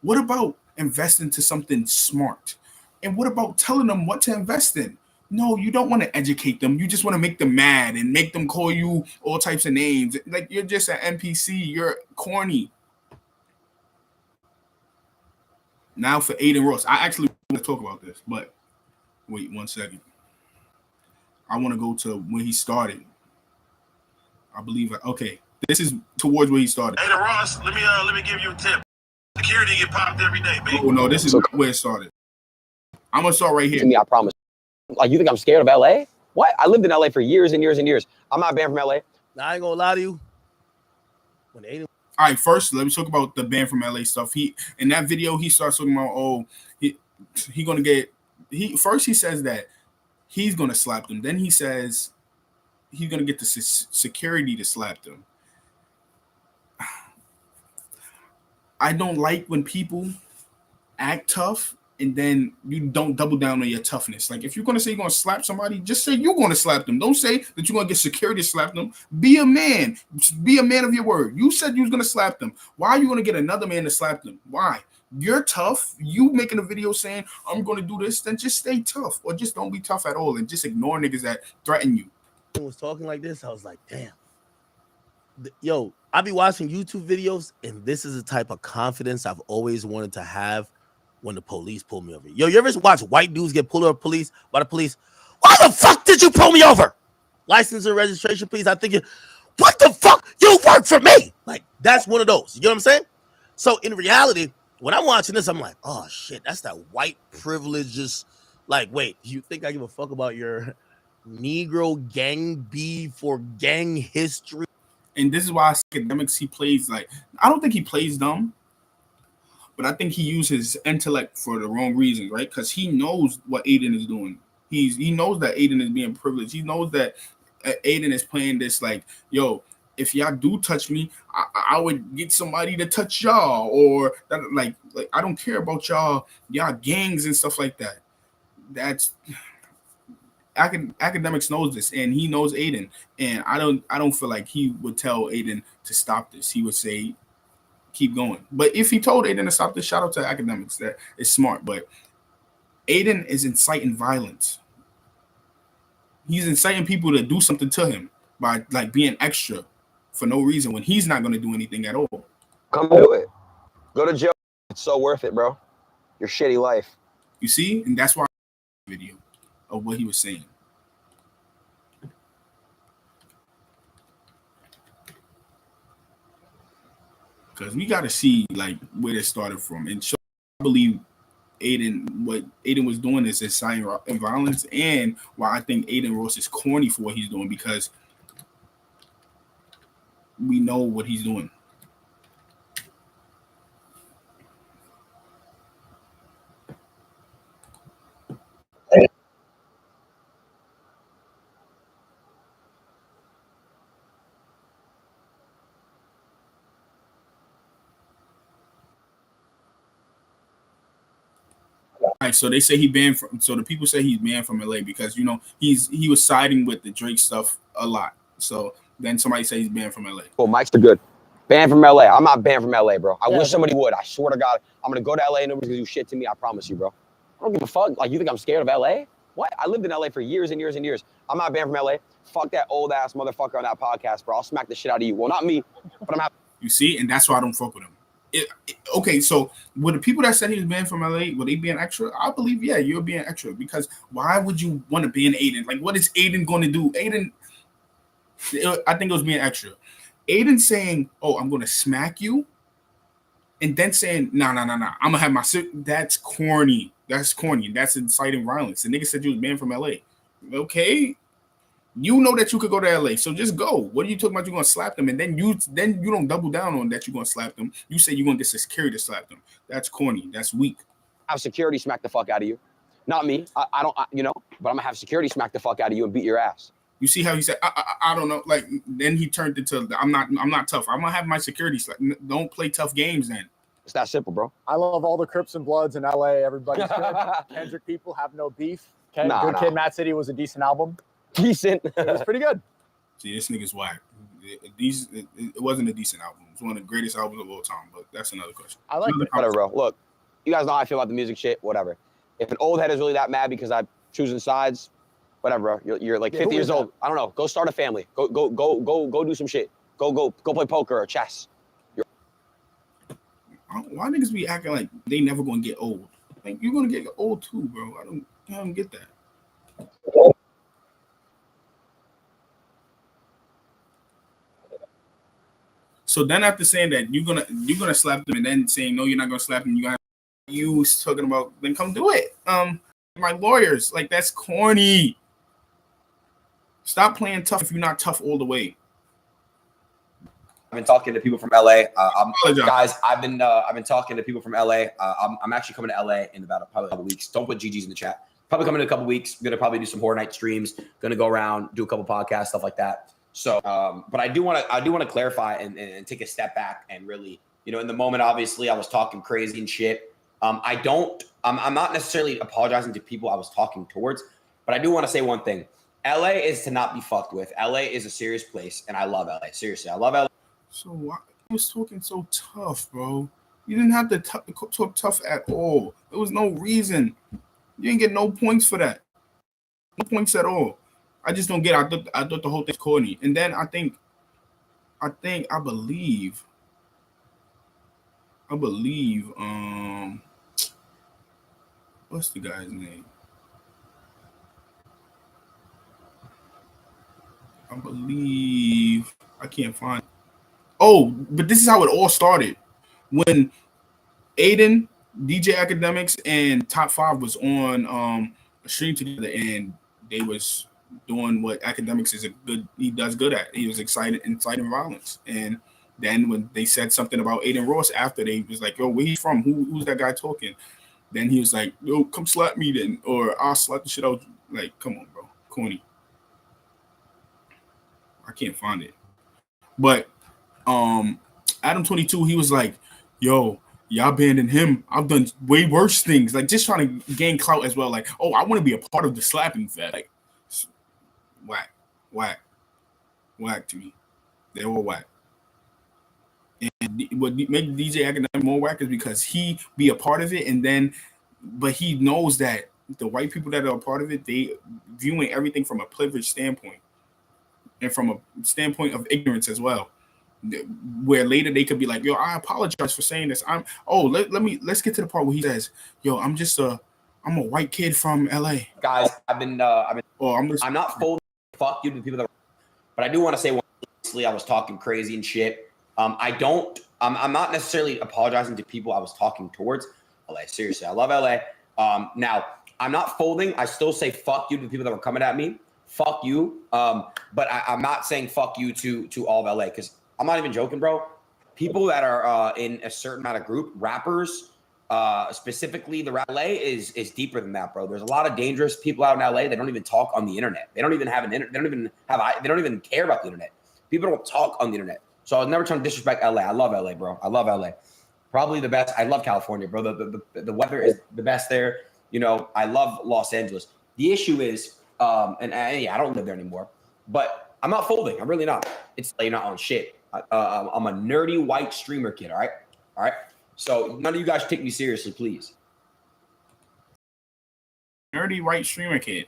What about investing to something smart? And what about telling them what to invest in? No, you don't want to educate them. You just want to make them mad and make them call you all types of names. Like, you're just an NPC. You're corny. Now for Adin Ross. I actually want to talk about this, but wait 1 second. I want to go to when he started. I believe. Okay, this is towards where he started. Adin Ross, let me give you a tip. Security get popped every day, baby. Oh no, this is where it started. I'm gonna start right here. To me, I promise. Like, you think I'm scared of LA? What? I lived in LA for years and years and years. I'm not banned from LA. Now, I ain't gonna lie to you. When Adin, all right, first let me talk about the ban from LA stuff. He in that video he starts talking about he gonna get he says that he's gonna slap them. Then he says he's gonna get the security to slap them. I don't like when people act tough and then you don't double down on your toughness. Like, if you're gonna say you're gonna slap somebody, just say you're gonna slap them. Don't say that you're gonna get security to slap them. Be a man. Be a man of your word. You said you was gonna slap them. Why are you gonna get another man to slap them? Why? You're tough. You making a video saying I'm gonna do this, then just stay tough, or just don't be tough at all and just ignore niggas that threaten you. was talking like this, I was like, damn. Yo, I be watching YouTube videos, and this is the type of confidence I've always wanted to have when the police pull me over. Yo, you ever watch white dudes get pulled over by the police? Why the fuck did you pull me over? License and registration, please. I think what the fuck? You work for me. Like, that's one of those. You know what I'm saying? So in reality, when I'm watching this, I'm like, oh shit, that's that white privilege. Just like, wait, you think I give a fuck about your Negro gang beef or gang history? And this is why Akademiks, he plays like, I don't think he plays dumb, but I think he uses intellect for the wrong reasons, right? Because he knows what Adin is doing. He knows that Adin is being privileged. He knows that Adin is playing this like, yo, if y'all do touch me, I would get somebody to touch y'all, or that, like I don't care about y'all gangs and stuff like that. That's Akademiks knows this, and he knows Adin, and I don't feel like he would tell Adin to stop this. He would say keep going. But if he told Adin to stop this, shout out to Akademiks. That is smart. But Adin is inciting violence. He's inciting people to do something to him by like being extra for no reason when he's not going to do anything at all. Come do it. Go to jail. It's so worth it, bro. Your shitty life. You see? And that's why video of what he was saying. Because we got to see like where this started from. And so I believe what Adin was doing is inciting violence, and why I think Adin Ross is corny for what he's doing, because we know what he's doing. Right, so they say he banned from. So the people say he's banned from LA because he was siding with the Drake stuff a lot. So then somebody say he's banned from LA. Well, mics are good. Banned from LA. I'm not banned from LA, bro. I wish somebody would. I swear to God, I'm gonna go to LA and nobody's gonna do shit to me. I promise you, bro. I don't give a fuck. Like, you think I'm scared of LA? What? I lived in LA for years and years and years. I'm not banned from LA. Fuck that old ass motherfucker on that podcast, bro. I'll smack the shit out of you. Well, not me, but I'm happy. You see, and that's why I don't fuck with him. Okay, so with the people that said he was banned from LA, were they being extra? I believe, yeah, you're being extra, because why would you want to ban Adin? Like, what is Adin going to do? Adin, I think it was being extra. Adin saying, "Oh, I'm going to smack you," and then saying, "Nah, I'm gonna have my." That's corny. That's corny. That's inciting violence. The nigga said you was banned from LA. Okay. You know that you could go to LA, so just go. What are you talking about? You're gonna slap them, and then you don't double down on that. You're gonna slap them. You say you're gonna get security to slap them. That's corny. That's weak. Have security smack the fuck out of you, not me. I don't, but I'm gonna have security smack the fuck out of you and beat your ass. You see how he said, I don't know. Like, then he turned into, I'm not tough. I'm gonna have my security slap. Don't play tough games then. It's that simple, bro. I love all the Crips and Bloods in LA. Everybody's good. Kendrick people have no beef. Good Kid, Mad City was a decent album. Decent. It was pretty good. See, this nigga's whack. It wasn't a decent album. It's one of the greatest albums of all time, but that's another question. I like whatever, bro. Look, you guys know how I feel about the music shit, whatever. If an old head is really that mad because I'm choosing sides, whatever, bro. You're like 50 who years is that? old. I don't know. Go start a family. Go do some shit. Go play poker or chess. Why niggas be acting like they never gonna get old? Like you're gonna get old too, bro. I don't get that. So then after saying that you're gonna slap them and then saying no, you're not gonna slap them, you got you talking about then come do it. My lawyers, like that's corny. Stop playing tough if you're not tough all the way. I've been talking to people from LA. Guys, I've been talking to people from LA. I'm actually coming to LA in about probably a couple weeks. Don't put GG's in the chat. Probably coming in a couple weeks. I'm gonna probably do some horror night streams. Gonna go around, do a couple podcasts, stuff like that. So, but I do want to clarify and take a step back and really, in the moment, obviously, I was talking crazy and shit. I'm not necessarily apologizing to people I was talking towards, but I do want to say one thing. LA is to not be fucked with. LA is a serious place, and I love LA. Seriously, I love LA. So why I was talking so tough, bro? You didn't have to talk tough at all. There was no reason. You didn't get no points for that. No points at all. I just don't get it. I thought the whole thing's corny. And then I believe what's the guy's name? I can't find it. Oh, but this is how it all started. When Adin, DJ Akademiks, and Top 5 was on a stream together, and they was doing what Akademiks he does good at. He was inciting violence. And then when they said something about Adin Ross after, they was like, yo, where he from? Who's that guy talking? Then he was like, yo, come slap me then, or I'll slap the shit out. Like, come on, bro. Corny. I can't find it. But Adam 22, he was like, yo, y'all banning him. I've done way worse things. Like, just trying to gain clout as well. Like, oh, I want to be a part of the slapping fest. Like, whack to me. They were whack. And what made DJ Akademiks more whack is because he be a part of it, but he knows that the white people that are a part of it, they viewing everything from a privileged standpoint and from a standpoint of ignorance as well. Where later they could be like, yo, I apologize for saying this. Let's get to the part where he says, yo, I'm a white kid from LA. Guys, I'm not folding. Fuck you to the people that, but I do want to say, honestly, I was talking crazy and shit. I'm not necessarily apologizing to people I was talking towards. LA, seriously, I love LA. Now I'm not folding. I still say fuck you to the people that were coming at me. Fuck you. But I'm not saying fuck you to all of LA, because I'm not even joking, bro. People that are in a certain amount of group, rappers, specifically the LA is deeper than that, bro. There's a lot of dangerous people out in LA that don't even talk on the internet. They don't even have they don't even care about the internet. People don't talk on the internet. So I was never trying to disrespect LA. I love LA, bro. I love LA. Probably the best. I love California, bro. The weather is the best there. I love Los Angeles. The issue is, and I don't live there anymore, but I'm not folding. I'm really not. It's like not on shit. I'm a nerdy white streamer kid. All right. So none of you guys take me seriously, please. Nerdy white streamer kid.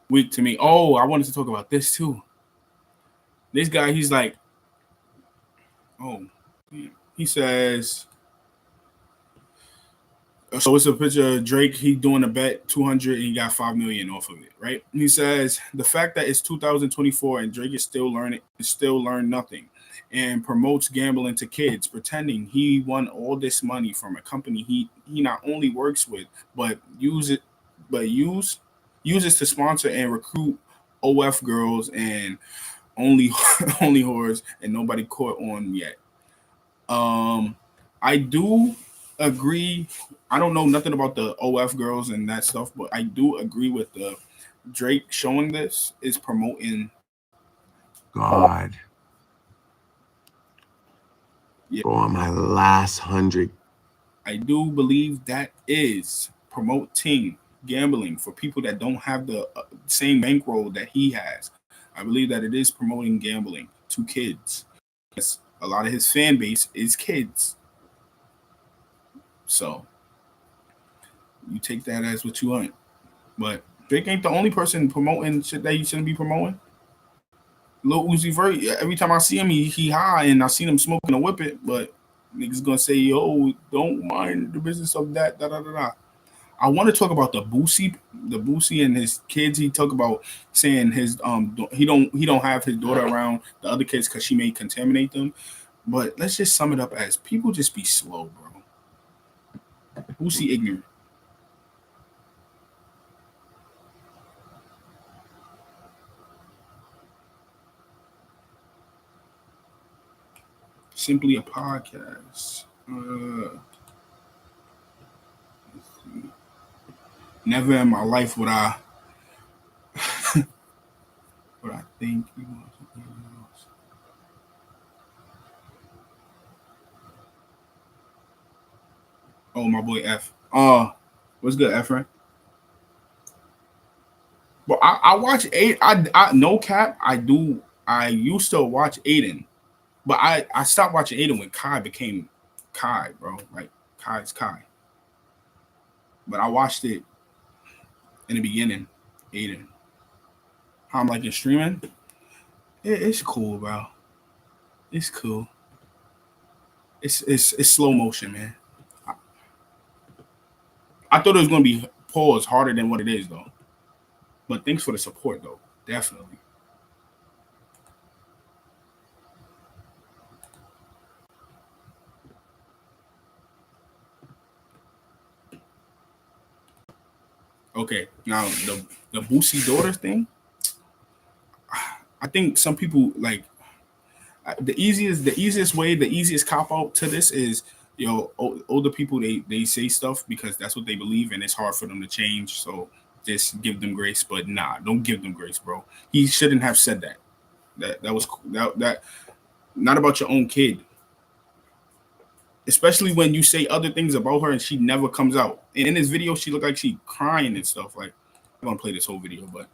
Weak to me. Oh, I wanted to talk about this too. This guy, he's like, he says, so it's a picture of Drake. He doing a bet 200 and he got 5 million off of it, right? He says the fact that it's 2024 and Drake is still learn nothing and promotes gambling to kids, pretending he won all this money from a company he not only works with, but uses to sponsor and recruit OF girls and only whores, and nobody caught on yet. I do agree. I don't know nothing about the OF girls and that stuff, but I do agree with the Drake showing this is promoting God. Yeah. Bro, on my last 100. I do believe that is promoting gambling for people that don't have the same bankroll that he has. I believe that it is promoting gambling to kids. Yes, a lot of his fan base is kids. So you take that as what you want. But Drake ain't the only person promoting shit that he shouldn't be promoting. Lil Uzi Vert, every time I see him, he high, and I seen him smoking a whip it, but niggas gonna say, yo, don't mind the business of that, da da da da. I want to talk about the Boosie and his kids. He talk about saying his he don't have his daughter around the other kids because she may contaminate them. But let's just sum it up as people just be slow, bro. Boosie ignorant. Simply a podcast. Never in my life would I think you want something else. Oh, my boy F. What's good, Efren? But I watch I no cap. I used to watch Aiden, but I stopped watching Aiden when Kai became Kai, bro. Like Kai's Kai. But I watched it in the beginning, Aiden. How I'm like in streaming. It's cool, bro. It's cool. It's slow motion, man. I thought it was gonna be pause harder than what it is though. But thanks for the support though. Definitely. Okay, now the Boosie daughter thing. I think some people like the easiest cop out to this is older people they say stuff because that's what they believe and it's hard for them to change. So just give them grace, but nah, don't give them grace, bro. He shouldn't have said that. That was that not about your own kid. Especially when you say other things about her and she never comes out. And in this video, she looked like she crying and stuff. Like, I'm gonna play this whole video, but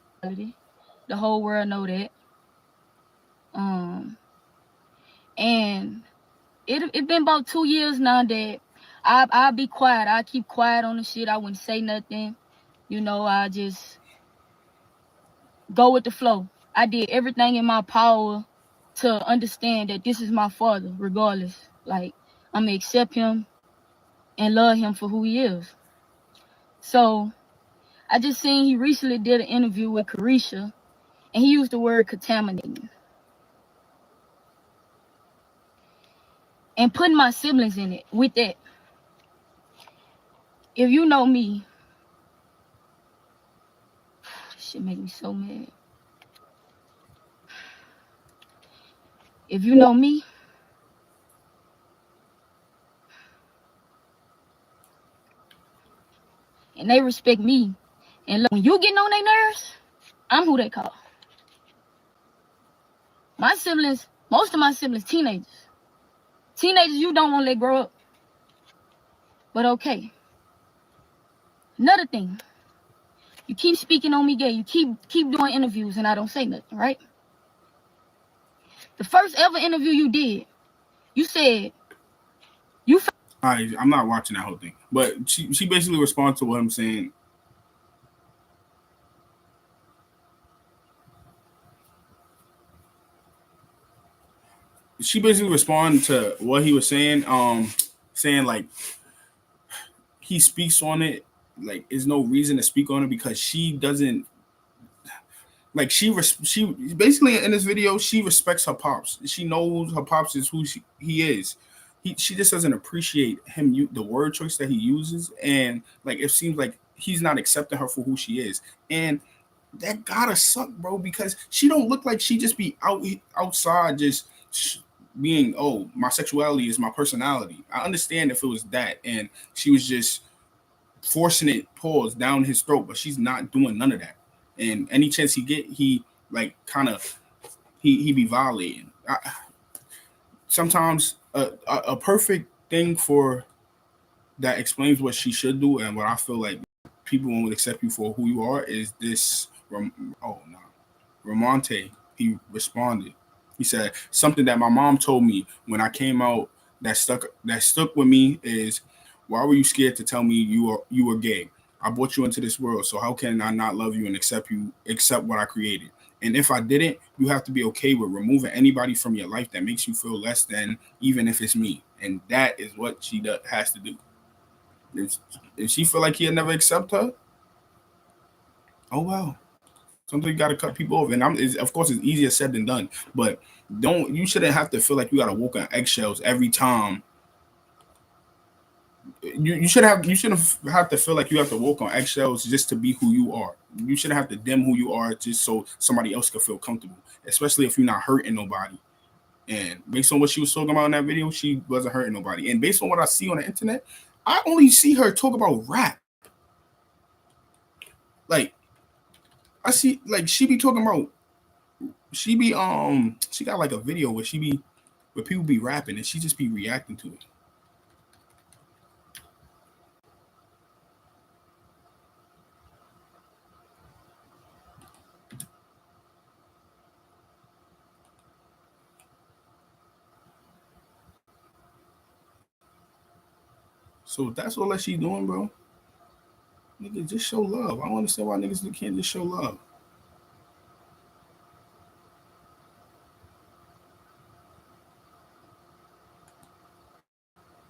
the whole world know that. And it been about 2 years now that I'll be quiet. I keep quiet on the shit. I wouldn't say nothing. I just go with the flow. I did everything in my power to understand that this is my father, regardless. Like, I'm gonna accept him and love him for who he is. So I just seen he recently did an interview with Carisha, and he used the word contaminating. And putting my siblings in it with that. If you know me, this shit make me so mad. If you know me, and they respect me, and look, when you getting on their nerves, I'm who they call. My siblings, most of my siblings, teenagers. Teenagers you don't want to let grow up. But okay. Another thing. You keep speaking on me gay. You keep doing interviews and I don't say nothing, right? The first ever interview you did, you said I'm not watching that whole thing. But she basically responds to what I'm saying. She basically responded to what he was saying, saying like he speaks on it, like there's no reason to speak on it because she doesn't like she basically in this video she respects her pops. She knows her pops is who he is. She just doesn't appreciate him the word choice that he uses, and like it seems like he's not accepting her for who she is, and that gotta suck, bro, because she don't look like she just be outside just being, oh, my sexuality is my personality. I understand if it was that and she was just forcing it pause down his throat, but she's not doing none of that. And any chance he get, he like kind of he be violating. Sometimes a perfect thing for that explains what she should do and what I feel like people won't accept you for who you are is this. Ramonte, he responded. He said something that my mom told me when I came out that stuck with me is, why were you scared to tell me you were gay? I brought you into this world, so how can I not love you and accept what I created? And if I didn't, you have to be okay with removing anybody from your life that makes you feel less than, even if it's me. And that is what she has to do. If she feel like he'll never accept her, oh well. Sometimes you got to cut people off, and of course it's easier said than done. But you shouldn't have to feel like you got to walk on eggshells every time. You shouldn't have to feel like you have to walk on eggshells just to be who you are. You shouldn't have to dim who you are just so somebody else can feel comfortable, especially if you're not hurting nobody. And based on what she was talking about in that video, she wasn't hurting nobody. And based on what I see on the internet, I only see her talk about rap. Like, I see, like, she be talking about, she got like a video where people be rapping and she just be reacting to it. So that's all that she doing, bro. Nigga, just show love. I don't understand why niggas can't just show love.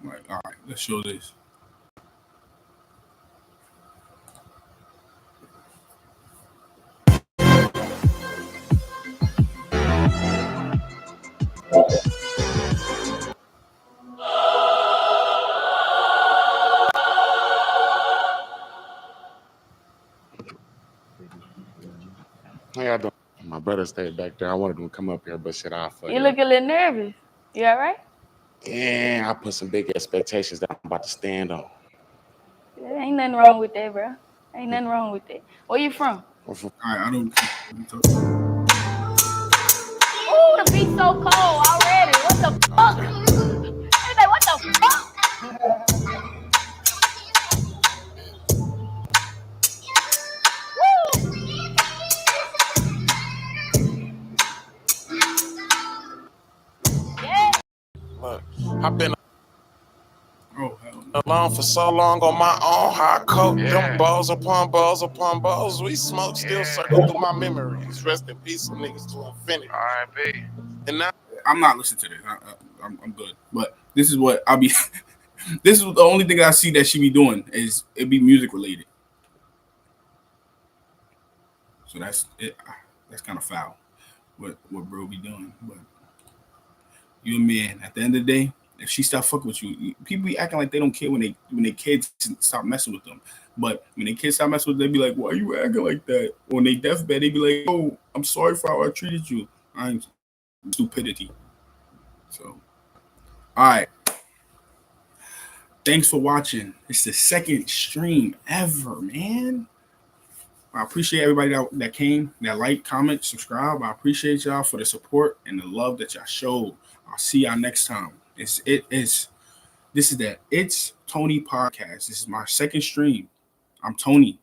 Like, all right, let's show this. How y'all doing? My brother stayed back there. I wanted him to come up here, but shit, I fuck You it look up. a little nervous. You all right? Yeah, I put some big expectations that I'm about to stand on. There ain't nothing wrong with that, bro. Ain't nothing wrong with that. Where you from? All right, I don't. Ooh, the beat's so cold already. What the fuck? Everybody, what the fuck? Look, I've been alone for so long on my own. How I cope them balls upon balls upon balls. We smoke still circle through my memories. Rest in peace, some niggas to infinity. R.I.P. And now I'm not listening to this. I'm good. But this is what I'll be. This is the only thing I see that she be doing is it be music related. So that's it. That's kind of foul. What bro be doing? But you a man. At the end of the day, if she stop fucking with you, people be acting like they don't care when they kids stop messing with them. But when they kids stop messing with them, they be like, "Why are you acting like that?" Or when they deathbed, they be like, "Oh, I'm sorry for how I treated you. I'm stupidity." So, all right. Thanks for watching. It's the second stream ever, man. I appreciate everybody that came, that liked, comment, subscribe. I appreciate y'all for the support and the love that y'all showed. I'll see y'all next time. This is the It's Tony podcast. This is my second stream. I'm Tony.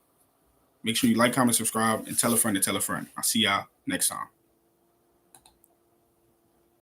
Make sure you like, comment, subscribe, and tell a friend to tell a friend. I'll see y'all next time.